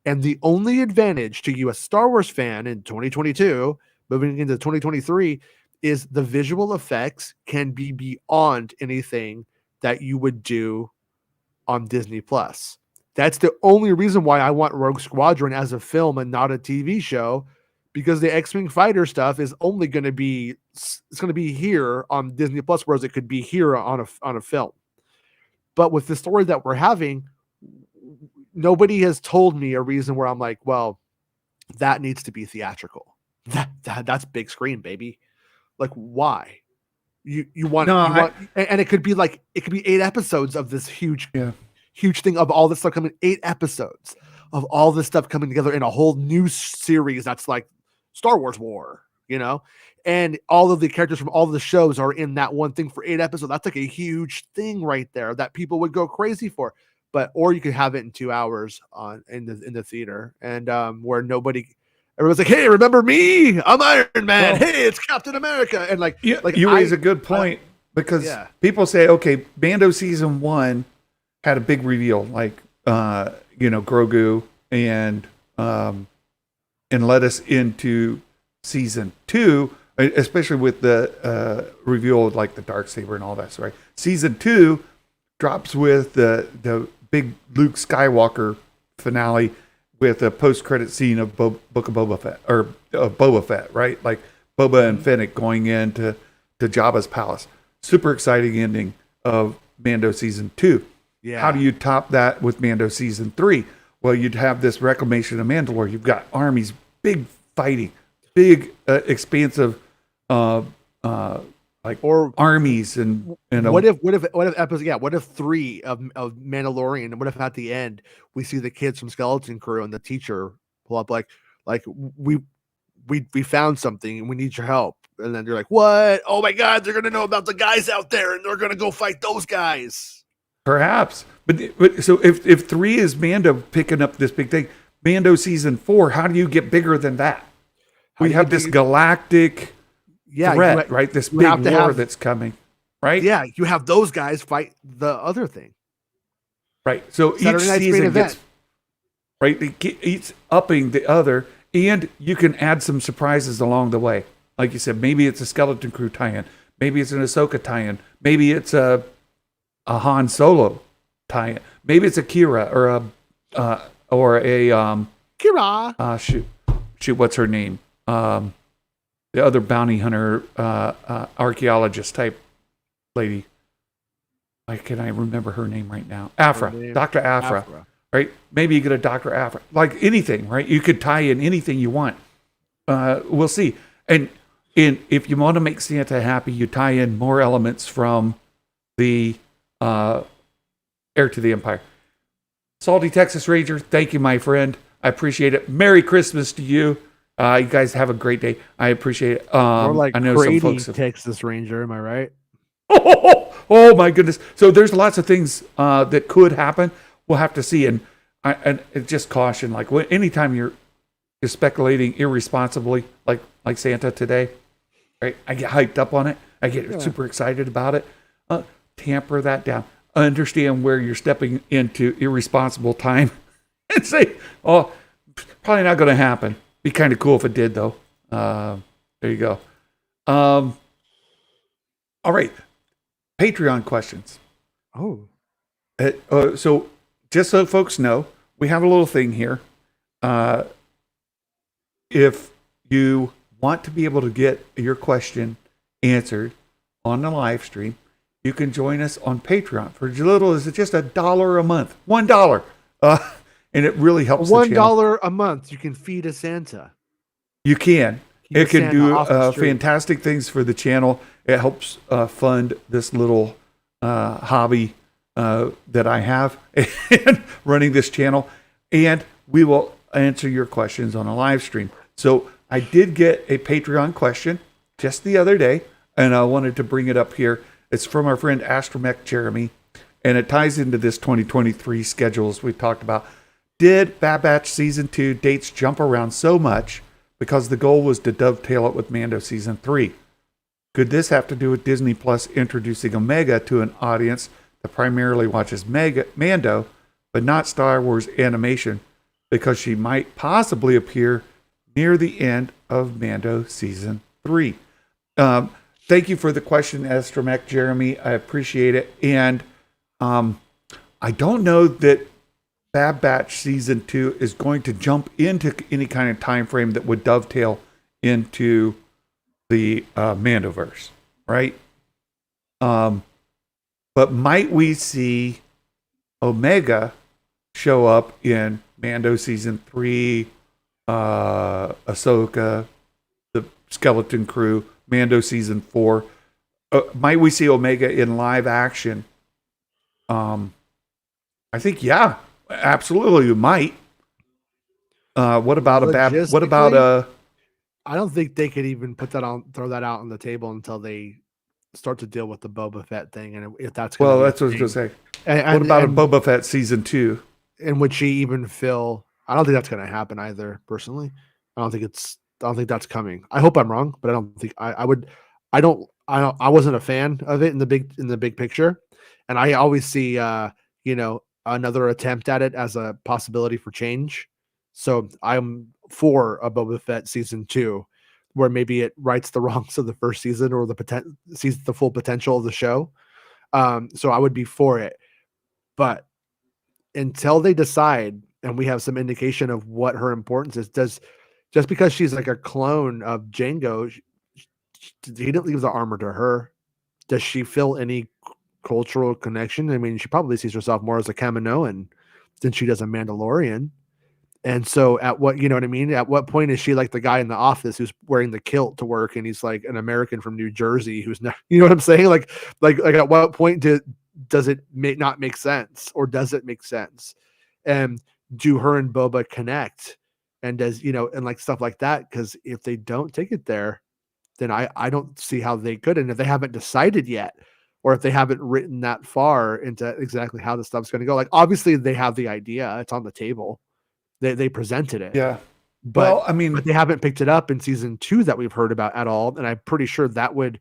And the only advantage to you, a Star Wars fan in 2022, moving into 2023, is the visual effects can be beyond anything that you would do on Disney Plus. That's the only reason why I want Rogue Squadron as a film and not a TV show, because the X-Wing fighter stuff is only going to be, it's going to be here on Disney Plus, whereas it could be here on a film. But with the story that we're having, nobody has told me a reason where I'm like, well, that needs to be theatrical. That's big screen, baby. Like, why? You want, and it could be like, it could be 8 episodes of this huge thing of all this stuff coming, 8 episodes of all this stuff coming together in a whole new series that's like Star Wars War, you know, and all of the characters from all of the shows are in that one thing for 8 episodes. That's like a huge thing right there that people would go crazy for. But or you could have it in 2 hours in the theater, and where everyone's like, hey, remember me? I'm Iron Man. Well, hey, it's Captain America. And like you raise a good point, because people say, okay, Mando season 1 had a big reveal, like Grogu, and led us into season 2, especially with the reveal of like the Darksaber and all that stuff, right? Season 2 drops with the big Luke Skywalker finale with a post-credit scene of Book of Boba Fett, or Boba Fett, right? Like Boba and Fennec going into Jabba's palace. Super exciting ending of Mando season 2. Yeah. How do you top that with Mando season 3? Well, you'd have this reclamation of Mandalore. You've got armies, big fighting, big expansive armies and what if episode what if 3 of Mandalorian, and what if at the end we see the kids from Skeleton Crew and the teacher pull up like we found something and we need your help, and then you're like, what? Oh my god, they're gonna know about the guys out there and they're gonna go fight those guys. Perhaps, but so if 3 is Mando picking up this big thing, Mando season 4, how do you get bigger than that? We have this galactic threat, right? This big war that's coming, right? Yeah, you have those guys fight the other thing, right? So Saturday each season gets each upping the other, and you can add some surprises along the way. Like you said, maybe it's a Skeleton Crew tie-in, maybe it's an Ahsoka tie-in, maybe it's a Han Solo tie-in, maybe it's a Kira or a Kira. Shoot, what's her name? The other bounty hunter, archaeologist type lady. Why can I remember her name right now? Afra, Dr. Afra, right? Maybe you get a Dr. Afra, like anything, right? You could tie in anything you want. We'll see. And if you want to make Santa happy, you tie in more elements from the Heir to the Empire. Salty Texas Ranger, thank you, my friend. I appreciate it. Merry Christmas to you. You guys have a great day. I appreciate it. More like I know some folks Texas Ranger, am I right? Oh my goodness. So there's lots of things that could happen. We'll have to see. And just caution, like anytime you're speculating irresponsibly, like Santa today, right? I get hyped up on it. I get super excited about it. Tamper that down. Understand where you're stepping into irresponsible time and say, oh, probably not going to happen. Be kind of cool if it did, though. There you go. All right. Patreon questions. Oh. So just so folks know, we have a little thing here. If you want to be able to get your question answered on the live stream, you can join us on Patreon for as little as just $1 a month. $1. And it really helps. $1 a month, you can feed a Santa. You can. It can Santa do off the street. fantastic things for the channel. It helps fund this little hobby that I have and running this channel. And we will answer your questions on a live stream. So I did get a Patreon question just the other day, and I wanted to bring it up here. It's from our friend Astromech Jeremy, and it ties into this 2023 schedules we talked about. Did Bad Batch Season 2 dates jump around so much because the goal was to dovetail it with Mando Season 3? Could this have to do with Disney Plus introducing Omega to an audience that primarily watches Mando, but not Star Wars animation, because she might possibly appear near the end of Mando Season 3? Thank you for the question, Astromech Jeremy. I appreciate it. And I don't know that Bad Batch Season 2 is going to jump into any kind of time frame that would dovetail into the Mandoverse, right? But might we see Omega show up in Mando Season 3, Ahsoka, the Skeleton Crew, Mando Season 4? Might we see Omega in live action? I think, yeah, absolutely, you might. What about a I don't think they could even throw that out on the table until they start to deal with the Boba Fett thing, and if that's that's what I was going to say. What about a Boba Fett Season 2? And would she even feel? I don't think that's going to happen either. Personally, I don't think that's coming. I hope I'm wrong, but I don't think I would. I wasn't a fan of it in the big picture, and I always see another attempt at it as a possibility for change. So I'm for a Boba Fett Season 2, where maybe it rights the wrongs of the first season or sees the full potential of the show. So I would be for it, but until they decide and we have some indication of what her importance is, just because she's like a clone of Jango, he didn't leave the armor to her. Does she feel any cultural connection? I mean, she probably sees herself more as a Kaminoan than she does a Mandalorian. And so at what, you know what I mean? At what point is she like the guy in the office who's wearing the kilt to work and he's like an American from New Jersey who's not, you know what I'm saying? Like at what point does it not make sense, or does it make sense? And do her and Boba connect? And does, and like stuff like that? Because if they don't take it there, then I don't see how they could. And if they haven't decided yet, or if they haven't written that far into exactly how the stuff's going to go, like obviously they have the idea, it's on the table. They presented it. Yeah. But they haven't picked it up in Season 2 that we've heard about at all. And I'm pretty sure that would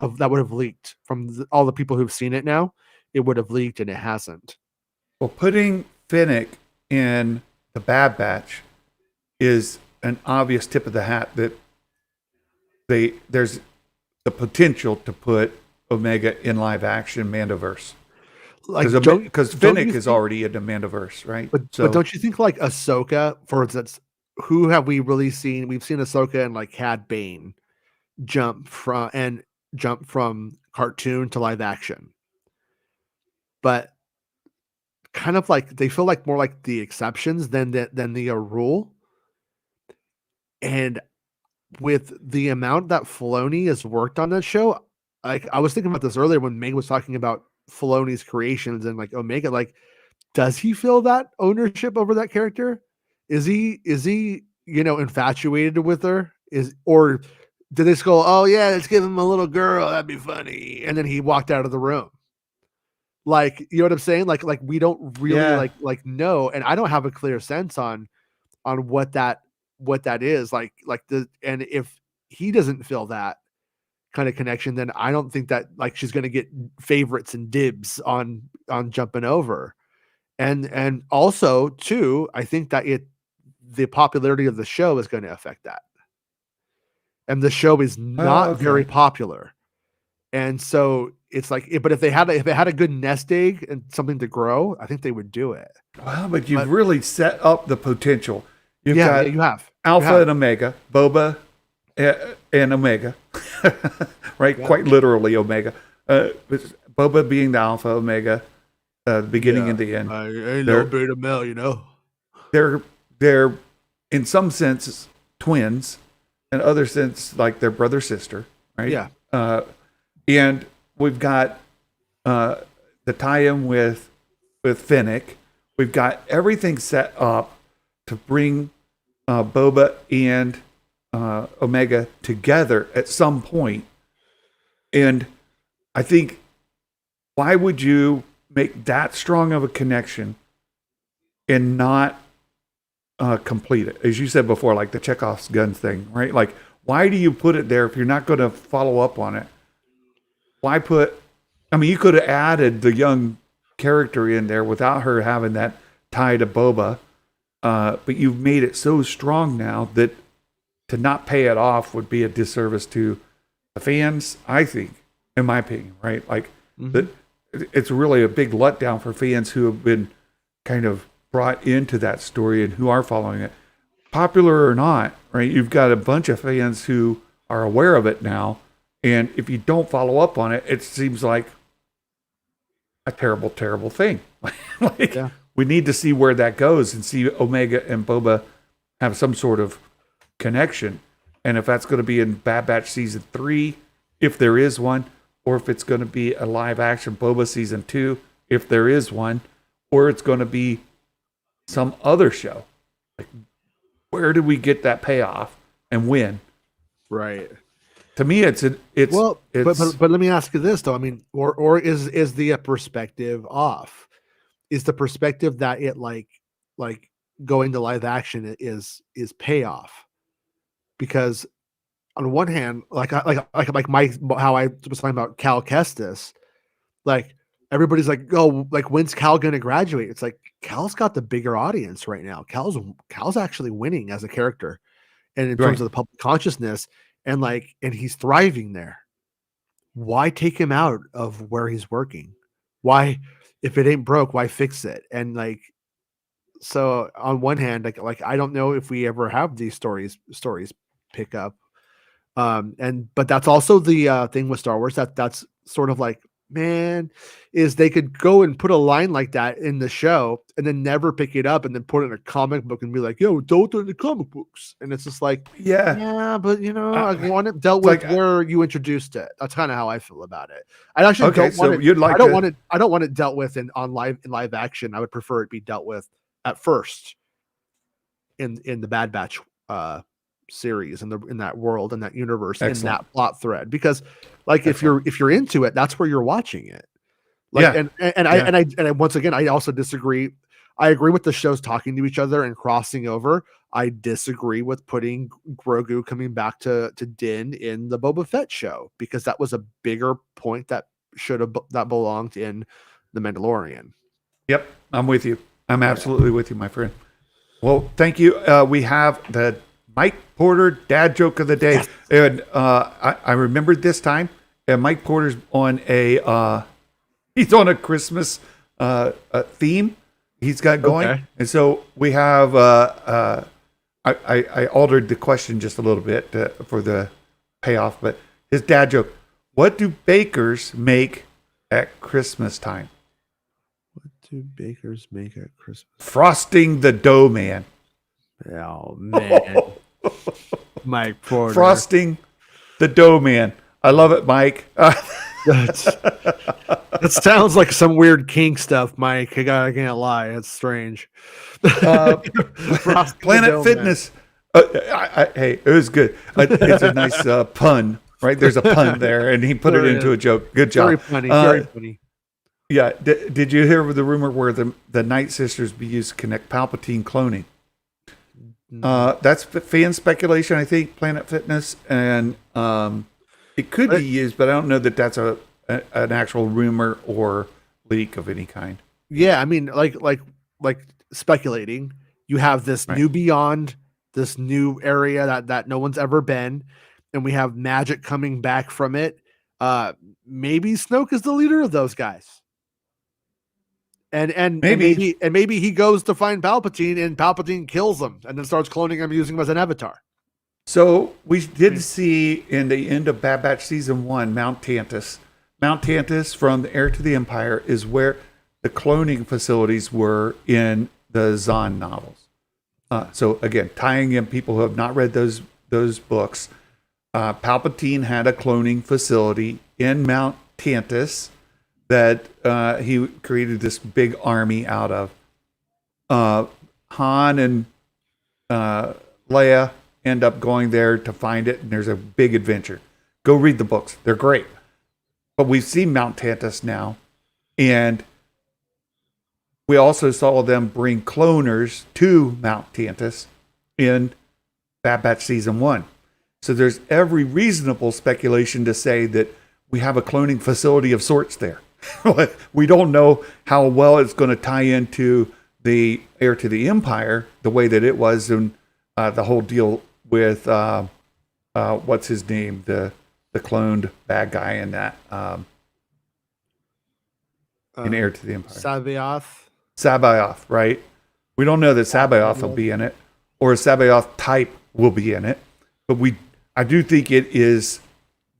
have leaked from all the people who've seen it now. It would have leaked, and it hasn't. Well, putting Finnick in the Bad Batch is an obvious tip of the hat that there's the potential to put Omega in live action Mandoverse. Because Finnick is already in the Mandoverse, right? But don't you think like Ahsoka, for instance, who have we really seen? We've seen Ahsoka and like Cad Bane jump from cartoon to live action. But kind of like they feel like more like the exceptions than the rule. And with the amount that Filoni has worked on that show, like I was thinking about this earlier when Meg was talking about Filoni's creations and like Omega, like, does he feel that ownership over that character? Is he infatuated with her? Or did they just go, oh yeah, let's give him a little girl, that'd be funny, and then he walked out of the room? Like, you know what I'm saying? Like we don't really like know, and I don't have a clear sense on what that is like and if he doesn't feel that kind of connection, then I don't think that like she's going to get favorites and dibs on jumping over. And also too, I think that the popularity of the show is going to affect that. And the show is not very popular. And so it's like, but if they had a good nest egg and something to grow, I think they would do it. Wow, but you've really set up the potential. You have Alpha and Omega, Boba and Omega, right? Yeah. Quite literally Omega. Boba being the Alpha, Omega, the beginning and the end. Ain't no beta male, They're in some sense twins, in other sense like their brother sister, right? Yeah. And we've got the tie-in with Fennec. We've got everything set up to bring Boba and Omega together at some point. And I think, why would you make that strong of a connection and not complete it? As you said before, like the Chekhov's gun thing, right? Like, why do you put it there if you're not going to follow up on it? Why put, I mean, you could have added the young character in there without her having that tie to Boba. But you've made it so strong now that to not pay it off would be a disservice to the fans, I think, in my opinion, right? Like, it's really a big letdown for fans who have been kind of brought into that story and who are following it. Popular or not, right? You've got a bunch of fans who are aware of it now. And if you don't follow up on it, it seems like a terrible, terrible thing. We need to see where that goes and see Omega and Boba have some sort of connection. And if that's going to be in Bad Batch Season 3, if there is one, or if it's going to be a live action Boba Season 2, if there is one, or it's going to be some other show. Like, where do we get that payoff and when? Right. To me, it's but let me ask you this though. I mean, or is the perspective off? Is the perspective that it like going to live action is payoff? Because on one hand, like how I was talking about Cal Kestis, like everybody's like, oh, like when's Cal going to graduate? It's like Cal's got the bigger audience right now. Cal's actually winning as a character, and in terms of the public consciousness. And he's thriving there. Why take him out of where he's working? Why, if it ain't broke, why fix it? And so on one hand, like I don't know if we ever have these stories pick up. But that's also the thing with Star Wars that's sort of like, man, is they could go and put a line like that in the show and then never pick it up and then put it in a comic book and be like, yo, don't do the comic books. And it's just like, yeah, but I want it dealt with where you introduced it. That's kind of how I feel about it. I actually don't want it dealt with in live action. I would prefer it be dealt with at first in the Bad Batch series in that world, in that universe, in that plot thread, because if you're into it, that's where you're watching it. I once again, I also disagree. I agree with the shows talking to each other and crossing over. I disagree with putting Grogu coming back to Din in the Boba Fett show, because that was a bigger point that belonged in the Mandalorian. Yep, I'm with you. I'm absolutely with you, my friend. Well, thank you. We have the Mike Porter dad joke of the day. Yes. And I remembered this time, and Mike Porter's on he's on a Christmas theme he's got going. Okay. And so we have, I altered the question just a little bit for the payoff, but his dad joke: what do bakers make at Christmas time? What do bakers make at Christmas? Frosting the dough man. Oh, man. Mike Porter. Frosting the dough man. I love it, Mike. That sounds like some weird kink stuff, Mike. I can't lie. It's strange. Planet Fitness. Hey, it was good. It's a nice pun, right? There's a pun there, and he put it into a joke. Good job. Very funny. Very funny. Yeah. Did you hear the rumor where the Night Sisters be used to connect Palpatine cloning? That's fan speculation, I think. Planet Fitness, and it could be used, but I don't know that that's an actual rumor or leak of any kind. Yeah, I mean, like speculating. You have this new beyond, this new area that no one's ever been, and we have magic coming back from it. Maybe Snoke is the leader of those guys. And maybe he goes to find Palpatine, and Palpatine kills him and then starts cloning him, using him as an avatar. So we did see in the end of Bad Batch Season 1, Mount Tantus. Mount Tantus from the Heir to the Empire is where the cloning facilities were in the Zahn novels. So again, tying in people who have not read those those books, Palpatine had a cloning facility in Mount Tantus that he created this big army out of. Han and Leia end up going there to find it, and there's a big adventure. Go read the books. They're great. But we've seen Mount Tantus now, and we also saw them bring cloners to Mount Tantus in Bad Batch Season 1. So there's every reasonable speculation to say that we have a cloning facility of sorts there. We don't know how well it's going to tie into the Heir to the Empire, the way that it was in the whole deal with, what's his name? The cloned bad guy in that, in Heir to the Empire. Sabaoth, right? We don't know that Sabaoth will be in it, or a Sabaoth type will be in it, but I do think it is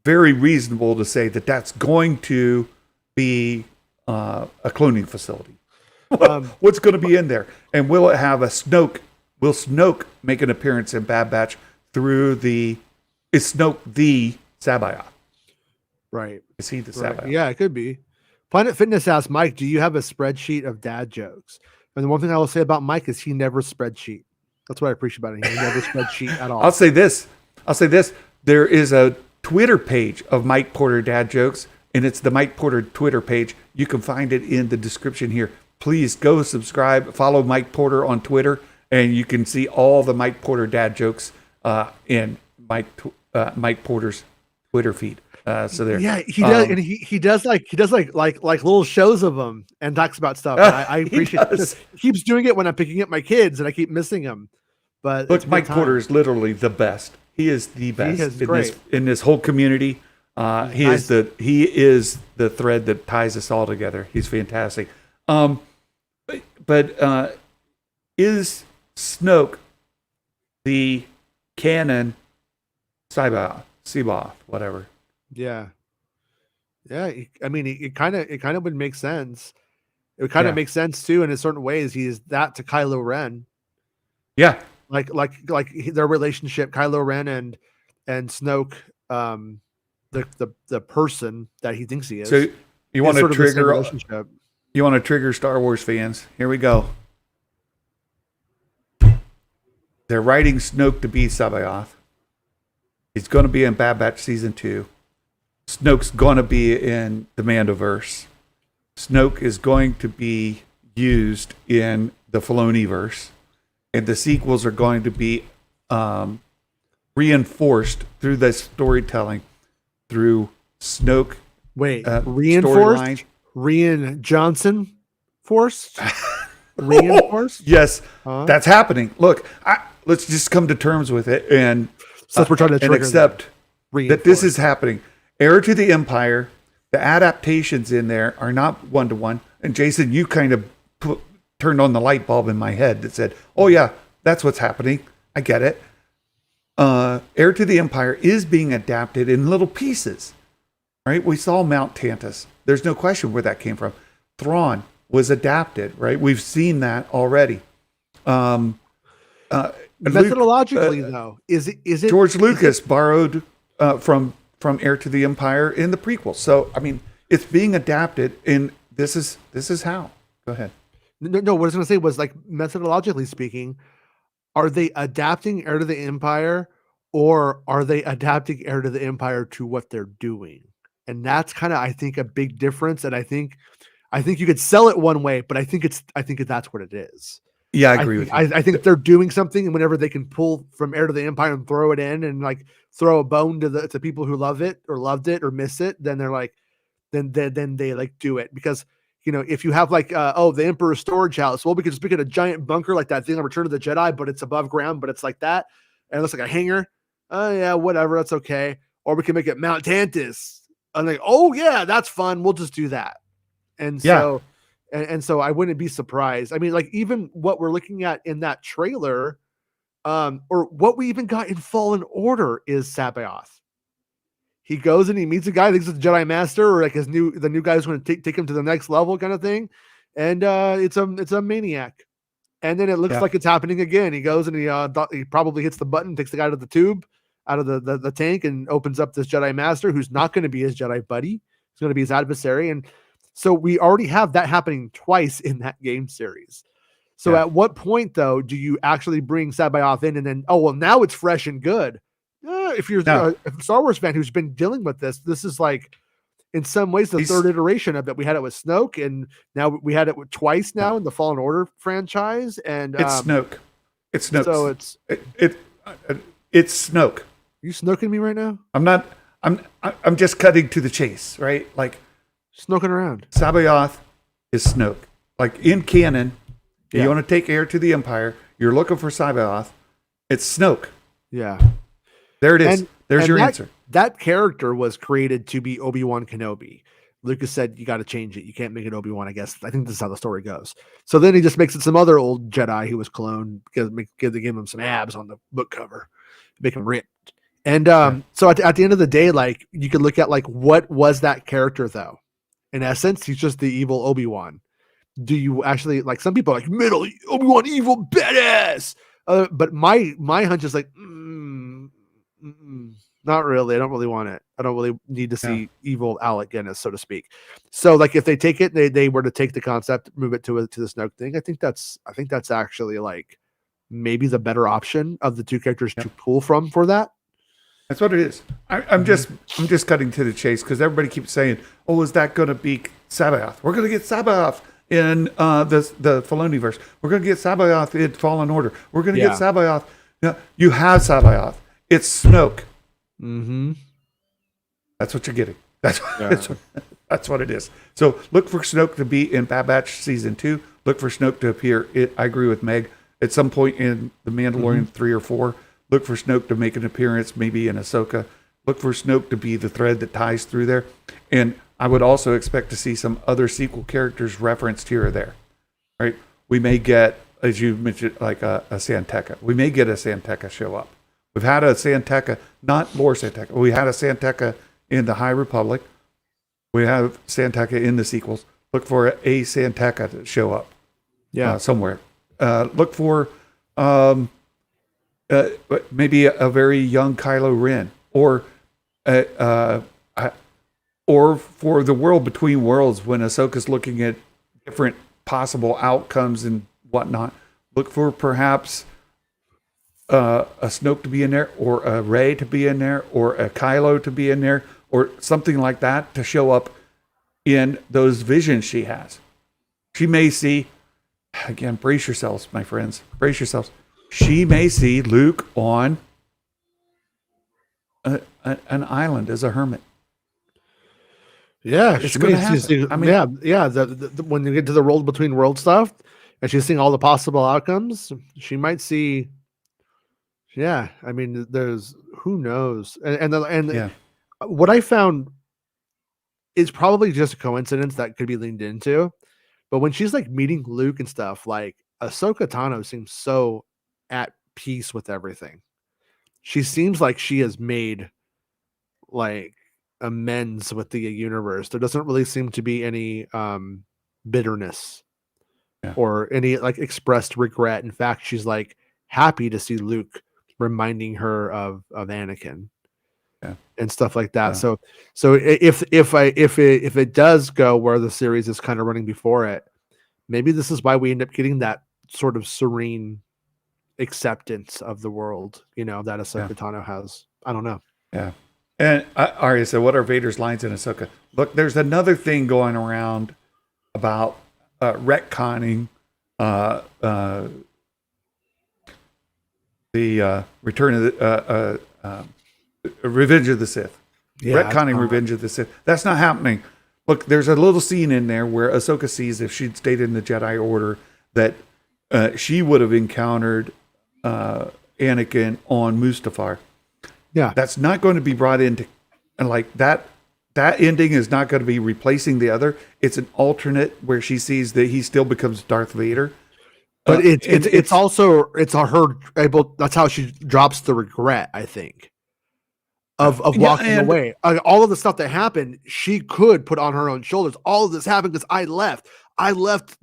very reasonable to say that that's going to be a cloning facility. What's going to be in there? And will it have a Snoke? Will Snoke make an appearance in Bad Batch through is Snoke the Sabaoth? Right. Is he the Sabaoth? Yeah, it could be. Planet Fitness asked Mike, do you have a spreadsheet of dad jokes? And the one thing I will say about Mike is he never spreadsheet. That's what I appreciate about him. He never spreadsheet at all. I'll say this. There is a Twitter page of Mike Porter dad jokes, and it's the Mike Porter Twitter page. You can find it in the description here. Please go subscribe, follow Mike Porter on Twitter, and you can see all the Mike Porter dad jokes in Mike Porter's Twitter feed. So there, yeah, he does, and he does like little shows of them and talks about stuff. I appreciate it. He keeps doing it when I'm picking up my kids, and I keep missing him. But look, Mike Porter is literally the best. He is the best in this whole community. He is the thread that ties us all together. He's fantastic. But is Snoke the canon Seabath, whatever? Yeah. I mean, it kind of would make sense. It would kind of make sense too, in a certain ways. He is that to Kylo Ren. Yeah, like their relationship, Kylo Ren and Snoke, the person that he thinks he is. So you want to trigger? You want to trigger Star Wars fans? Here we go. They're writing Snoke to be Sabaoth. He's going to be in Bad Batch Season 2. Snoke's going to be in the Mandoverse. Snoke is going to be used in the Filoniverse. And the sequels are going to be reinforced through the storytelling through Snoke. Wait, reinforced? Rian Johnson forced? Reinforced? Yes, that's happening. Look, let's just come to terms with it and we're trying to accept that this is happening. Heir to the Empire, the adaptations in there are not one-to-one. And Jason, you kind of turned on the light bulb in my head that said, oh yeah, that's what's happening. I get it. Heir to the Empire is being adapted in little pieces, right? We saw Mount Tantus. There's no question where that came from. Thrawn was adapted, right? We've seen that already. Methodologically, though, is it George Lucas borrowed from Heir to the Empire in the prequel? So I mean, it's being adapted, and this is how. Go ahead. No, what I was going to say was, like, methodologically speaking, are they adapting Heir to the Empire, or are they adapting Heir to the Empire to what they're doing? And that's kind of, I think, a big difference. And I think you could sell it one way, but I think that's what it is. Yeah, I agree with you. I think they're doing something, and whenever they can pull from Heir to the Empire and throw it in, and like throw a bone to people who love it or loved it or miss it, then they're like, then they like do it. Because, you know, if you have like, the Emperor's storage house, well, we could just make it a giant bunker like that thing on Return of the Jedi, but it's above ground, but it's like that, and it looks like a hangar. Oh yeah, whatever, that's okay. Or we can make it Mount Tantus. I'm like, oh yeah, that's fun. We'll just do that. And so, and so I wouldn't be surprised. I mean, like, even what we're looking at in that trailer, or what we even got in Fallen Order, is Sabaoth. He goes and he meets a guy, thinks it's a Jedi Master, or like the new guy who's going to take him to the next level, kind of thing. And it's a maniac. And then it looks like it's happening again. He goes and he probably hits the button, takes the guy to the tube, out of the tank and opens up this Jedi Master who's not going to be his Jedi buddy. He's going to be his adversary. And so we already have that happening twice in that game series. So at what point, though, do you actually bring Sabayoth in and then, now it's fresh and good? If you're a Star Wars fan who's been dealing with this is like, in some ways, the third iteration of it. We had it with Snoke, and now we had it twice now in the Fallen Order franchise. And it's Snoke. It's Snoke. So it's Snoke. Are you snoking me right now? I'm not. I'm just cutting to the chase, right? Like snoking around. Sabayoth is Snoke. Like in canon, you want to take heir to the Empire. You're looking for Sabayoth. It's Snoke. Yeah. There it is. There's your answer. That character was created to be Obi-Wan Kenobi. Lucas said, you got to change it. You can't make it Obi-Wan, I guess. I think this is how the story goes. So then he just makes it some other old Jedi who was cloned because they gave him some abs on the book cover, make him ripped. And so at the end of the day, like you could look at like, what was that character though? In essence, he's just the evil Obi-Wan. Do you actually, like some people are like, middle Obi-Wan evil badass? But my hunch is like, not really. I don't really want it. I don't really need to see evil Alec Guinness, so to speak. So, like, if they take it, they were to take the concept, move it to the Snoke thing. I think that's actually like maybe the better option of the two characters to pull from for that. That's what it is. I'm just cutting to the chase because everybody keeps saying, "Oh, is that going to be Sabayoth? We're going to get Sabayoth in the Filoniverse. We're going to get Sabayoth in Fallen Order. We're going to get Sabayoth." No, you have Sabayoth. It's Snoke. Mm-hmm. That's what you're getting. That's what it is. So look for Snoke to be in Bad Batch season 2. Look for Snoke to appear. I agree with Meg. At some point in the Mandalorian 3 or 4, look for Snoke to make an appearance, maybe in Ahsoka. Look for Snoke to be the thread that ties through there. And I would also expect to see some other sequel characters referenced here or there. Right? We may get, as you mentioned, like a Santeca. We may get a Santeca show up. We've had a Santeca, not Lord Santeca. We had a Santeca in the High Republic. We have Santeca in the sequels. Look for a Santeca to show up somewhere. Look for maybe a very young Kylo Ren, or for the world between worlds when Ahsoka's looking at different possible outcomes and whatnot. Look for perhaps a Snoke to be in there, or a Rey to be in there, or a Kylo to be in there, or something like that to show up in those visions she has. She may see, again, brace yourselves, my friends, brace yourselves. She may see Luke on an island as a hermit. Yeah, it's going to happen. When you get to the world between world stuff, and she's seeing all the possible outcomes, she might see. Yeah, I mean, there's who knows, and what I found is probably just a coincidence that could be leaned into, but when she's like meeting Luke and stuff, like Ahsoka Tano seems so at peace with everything. She seems like she has made like amends with the universe. There doesn't really seem to be any bitterness or any like expressed regret. In fact, she's like happy to see Luke reminding her of Anakin and stuff like that. So if it does go where the series is kind of running before it, maybe this is why we end up getting that sort of serene acceptance of the world, that Ahsoka Tano has. I don't know. Yeah. And Arya said, what are Vader's lines in Ahsoka? Look, there's another thing going around about retconning the Return of the Revenge of the Sith. Retconning Revenge of the Sith. That's not happening. Look, there's a little scene in there where Ahsoka sees, if she'd stayed in the Jedi Order, that she would have encountered Anakin on Mustafar. Yeah, that's not going to be brought into, and like that ending is not going to be replacing the other. It's an alternate where she sees that he still becomes Darth Vader. But it's also her able. That's how she drops the regret, I think, of walking away. All of the stuff that happened, she could put on her own shoulders. All of this happened because I left. I left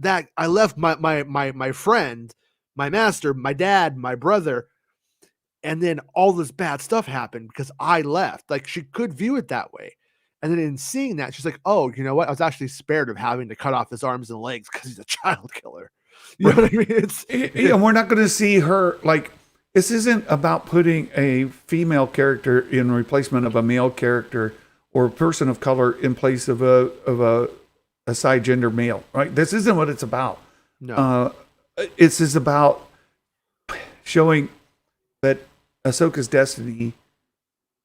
my friend, my master, my dad, my brother, and then all this bad stuff happened because I left. Like, she could view it that way. And then in seeing that, she's like, oh, you know what? I was actually spared of having to cut off his arms and legs because he's a child killer. You know what I mean? And we're not going to see her, like, this isn't about putting a female character in replacement of a male character or a person of color in place of a side gender male, right? This isn't what it's about. No. It's just about showing that Ahsoka's destiny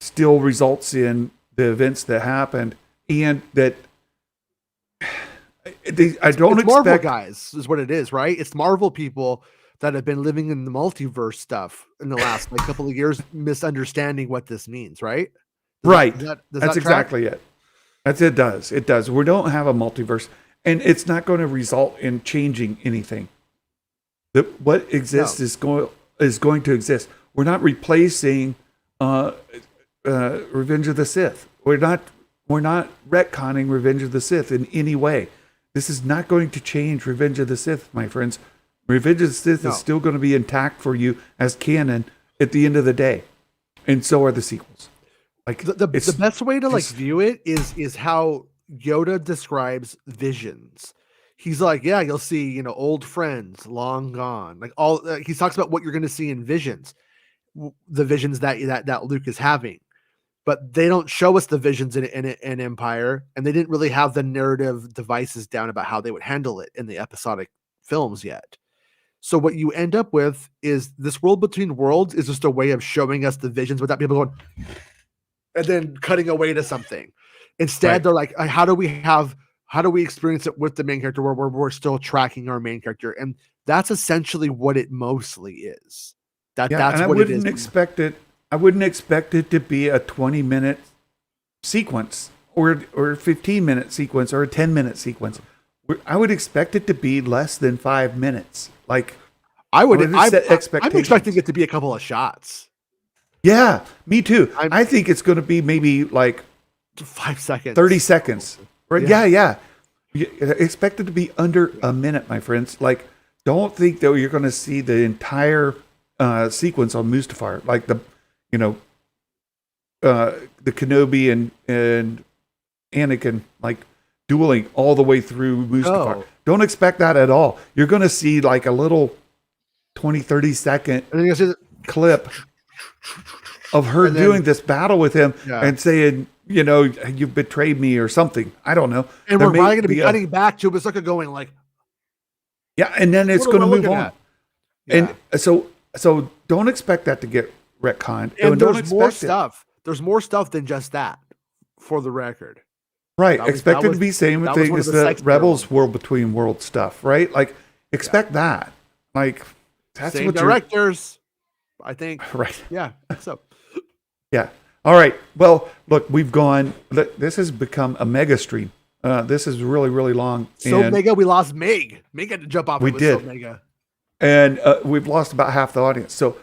still results in the events that happened, and that I don't It's Marvel expect guys is what it is, right? It's Marvel people that have been living in the multiverse stuff in the last like couple of years, misunderstanding what this means, right? Right. Does That's that track? exactly it. It does. It does. We don't have a multiverse, and it's not going to result in changing anything. What exists is going to exist. We're not replacing Revenge of the Sith. We're not retconning Revenge of the Sith in any way. This is not going to change Revenge of the Sith, my friends. Revenge of the Sith is still going to be intact for you as canon at the end of the day, and so are the sequels. Like The best way to like view it is how Yoda describes visions. He's like, yeah, you'll see, old friends long gone. Like he talks about what you're going to see in visions, the visions that Luke is having. But they don't show us the visions in Empire, and they didn't really have the narrative devices down about how they would handle it in the episodic films yet. So what you end up with is this world between worlds is just a way of showing us the visions without people going and then cutting away to something. Instead, They're like, how do we experience it with the main character where we're still tracking our main character? And that's essentially what it mostly is. That's what it is. I wouldn't expect it to be a 20-minute sequence or a 15-minute sequence or a 10-minute sequence. I would expect it to be less than 5 minutes. Like I'm expectations. expecting it to be a couple of shots. Yeah, me too. I think it's going to be maybe like 5 seconds, 30 seconds. Right? Yeah. Expect it to be under a minute, my friends. Like, don't think that you're going to see the entire sequence on Mustafar, like the Kenobi and Anakin like dueling all the way through Mustafar. No. Don't expect that at all. You're going to see like a little 20-30 second clip of her doing this battle with him and saying, you've betrayed me or something. I don't know. And we're probably going to be cutting back to Ahsoka going like, yeah, and then it's going to move on. Yeah. And so don't expect that to get retconned. And there's more stuff. There's more stuff than just that, for the record. Right. Expect it to be same thing as the Rebels World Between Worlds stuff, right? Like, expect that. Like, that's same what directors, I think. Right. Yeah. So. Yeah. All right. Well, look, this has become a mega stream. This is really, really long. So mega, we lost Meg. Meg had to jump off. We did. So mega. And we've lost about half the audience. So,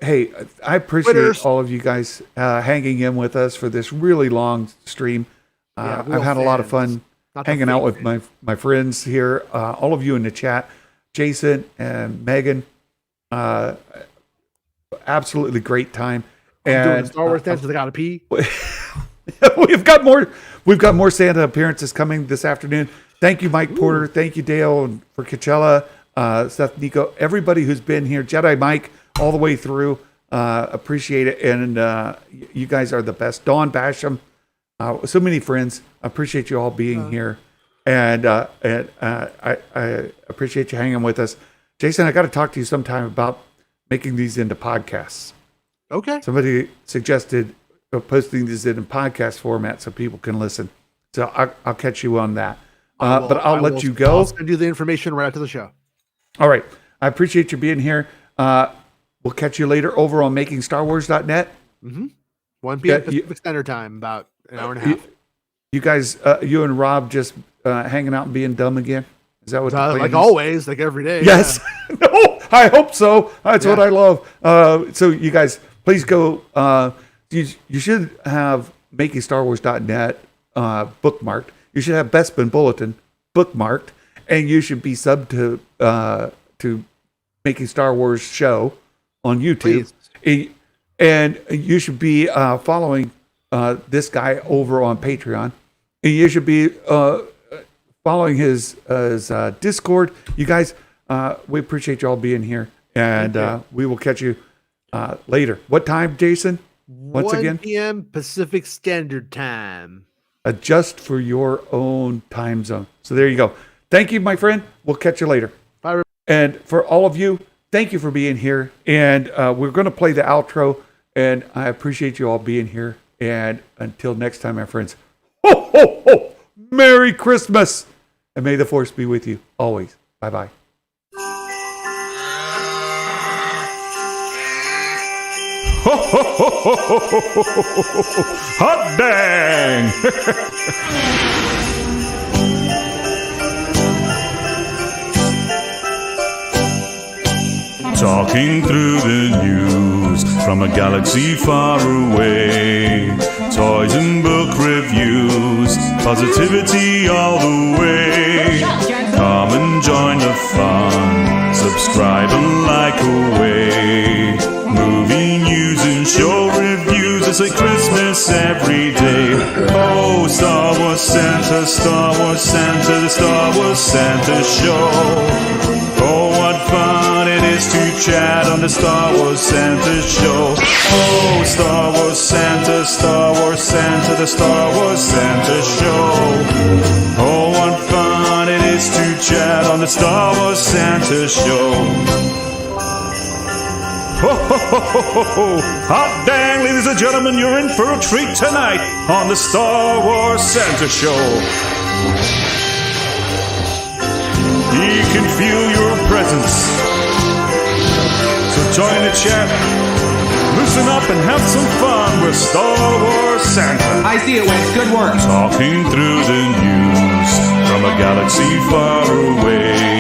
hey, I appreciate all of you guys hanging in with us for this really long stream. I've had a lot of fun hanging out with my friends here. All of you in the chat, Jason and Megan, absolutely great time. And doing Star Wars dance, they gotta pee. We've got more Santa appearances coming this afternoon. Thank you, Mike Porter. Thank you, Dale, for Coachella. Seth, Nico, everybody who's been here, Jedi Mike, all the way through. Appreciate it. And you guys are the best. Dawn Basham, so many friends. I appreciate you all being here. And I appreciate you hanging with us. Jason, I got to talk to you sometime about making these into podcasts. Okay. Somebody suggested posting these in podcast format so people can listen. So I'll catch you on that. But I'll let you go. I'll send you the information right after the show. All right. I appreciate you being here. We'll catch you later over on makingstarwars.net. 1 p.m. Pacific Standard Time, about an hour and a half. You guys, you and Rob just hanging out and being dumb again? Is that what the plan like is? Always, like every day? Yes. No, I hope so. That's what I love. So you guys, please go. You should have makingstarwars.net bookmarked. You should have Bespin Bulletin bookmarked, and you should be subbed to Making Star Wars show on YouTube. Please. And you should be following this guy over on Patreon. And you should be following his Discord. You guys, we appreciate you all being here. And we will catch you later. What time, Jason? Once 1 again? p.m. Pacific Standard Time. Adjust for your own time zone. So there you go. Thank you, my friend. We'll catch you later. Bye. And for all of you, thank you for being here. And we're going to play the outro. And I appreciate you all being here. And until next time, my friends, ho, ho, ho! Merry Christmas! And may the Force be with you always. Bye-bye. Ho, ho, ho, ho, ho, ho, ho, ho, ho. Hot dang! Talking through the news from a galaxy far away. Toys and book reviews, positivity all the way. Come and join the fun, subscribe and like away. Movie news and show reviews, it's like Christmas every day. Oh, Star Wars Santa, the Star Wars Santa show. Oh, what fun it is to chat on the Star Wars Santa show. Oh, Star Wars Santa, the Star Wars Santa show. Oh, what fun it is to chat on the Star Wars Santa show. Ho, ho, ho, ho, ho, ho. Hot dang, ladies and gentlemen, you're in for a treat tonight on the Star Wars Santa show. He can feel your presence. So join the chat, loosen up and have some fun with Star Wars Santa. I see it, Wes. Good work. Talking through the news from a galaxy far away.